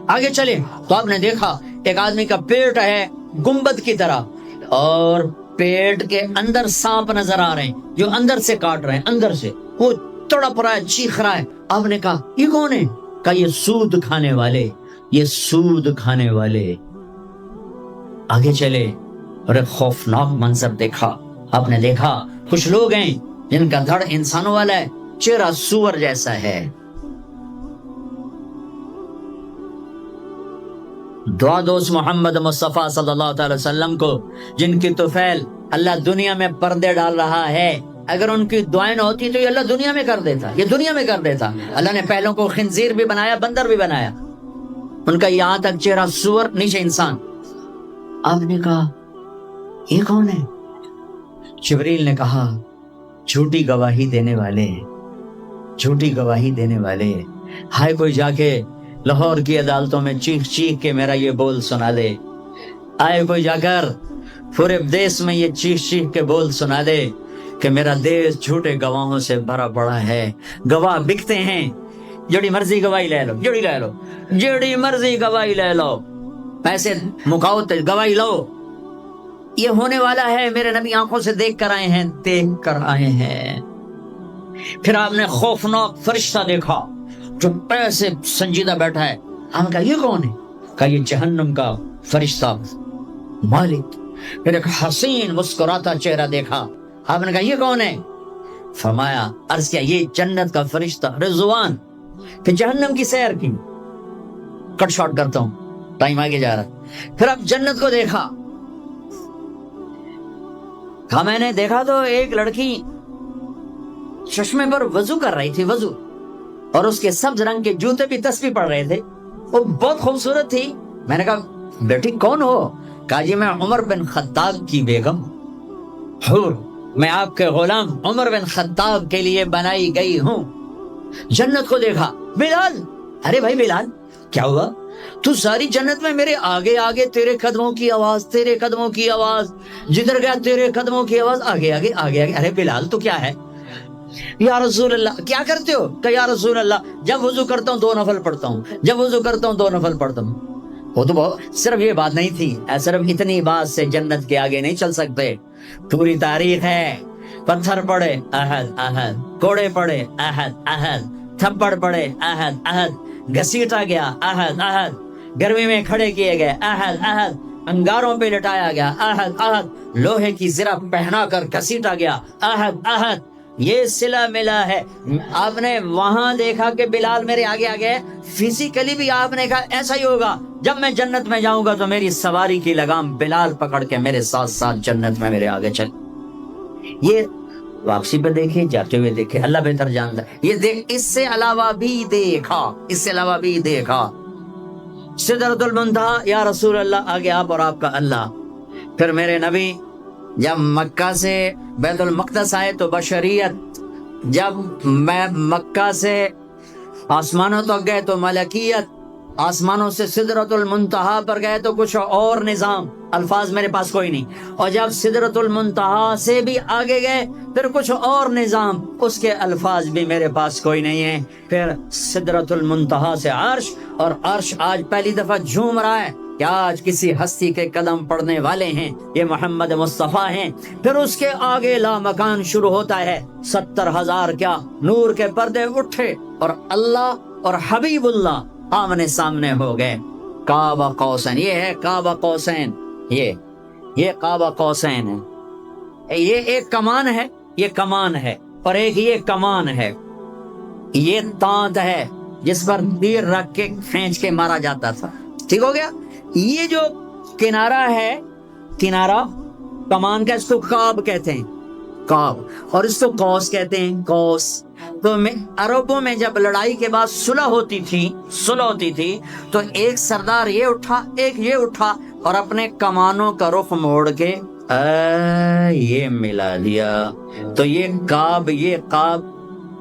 آگے چلے تو آپ نے دیکھا ایک آدمی کا پیٹ ہے گنبد کی طرح، اور پیٹ کے اندر سانپ نظر آ رہے ہیں جو اندر سے کاٹ رہے ہیں، اندر سے وہ تڑپ رہا ہے، چیخ رہا ہے۔ آپ نے کہا یہ کون ہے؟ کہ یہ سود کھانے والے، یہ سود کھانے والے۔ آگے چلے اور ایک خوفناک منظر دیکھا۔ آپ نے دیکھا کچھ لوگ ہیں جن کا دھڑ انسانوں والا ہے، چہرہ سور جیسا ہے۔ دعا دوست محمد مصطفیٰ صلی اللہ تعالی وسلم کو، جن کی طفیل اللہ دنیا میں پردے ڈال رہا ہے، اگر ان کی دعائیں نہ ہوتی تو یہ اللہ دنیا میں کر دیتا، یہ دنیا میں کر دیتا۔ اللہ نے پہلوں کو خنزیر بھی بنایا، بندر بھی بنایا، ان کا یہاں تک چہرہ سور، نیچے انسان۔ آپ نے کہا یہ کون ہے؟ جبریل نے کہا جھوٹی گواہی دینے والے، جھوٹی گواہی دینے والے۔ ہائے کوئی جا کے لاہور کی عدالتوں میں چیخ چیخ کے میرا یہ بول سنا دے، آئے کوئی جا کر پورے دیش میں یہ چیخ چیخ کے بول سنا دے کہ میرا دیش جھوٹے گواہوں سے بھرا پڑا ہے، گواہ بکتے ہیں، جڑی مرضی گواہی لے لو، جڑی لے لو، جڑی مرضی گواہی لے لو، پیسے مکاؤ تے گواہی لو۔ یہ ہونے والا ہے، میرے نبی آنکھوں سے دیکھ کر آئے ہیں، دیکھ کر آئے ہیں۔ پھر آپ نے خوفناک فرشتہ دیکھا جو پیسے سنجیدہ بیٹھا ہے۔ ہم کہا یہ کون ہے؟ کہا یہ جہنم کا فرشتہ مالک۔ پھر ایک حسین مسکراتا چہرہ دیکھا۔ آپ نے کہا یہ کون ہے؟ فرمایا، عرض کیا یہ جنت کا فرشتہ رضوان۔ پھر جہنم کی سیر کی، کٹ شارٹ کرتا ہوں، ٹائم آگے جا رہا۔ پھر اب جنت کو دیکھا، کہا میں نے دیکھا تو ایک لڑکی چشمے پر وضو کر رہی تھی، وضو، اور اس کے سبز رنگ کے جوتے بھی تسبیح پڑھ رہے تھے، وہ بہت خوبصورت تھی۔ میں نے کہا بیٹی کون ہو؟ کہا جی میں عمر بن خطاب کی بیگم حور، میں آپ کے غلام عمر بن خطاب کے لیے بنائی گئی ہوں۔ جنت کو دیکھا، بلال، ارے بھائی بلال کیا ہوا؟ تو ساری جنت میں میرے آگے آگے، تیرے قدموں کی آواز، تیرے قدموں کی آواز، جدھر گیا تیرے قدموں کی آواز، آگے آگے آگے آگے۔ ارے بلال تو کیا ہے؟ یا رسول اللہ کیا کرتے ہو؟ کہ یا رسول اللہ جب وضو کرتا ہوں 2 نفل پڑھتا ہوں، جب وضو کرتا ہوں 2 نفل پڑھتا ہوں۔ وہ تو صرف یہ بات نہیں تھی، صرف اتنی بات سے جنت کے آگے نہیں چل سکتے، پوری تاریخ ہے۔ پتھر پڑے احد احد، کوڑے پڑے احد احد، تھپڑ پڑے احد احد، گھسیٹا گیا احد احد، گرمی میں کھڑے کیے گئے احد احد، انگاروں پہ لٹایا گیا احد احد، لوہے کی زرہ پہنا کر گھسیٹا گیا احد احد۔ یہ صلہ ملا ہے۔ آپ نے وہاں دیکھا کہ بلال میرے آگے آگے، فزیکلی بھی آپ نے کہا ایسا ہی ہوگا، جب میں جنت میں جاؤں گا تو میری سواری کی لگام بلال پکڑ کے میرے ساتھ ساتھ جنت میں میرے آگے چل۔ یہ واپسی پہ دیکھے، جاتے ہوئے دیکھے، اللہ بہتر جانتا ہے۔ یہ دیکھ، اس سے علاوہ بھی دیکھا، اس سے علاوہ بھی دیکھا۔ سدرۃ المنتہا، یا رسول اللہ آگے آپ اور آپ کا اللہ۔ پھر میرے نبی جب مکہ سے بیت المقدس آئے تو بشریت، جب میں مکہ سے آسمانوں تک گئے تو ملکیت، آسمانوں سے سدرۃ المنتہا پر گئے تو کچھ اور نظام، الفاظ میرے پاس کوئی نہیں، اور جب سدرۃ المنتہا سے بھی آگے گئے پھر کچھ اور نظام، اس کے الفاظ بھی میرے پاس کوئی نہیں ہے، پھر سدرۃ المنتہا سے عرش، اور عرش آج پہلی دفعہ جھوم رہا ہے کہ آج کسی ہستی کے قدم پڑنے والے ہیں، یہ محمد مصطفیٰ ہیں، پھر اس کے آگے لامکان شروع ہوتا ہے، 70,000 کیا نور کے پردے اٹھے اور اللہ اور حبیب اللہ آمنے سامنے ہو گئے، کعبہ قوسین، یہ ہے کعبہ قوسین، یہ کعبہ قوسین ہے، یہ ایک کمان ہے، یہ کمان ہے، اور ایک یہ کمان ہے، یہ تانت ہے جس پر تیر رکھ کے کھینچ کے مارا جاتا تھا، ٹھیک ہو گیا، یہ جو کنارہ ہے، کنارہ کمان کا، اس کو کعب کہتے ہیں، کعب، اور اس کو قوس کہتے ہیں، قوس۔ تو عربوں میں جب لڑائی کے بعد صلح ہوتی تھی تو ایک سردار یہ اٹھا، ایک یہ اٹھا، اور اپنے کمانوں کا رخ موڑ کے یہ ملا دیا، تو یہ کعب، یہ کعب،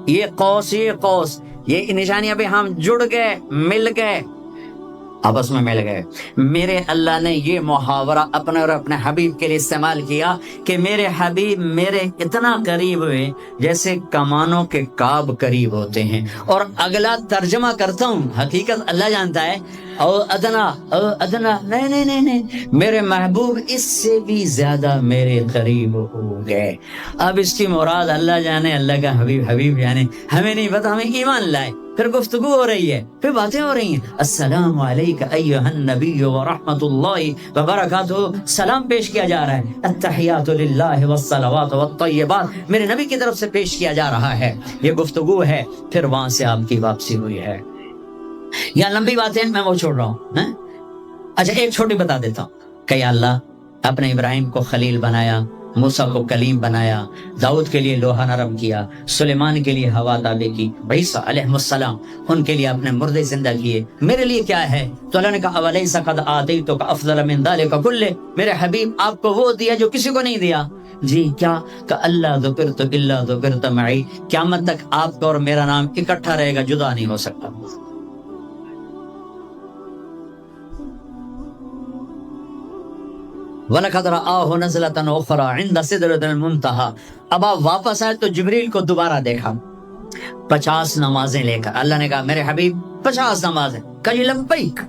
یہ قوس، یہ قوس، یہ نشانیاں بھی ہم جڑ گئے، مل گئے، آپس میں مل گئے۔ میرے اللہ نے یہ محاورہ اپنے اور اپنے حبیب کے لیے استعمال کیا کہ میرے حبیب میرے اتنا قریب ہوئے جیسے کمانوں کے کعب قریب ہوتے ہیں۔ اور اگلا ترجمہ کرتا ہوں، حقیقت اللہ جانتا ہے، او ادنا، نہیں، میرے محبوب اس سے بھی زیادہ میرے قریب ہو گئے۔ اب اس کی مراد اللہ جانے، اللہ کا حبیب جانے، ہمیں نہیں پتا، ہمیں ایمان لائے۔ پھر گفتگو ہو رہی ہے، پھر باتیں ہو رہی ہیں، السلام علیکہ ایھا النبی ورحمۃ اللہ وبرکاتہ، سلام پیش کیا جا رہا ہے، التحیات للہ والصلوات والطیبات میرے نبی کی طرف سے پیش کیا جا رہا ہے، یہ گفتگو ہے۔ پھر وہاں سے آپ کی واپسی ہوئی ہے۔ یا لمبی باتیں میں وہ چھوڑ رہا ہوں۔ اچھا ایک چھوٹی بتا دیتا ہوں کہ یا اللہ اپنے ابراہیم کو خلیل بنایا، موسیٰ کو کلیم بنایا، داؤد کے لیے لوہا نرم کیا، سلیمان کے لیے ہوا تابع کی، عیسیٰ علیہ السلام ان کے لیے اپنے مردے زندہ کیے، میرے لیے کیا ہے؟ تو اللہ نے کہا اولیس قد آتیتک افضل من ذلک کلہ، میرے حبیب آپ کو وہ دیا جو کسی کو نہیں دیا۔ جی کیا؟ کہ اللہ ذکرت الا ذکرت معی، قیامت تک آپ کا اور میرا نام اکٹھا رہے گا، جدا نہیں ہو سکتا۔ وَلَقَدْ رَآهُ نَزْلَةً أُخْرَى عِنْدَ سِدْرَةِ الْمُنتَهَى، اب آپ واپس آئے تو جبریل کو دوبارہ دیکھا 50 نمازیں لے کر۔ اللہ نے کہا میرے حبیب 50 نمازیں، کہا جی لبیک۔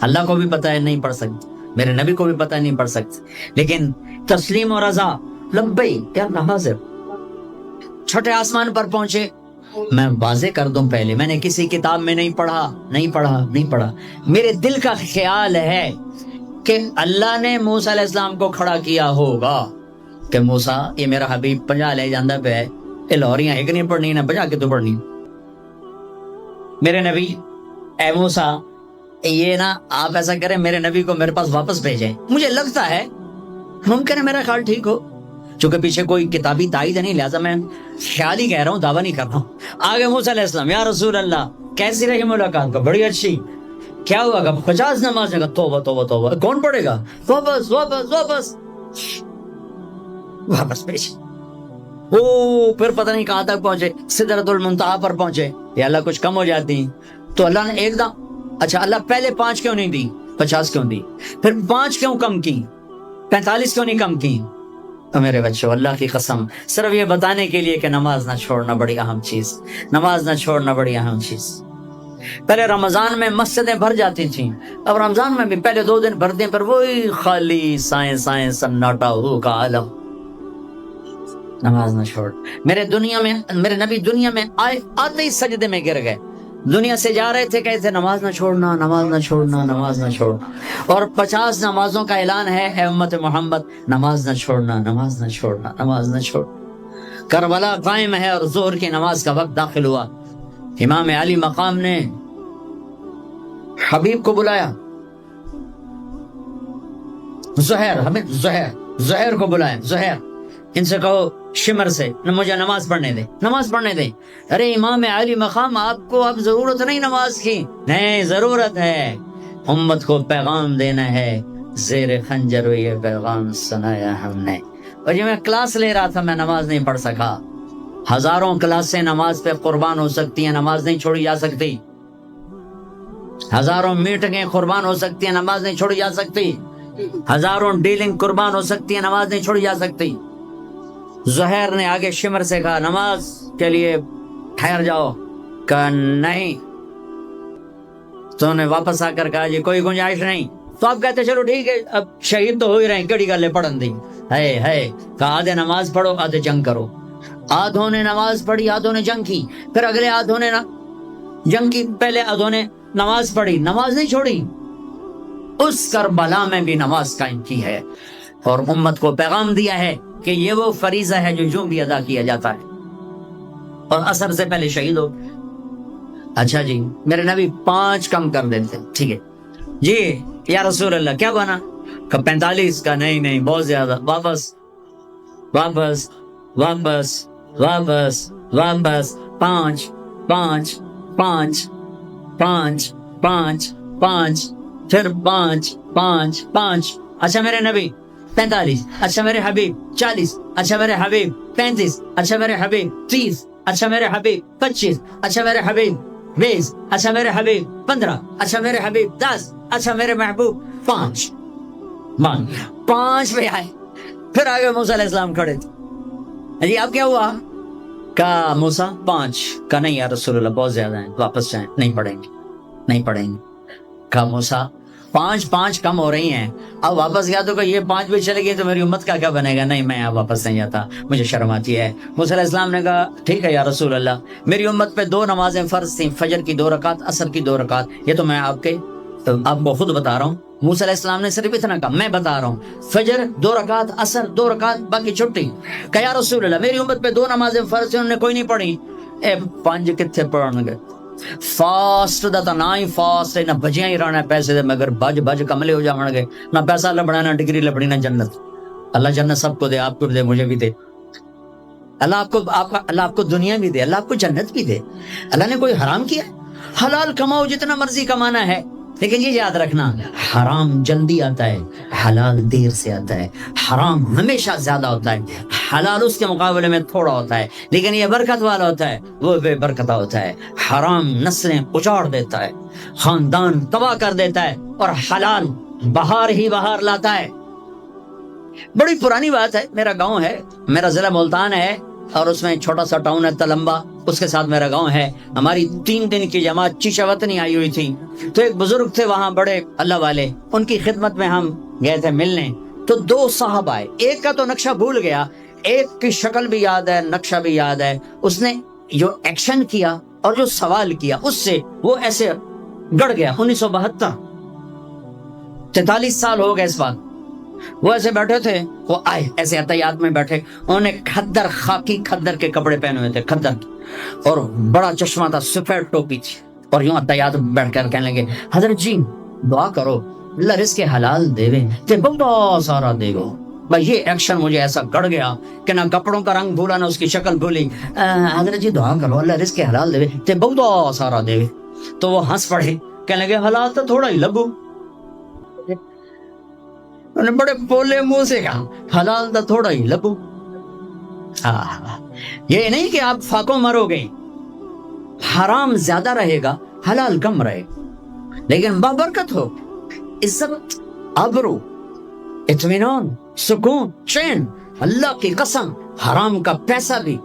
اللہ کو بھی پتہ ہے نہیں پڑھ سکتے، میرے نبی کو بھی پتہ ہے نہیں پڑھ سکتے، لیکن تسلیم و رضا، لبیک یا حاضر۔ چھٹے آسمان پر پہنچے، میں واضح کر دوں پہلے، میں نے کسی کتاب میں نہیں پڑھا، میرے دل کا خیال ہے کہ اللہ نے موسیٰ علیہ السلام کو کھڑا کیا ہوگا کہ موسیٰ یہ میرا حبیب 50 لے جاندہ پہ ہے، یہ لاہوریاں ایک نہیں پڑھنی نہ 50 کے تو پڑھنی۔ میرے نبی اے موسیٰ یہ نا آپ ایسا کریں، میرے نبی کو میرے پاس واپس بھیجیں، مجھے لگتا ہے ممکن ہے میرا خیال ٹھیک ہو، چونکہ پیچھے کوئی کتابی تائید نہیں، لہذا میں خیال ہی کہہ رہا ہوں، دعویٰ نہیں کر رہا ہوں۔ آگے موسیٰ علیہ السلام، یا رسول اللہ کیسی رہی ملاقات؟ کا بڑی اچھی۔ کیا ہوا؟ کہ 50 نمازیں کا توبہ، کون پڑھے گا؟ واپس پیش۔ پھر پتہ نہیں کہاں تک پہنچے، سدرۃ المنتہا پر پہنچے، یا اللہ کچھ کم ہو جاتی تو اللہ نے ایک دم، اچھا اللہ پہلے 5 کیوں نہیں دی، 50 کیوں دی؟ پھر 5 کیوں کم کی، 45 کیوں نہیں کم کی؟ تو میرے بچوں اللہ کی قسم، صرف یہ بتانے کے لیے کہ نماز نہ چھوڑنا بڑی اہم چیز، نماز نہ چھوڑنا بڑی اہم چیز۔ پہلے رمضان میں مسجدیں بھر جاتی تھیں، اب رمضان میں بھی پہلے 2 دن بھرتے ہیں، پر وہی خالی سائیں سناٹا ہو کا عالم۔ نماز نہ چھوڑ۔ میرے نبی دنیا میں آتے ہی سجدے میں گر گئے، دنیا سے جا رہے تھے، کہتے نماز نہ چھوڑنا، نماز نہ چھوڑنا، نماز نہ چھوڑنا۔ اور 50 نمازوں کا اعلان ہے، اے امت محمد نماز نہ چھوڑنا، نماز نہ چھوڑنا، نماز نہ چھوڑ۔ کربلا قائم ہے اور ظہر کی نماز کا وقت داخل ہوا، امام علی مقام نے حبیب کو بلایا، زہیر کو بلایا، زہیر ان سے کہو شمر سے مجھے نماز پڑھنے دیں۔ ارے امام علی مقام آپ کو اب ضرورت نہیں نماز کی، نہیں ضرورت ہے، امت کو پیغام دینا ہے، زیر خنجر یہ پیغام سنایا ہم نے۔ اور جب میں کلاس لے رہا تھا میں نماز نہیں پڑھ سکا، ہزاروں کلاسیں نماز پہ قربان ہو سکتی ہیں، نماز نہیں چھوڑی جا سکتی۔ ہزاروں میٹنگیں قربان ہو سکتی ہیں، نماز نہیں چھوڑی جا سکتی، ہزاروں ڈیلنگ قربان ہو سکتی ہیں، نماز نہیں چھوڑی جا سکتی۔ زہیر نے آگے شمر سے کہا نماز کے لیے ٹھہر جاؤ، کہا نہیں۔ تو نے واپس آ کر کہا جی کوئی گنجائش نہیں، تو آپ کہتے چلو ٹھیک ہے اب شہید تو ہو ہی رہے ہیں، کیڑی گلے پڑھن دی ہے کہا آدھے نماز پڑھو آدھے جنگ کرو۔ آدھوں نے نماز پڑھی، آدھوں نے جنگ کی، پھر اگلے آدھوں نے جنگ کی، پہلے آدھوں نے نماز پڑھی، نماز نہیں چھوڑی، اس کربلا میں بھی نماز قائم کی ہے اور امت کو پیغام دیا ہے کہ یہ وہ فریضہ ہے جو بھی ادا کیا جاتا ہے، اور عصر سے پہلے شہید ہو۔ اچھا جی میرے نبی 5 کم کر دیتے، ٹھیک ہے جی یا رسول اللہ کیا بنا؟ کہ 45 کا نہیں بہت زیادہ، واپس واپس واپس واپس واپس 5 5 5 5 5 5 پھر 5 5 5۔ اچھا میرے نبی 45، اچھا میرے حبیب 40، اچھا میرے حبیب 35، اچھا میرے حبیب 30، اچھا میرے حبیب 25، اچھا میرے حبیب 20، اچھا میرے حبیب 15، اچھا میرے حبیب 10، اچھا میرے محبوب 5۔ 5 پہ آئے، پھر آگے موسیٰ علیہ السلام کھڑے تھے، جی اب کیا ہوا؟ کہا موسیٰ 5، کہا نہیں یا رسول اللہ بہت زیادہ ہیں، واپس جائیں، نہیں پڑھیں گے۔ کہا موسیٰ 5 کم ہو رہی ہیں، اب واپس گیا تو کہ یہ 5 بھی چلے گئے تو میری امت کا کیا بنے گا؟ نہیں میں اب واپس نہیں جاتا، مجھے شرم آتی ہے۔ موسیٰ علیہ السلام نے کہا ٹھیک ہے یا رسول اللہ، میری امت پہ 2 نمازیں فرض تھیں، فجر کی 2 رکعت، عصر کی 2 رکعت، یہ تو میں آپ کو خود بتا رہا ہوں۔ موسیٰ علیہ السلام نے صرف اتنا کہا، میں بتا رہا ہوں، فجر 2 رکعت، عصر 2 رکعت، باقی چھٹی۔ کہا یا رسول اللہ میری امت پہ 2 نمازیں فرض تھیں، انہوں نے کوئی نہیں پڑھی۔ 5 کتنے پڑھن گے؟ فاسٹ دا نہ ہی فاسٹ نہ بجیاں ہی رہنا پیسے دے، مگر بج کملے ہو جاؤں گے، نہ پیسہ لبنا، نہ ڈگری لبنی، نہ جنت۔ اللہ جنت سب کو دے، آپ کو دے، مجھے بھی دے۔ اللہ آپ کو دنیا بھی دے، اللہ آپ کو جنت بھی دے۔ اللہ نے کوئی حرام کیا؟ حلال کماؤ جتنا مرضی کمانا ہے، لیکن یہ یاد رکھنا حرام جلدی آتا ہے، حلال دیر سے آتا ہے۔ حرام ہمیشہ زیادہ ہوتا ہے، حلال اس کے مقابلے میں تھوڑا ہوتا ہے، لیکن یہ برکت والا ہوتا ہے، وہ بے برکتہ ہوتا ہے۔ حرام نسلیں اجاڑ دیتا ہے، خاندان تباہ کر دیتا ہے، اور حلال بہار ہی بہار لاتا ہے۔ بڑی پرانی بات ہے، میرا گاؤں ہے، میرا ضلع ملتان ہے، اور اس میں چھوٹا سا ٹاؤن ہے تلمبا، اس کے ساتھ میرا گاؤں ہے۔ ہماری 3 دن کی جماعت چیشا وطنی آئی ہوئی تھی، تو ایک بزرگ تھے وہاں بڑے اللہ والے، ان کی خدمت میں ہم گئے تھے ملنے۔ تو 2 صاحب آئے، ایک کا تو نقشہ بھول گیا، ایک کی شکل بھی یاد ہے، نقشہ بھی یاد ہے۔ اس نے جو ایکشن کیا اور جو سوال کیا اس سے وہ ایسے گڑ گیا۔ 1972، 43 سال ہو گئے اس بات۔ وہ ایسے بیٹھے تھے، وہ آئے ایسے احتیاط میں بیٹھے، انہوں نے کھدر، خاکی کھدر کے کپڑے پہنے ہوئے تھے، کھدر کی، اور بڑا چشمہ تھا، سفید ٹوپی تھی، اور یوں احتیاط بیٹھ کر کہنے لگے حضرت جی دعا کرو اللہ رزق حلال دے تے بہت سارا دے گو۔ بھائی یہ ایکشن مجھے ایسا گڑ گیا کہ نہ کپڑوں کا رنگ بھولا نہ اس کی شکل بھولی۔ حضرت جی دعا کرو اللہ رزق حلال دے تے بہت سارا دے۔ تو وہ ہنس پڑے، کہنے لگے حلال تو تھوڑا ہی لگو۔ انہوں نے بڑے پولے منہ سے کہا حلال تو تھوڑا ہی لگو۔ یہ نہیں کہ آپ فاقوں مرو گے، حرام زیادہ رہے گا، حلال کم رہے گا، لیکن بابرکت ہو، عزت، آبرو، اطمینان، سکون، چین۔ اللہ کی قسم حرام کا پیسہ بھی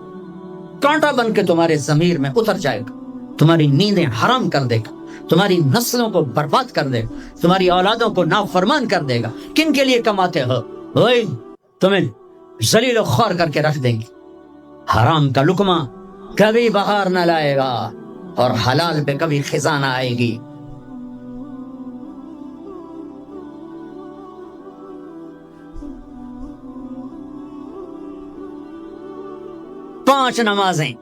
کانٹا بن کے تمہارے ضمیر میں اتر جائے گا، تمہاری نیندیں حرام کر دے گا، تمہاری نسلوں کو برباد کر دے گا، تمہاری اولادوں کو نافرمان کر دے گا۔ کن کے لیے کماتے ہو؟ وہی تمہیں ذلیل و خوار کر کے رکھ دیں گے۔ حرام کا لقمہ کبھی بہار نہ لائے گا، اور حلال پہ کبھی خزاں نہ آئے گی۔ پانچ نمازیں۔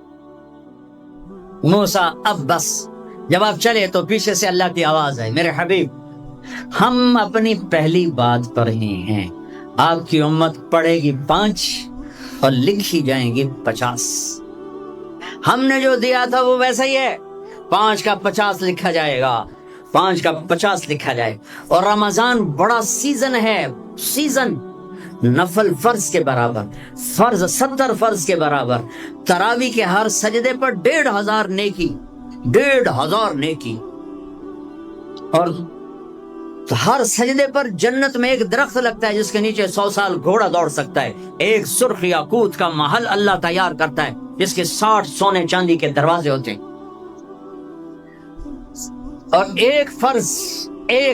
موسیٰ اب بس، جب آپ چلے تو پیچھے سے اللہ کی آواز ہے، میرے حبیب ہم اپنی پہلی بات پڑھ رہے ہیں، آپ کی امت پڑھے گی 5 اور لکھی جائیں گی 50۔ ہم نے جو دیا تھا وہ ویسا ہی ہے، 5 کا 50 لکھا جائے گا، 5 کا 50 لکھا جائے۔ اور رمضان بڑا سیزن ہے، سیزن نفل فرض کے برابر، فرض 70 فرض کے برابر، تراویح کے ہر سجدے پر 1500 نیکی، 1500 نیکی۔ اور ہر سجدے پر جنت میں ایک درخت لگتا ہے جس کے نیچے 100 سال گھوڑا دوڑ سکتا ہے. ایک سرخ یاقوت کا محل اللہ تیار کرتا ہے جس کے 60 سونے چاندی کے دروازے ہوتے ہیں. اور ایک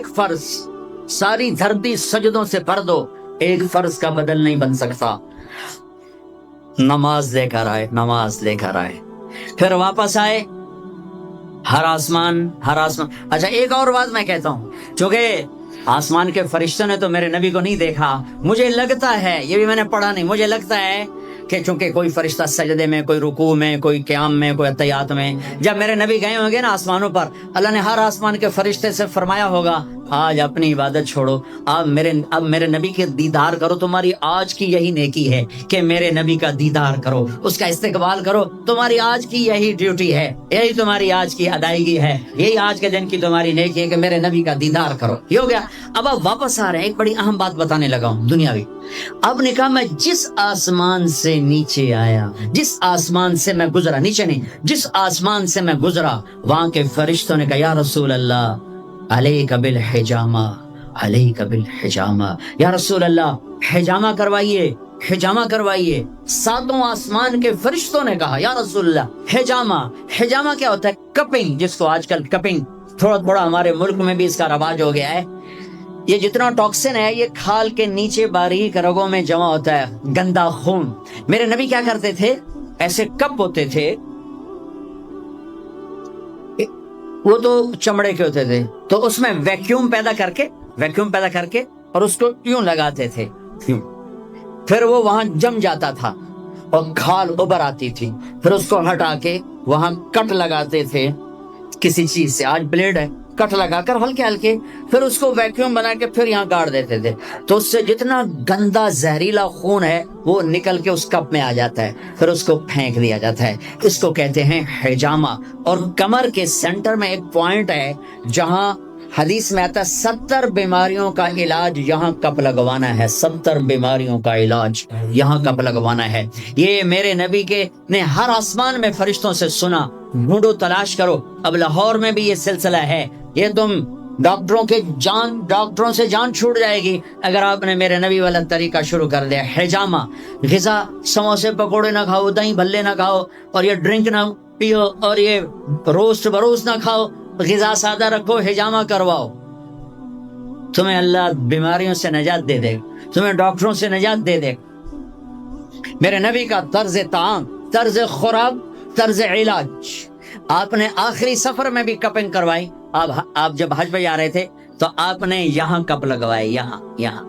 فرض ساری دھرتی سجدوں سے بھر دو، ایک فرض کا بدل نہیں بن سکتا. نماز لے کر آئے پھر واپس آئے. ہر آسمان. اچھا ایک اور بات میں کہتا ہوں، چونکہ آسمان کے فرشتوں نے تو میرے نبی کو نہیں دیکھا، مجھے لگتا ہے، یہ بھی میں نے پڑھا نہیں، مجھے لگتا ہے کہ چونکہ کوئی فرشتہ سجدے میں، کوئی رکوع میں، کوئی قیام میں، کوئی اتحیات میں، جب میرے نبی گئے ہوں گے نا آسمانوں پر، اللہ نے ہر آسمان کے فرشتے سے فرمایا ہوگا آج اپنی عبادت چھوڑو، اب میرے نبی کے دیدار کرو. تمہاری آج کی یہی نیکی ہے کہ میرے نبی کا دیدار کرو، اس کا استقبال کرو. تمہاری آج کی یہی ڈیوٹی ہے، یہی تمہاری آج کی ادائیگی ہے، یہی آج کے دن کی تمہاری نیکی ہے کہ میرے نبی کا دیدار کرو. یہ ہو گیا. اب آپ واپس آ رہے ہیں، ایک بڑی اہم بات بتانے لگا ہوں دنیاوی. اب نے کہا میں جس آسمان سے نیچے آیا، جس آسمان سے میں گزرا، نیچے نہیں، جس آسمان سے میں گزرا، وہاں کے فرشتوں نے کہا یا رسول اللہ علیک بالحجامہ، یا رسول اللہ حجامہ کروائیے. 7 آسمان کے فرشتوں نے کہا یا رسول اللہ حجامہ کیا ہوتا ہے؟ کپنگ، جس کو آج کل کپنگ تھوڑا ہمارے ملک میں بھی اس کا رواج ہو گیا ہے. یہ جتنا ٹاکسن ہے یہ کھال کے نیچے باریک رگوں میں جمع ہوتا ہے، گندا خون. میرے نبی کیا کرتے تھے، ایسے کپ ہوتے تھے، وہ تو چمڑے کے ہوتے تھے، تو اس میں ویکیوم پیدا کر کے اور اس کو یوں لگاتے تھے، پھر وہ وہاں جم جاتا تھا اور کھال ابھر آتی تھی، پھر اس کو ہٹا کے وہاں کٹ لگاتے تھے کسی چیز سے. آج بلیڈ ہے، کٹ لگا کر ہلکے پھر اس کو ویکیوم بنا کے پھر یہاں گاڑ دیتے تھے. تو اس سے جتنا گندا زہریلا خون ہے وہ نکل کے اس کپ میں آ جاتا ہے، پھر اس کو پھینک دیا جاتا ہے. اس کو کہتے ہیں حجامہ. اور کمر کے سینٹر میں ایک پوائنٹ ہے جہاں حدیث میں آتا ہے 70 بیماریوں کا علاج یہاں کپ لگوانا ہے، 70 بیماریوں کا علاج یہاں کپ لگوانا ہے. یہ میرے نبی کے نے ہر آسمان میں فرشتوں سے سنا. ڈھونڈو، تلاش کرو. اب لاہور میں بھی یہ سلسلہ ہے. یہ تم ڈاکٹروں سے جان چھوٹ جائے گی اگر آپ نے میرے نبی والا طریقہ شروع کر دیا. حجامہ، غذا، سموسے پکوڑے نہ کھاؤ، دہی بھلے نہ کھاؤ، اور یہ ڈرنک نہ پیو، اور یہ روسٹ بروس نہ کھاؤ، غذا سادہ رکھو، حجامہ کرواؤ. تمہیں اللہ بیماریوں سے نجات دے دے، تمہیں ڈاکٹروں سے نجات دے دے. میرے نبی کا طرز طعام، طرز خوراک، طرز علاج. آپ نے آخری سفر میں بھی کپنگ کروائی. آپ جب حج پہ جا رہے تھے تو آپ نے یہاں کپ لگوائے، یہاں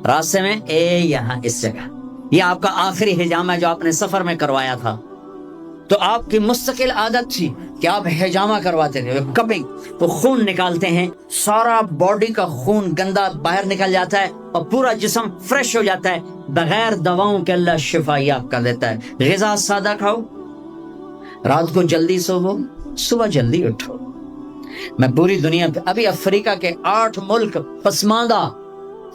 راستے میں، یہاں اس جگہ. یہ آپ کا آخری حجامہ جو آپ نے سفر میں کروایا تھا. تو آپ کی مستقل عادت تھی کہ آپ حجامہ کرواتے تھے، کپنگ. وہ خون نکالتے ہیں، سارا باڈی کا خون گندا باہر نکل جاتا ہے اور پورا جسم فریش ہو جاتا ہے بغیر دواؤں کے. اللہ شفا یاب کر دیتا ہے. غذا سادہ کھاؤ، رات کو جلدی سوو، صبح جلدی اٹھو. میں پوری دنیا پہ، ابھی افریقہ کے 8 ملک پسماندہ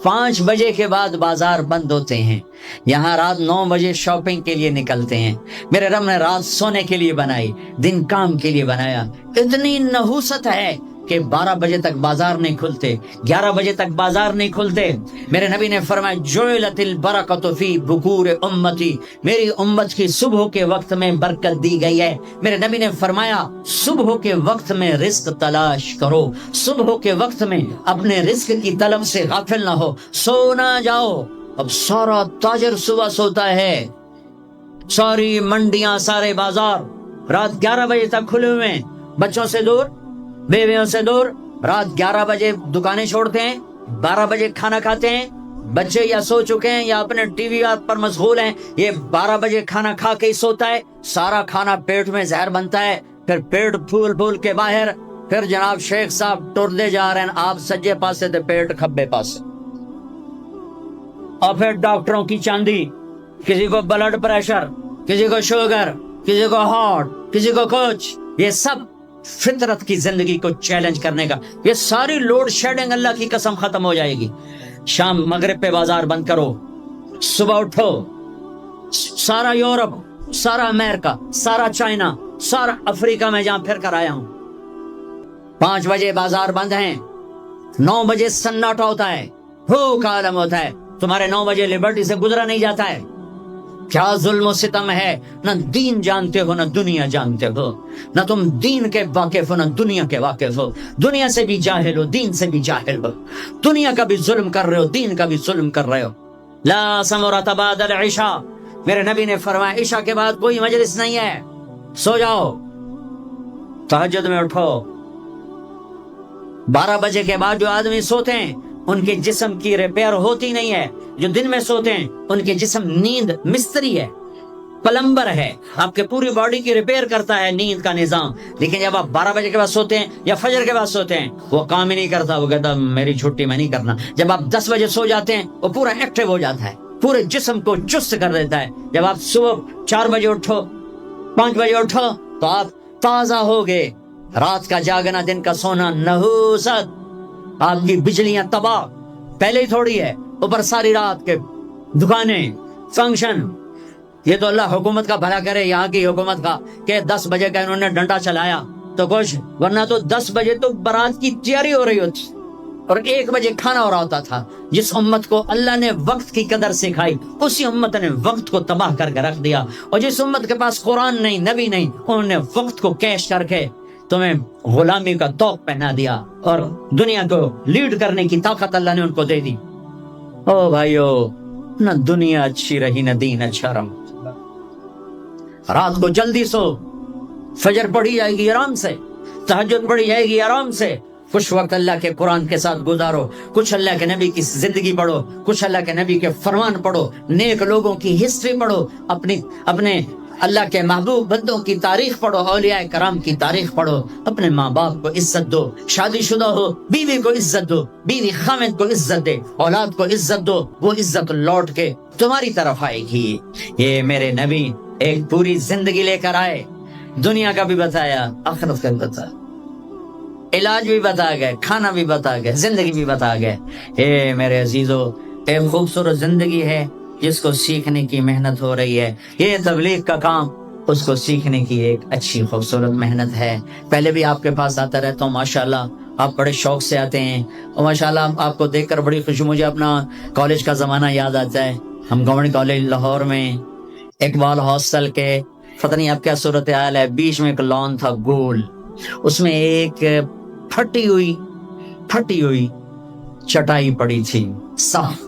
5 بجے کے بعد بازار بند ہوتے ہیں. یہاں رات 9 بجے شاپنگ کے لیے نکلتے ہیں. میرے رب نے رات سونے کے لیے بنائی، دن کام کے لیے بنایا. اتنی نحوست ہے کہ 12 بجے تک بازار نہیں کھلتے، 11 بجے تک بازار نہیں کھلتے. میرے نبی نے فرمایا جعلت البرکۃ فی بکور امتی، میری امت کی صبح کے وقت میں برکت دی گئی ہے. میرے نبی نے فرمایا صبح کے وقت میں رزق تلاش کرو، صبح کے وقت میں اپنے رزق کی طلب سے غافل نہ ہو، سو نہ جاؤ. اب سارا تاجر صبح سوتا ہے، ساری منڈیاں، سارے بازار رات 11 بجے تک کھلے ہوئے ہیں. بچوں سے دور، بیویوں سے دور. رات 11 بجے دکانیں چھوڑتے ہیں، 12 بجے کھانا کھاتے ہیں. بچے یا سو چکے ہیں یا اپنے ٹی وی پر مشغول ہیں. یہ 12 بجے کھانا کھا کے ہی سوتا ہے. سارا کھانا پیٹ میں زہر بنتا ہے، پھر پیٹ پھول کے باہر. پھر جناب شیخ صاحب ٹردے جا رہے ہیں، آپ سجے پاسے تے پیٹ کھبے پاسے. اور پھر ڈاکٹروں کی چاندی، کسی کو بلڈ پریشر، کسی کو شوگر، کسی کو ہارٹ، کسی کو کچھ. یہ سب فطرت کی زندگی کو چیلنج کرنے کا. یہ ساری لوڈ شیڈنگ اللہ کی قسم ختم ہو جائے گی. شام مغرب پہ بازار بند کرو، صبح اٹھو. سارا یورپ، سارا امریکہ، سارا چائنا، سارا افریقہ میں جہاں پھر کر آیا ہوں، 5 بجے بازار بند ہیں، 9 بجے سناٹا ہوتا ہے، بھوک عالم ہوتا ہے، تمہارے 9 بجے لبرٹی سے گزرا نہیں جاتا ہے۔ کیا ظلم و ستم ہے، نہ دین جانتے ہو نہ دنیا جانتے ہو، نہ تم دین کے واقف ہو نہ دنیا کے واقف ہو، دنیا سے بھی جاہل ہو، دین سے بھی جاہل ہو، دنیا کا بھی ظلم کر رہے ہو، دین کا بھی ظلم کر رہے ہو۔ لا سمرۃ بعد العشاء، میرے نبی نے فرمایا عشاء کے بعد کوئی مجلس نہیں ہے، سو جاؤ، تہجد میں اٹھو۔ 12 بجے کے بعد جو آدمی سوتے ہیں ان کے جسم کی ریپیئر ہوتی نہیں ہے، جو دن میں سوتے ہیں ان کے جسم، نیند مستری ہے، پلمبر ہے، آپ کے پوری باڈی کی ریپیئر کرتا ہے نیند کا نظام، لیکن جب آپ 12 بجے کے بعد سوتے ہیں یا فجر کے بعد سوتے ہیں وہ کام ہی نہیں کرتا، وہ کہتا میری چھٹی میں نہیں کرنا۔ جب آپ 10 بجے سو جاتے ہیں وہ پورا ایکٹیو ہو جاتا ہے، پورے جسم کو چست کر دیتا ہے۔ جب آپ صبح 4 بجے اٹھو، 5 بجے اٹھو تو آپ تازہ ہو گئے۔ رات کا جاگنا دن کا سونا نحوست، آپ کی بجلیاں تباہ پہلے ہی تھوڑی ہے، اوپر ساری رات کے دکانیں، فنکشن۔ یہ تو اللہ حکومت کا بھلا کرے، یہاں کی حکومت کا، کہ 10 بجے کا انہوں نے ڈنڈا چلایا تو کچھ، ورنہ تو 10 بجے تو بارات کی تیاری ہو رہی ہوتی اور 1 بجے کھانا ہو رہا ہوتا تھا۔ جس امت کو اللہ نے وقت کی قدر سکھائی اسی امت نے وقت کو تباہ کر کے رکھ دیا، اور جس امت کے پاس قرآن نہیں، نبی نہیں، انہوں نے وقت کو کیش کر کے تمہیں غلامی کا طوق پہنا دیا اور دنیا کو لیڈ کرنے کی طاقت اللہ نے ان کو دے دی۔ او بھائیو، نہ دنیا اچھی رہی نہ دین اچھا رہا۔ رات کو جلدی سو، فجر پڑھی جائے گی آرام سے، تہجد پڑھی جائے گی آرام سے، کچھ وقت اللہ کے قرآن کے ساتھ گزارو، کچھ اللہ کے نبی کی زندگی پڑھو، کچھ اللہ کے نبی کے فرمان پڑھو، نیک لوگوں کی ہسٹری پڑھو، اپنے اللہ کے محبوب بندوں کی تاریخ پڑھو، اولیاء کرام کی تاریخ پڑھو، اپنے ماں باپ کو عزت دو، شادی شدہ ہو بیوی کو عزت دو، بیوی خامد کو عزت دے، اولاد کو عزت دو، وہ عزت لوٹ کے تمہاری طرف آئے گی۔ یہ میرے نبی ایک پوری زندگی لے کر آئے، دنیا کا بھی بتایا، آخرت کا بھی بتایا، علاج بھی بتا گئے، کھانا بھی بتا گئے، زندگی بھی بتا گئے۔ اے میرے عزیزو، ایک خوبصورت زندگی ہے جس کو سیکھنے کی محنت ہو رہی ہے۔ یہ تبلیغ کا کام، اس کو سیکھنے کی ایک اچھی خوبصورت محنت ہے۔ پہلے بھی آپ کے پاس آتا رہتا ہوں، ماشاءاللہ آپ بڑے شوق سے آتے ہیں، اور ماشاءاللہ آپ کو دیکھ کر بڑی خوشی، مجھے اپنا کالج کا زمانہ یاد آتا ہے۔ ہم گورنمنٹ کالج لاہور میں اقبال ہاسٹل کے، پتہ نہیں اب کیا صورتحال ہے، بیچ میں ایک لان تھا گول، اس میں ایک پھٹی ہوئی چٹائی پڑی تھی صاف۔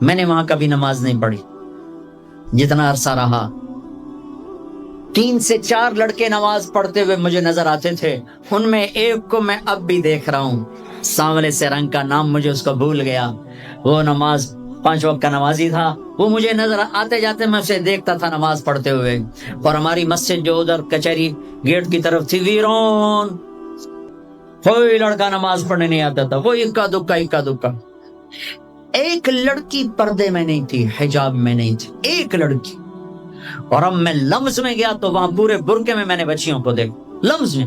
میں نے وہاں کبھی نماز نہیں پڑھی، جتنا عرصہ رہا 3 سے 4 لڑکے نماز پڑھتے ہوئے مجھے نظر آتے تھے، ان میں ایک کو میں اب بھی دیکھ رہا ہوں، سانولے سے رنگ کا نام مجھے اس کو بھول گیا، وہ نماز 5 وقت کا نمازی تھا، وہ مجھے نظر آتے جاتے میں اسے دیکھتا تھا نماز پڑھتے ہوئے۔ اور ہماری مسجد جو ادھر کچہری گیٹ کی طرف تھی، ویرون، کوئی لڑکا نماز پڑھنے نہیں آتا تھا، وہ اکا دکا۔ ایک لڑکی پردے میں نہیں تھی، حجاب میں نہیں تھی، ایک لڑکی۔ اور اب میں لمز میں گیا تو وہاں پورے برقعے میں نے بچیوں کو دیکھا، لمز میں،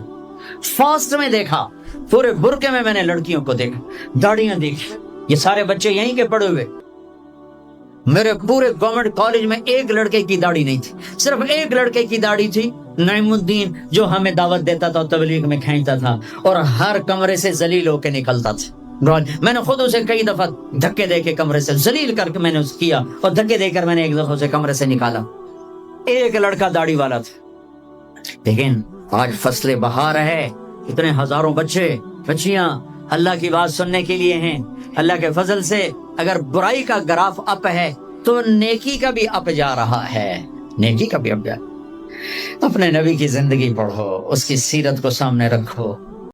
فاسٹ میں دیکھا، پورے برقعے میں نے لڑکیوں کو دیکھا، داڑیاں دیکھی، یہ سارے بچے یہیں کے پڑے ہوئے۔ میرے پورے گورنمنٹ کالج میں ایک لڑکے کی داڑھی نہیں تھی، صرف ایک لڑکے کی داڑھی تھی، نعیم الدین، جو ہمیں دعوت دیتا تھا، تبلیغ میں کھینچتا تھا، اور ہر کمرے سے ذلیل ہو کے نکلتا تھا۔ میں نے خود اسے کئی دفعہ دھکے دے کے کمرے سے ذلیل کر کے میں نے اس کیا، اور دھکے دے کر میں نے ایک دفعہ اسے کمرے سے نکالا۔ ایک لڑکا داڑھی والا تھا۔ لیکن آج فصل بہار ہے، اتنے ہزاروں بچیاں اللہ کی بات سننے کے لیے ہیں۔ اللہ کے فضل سے اگر برائی کا گراف اپ ہے تو نیکی کا بھی اپ جا رہا ہے، نیکی کا بھی اپ جا۔ اپنے نبی کی زندگی پڑھو، اس کی سیرت کو سامنے رکھو،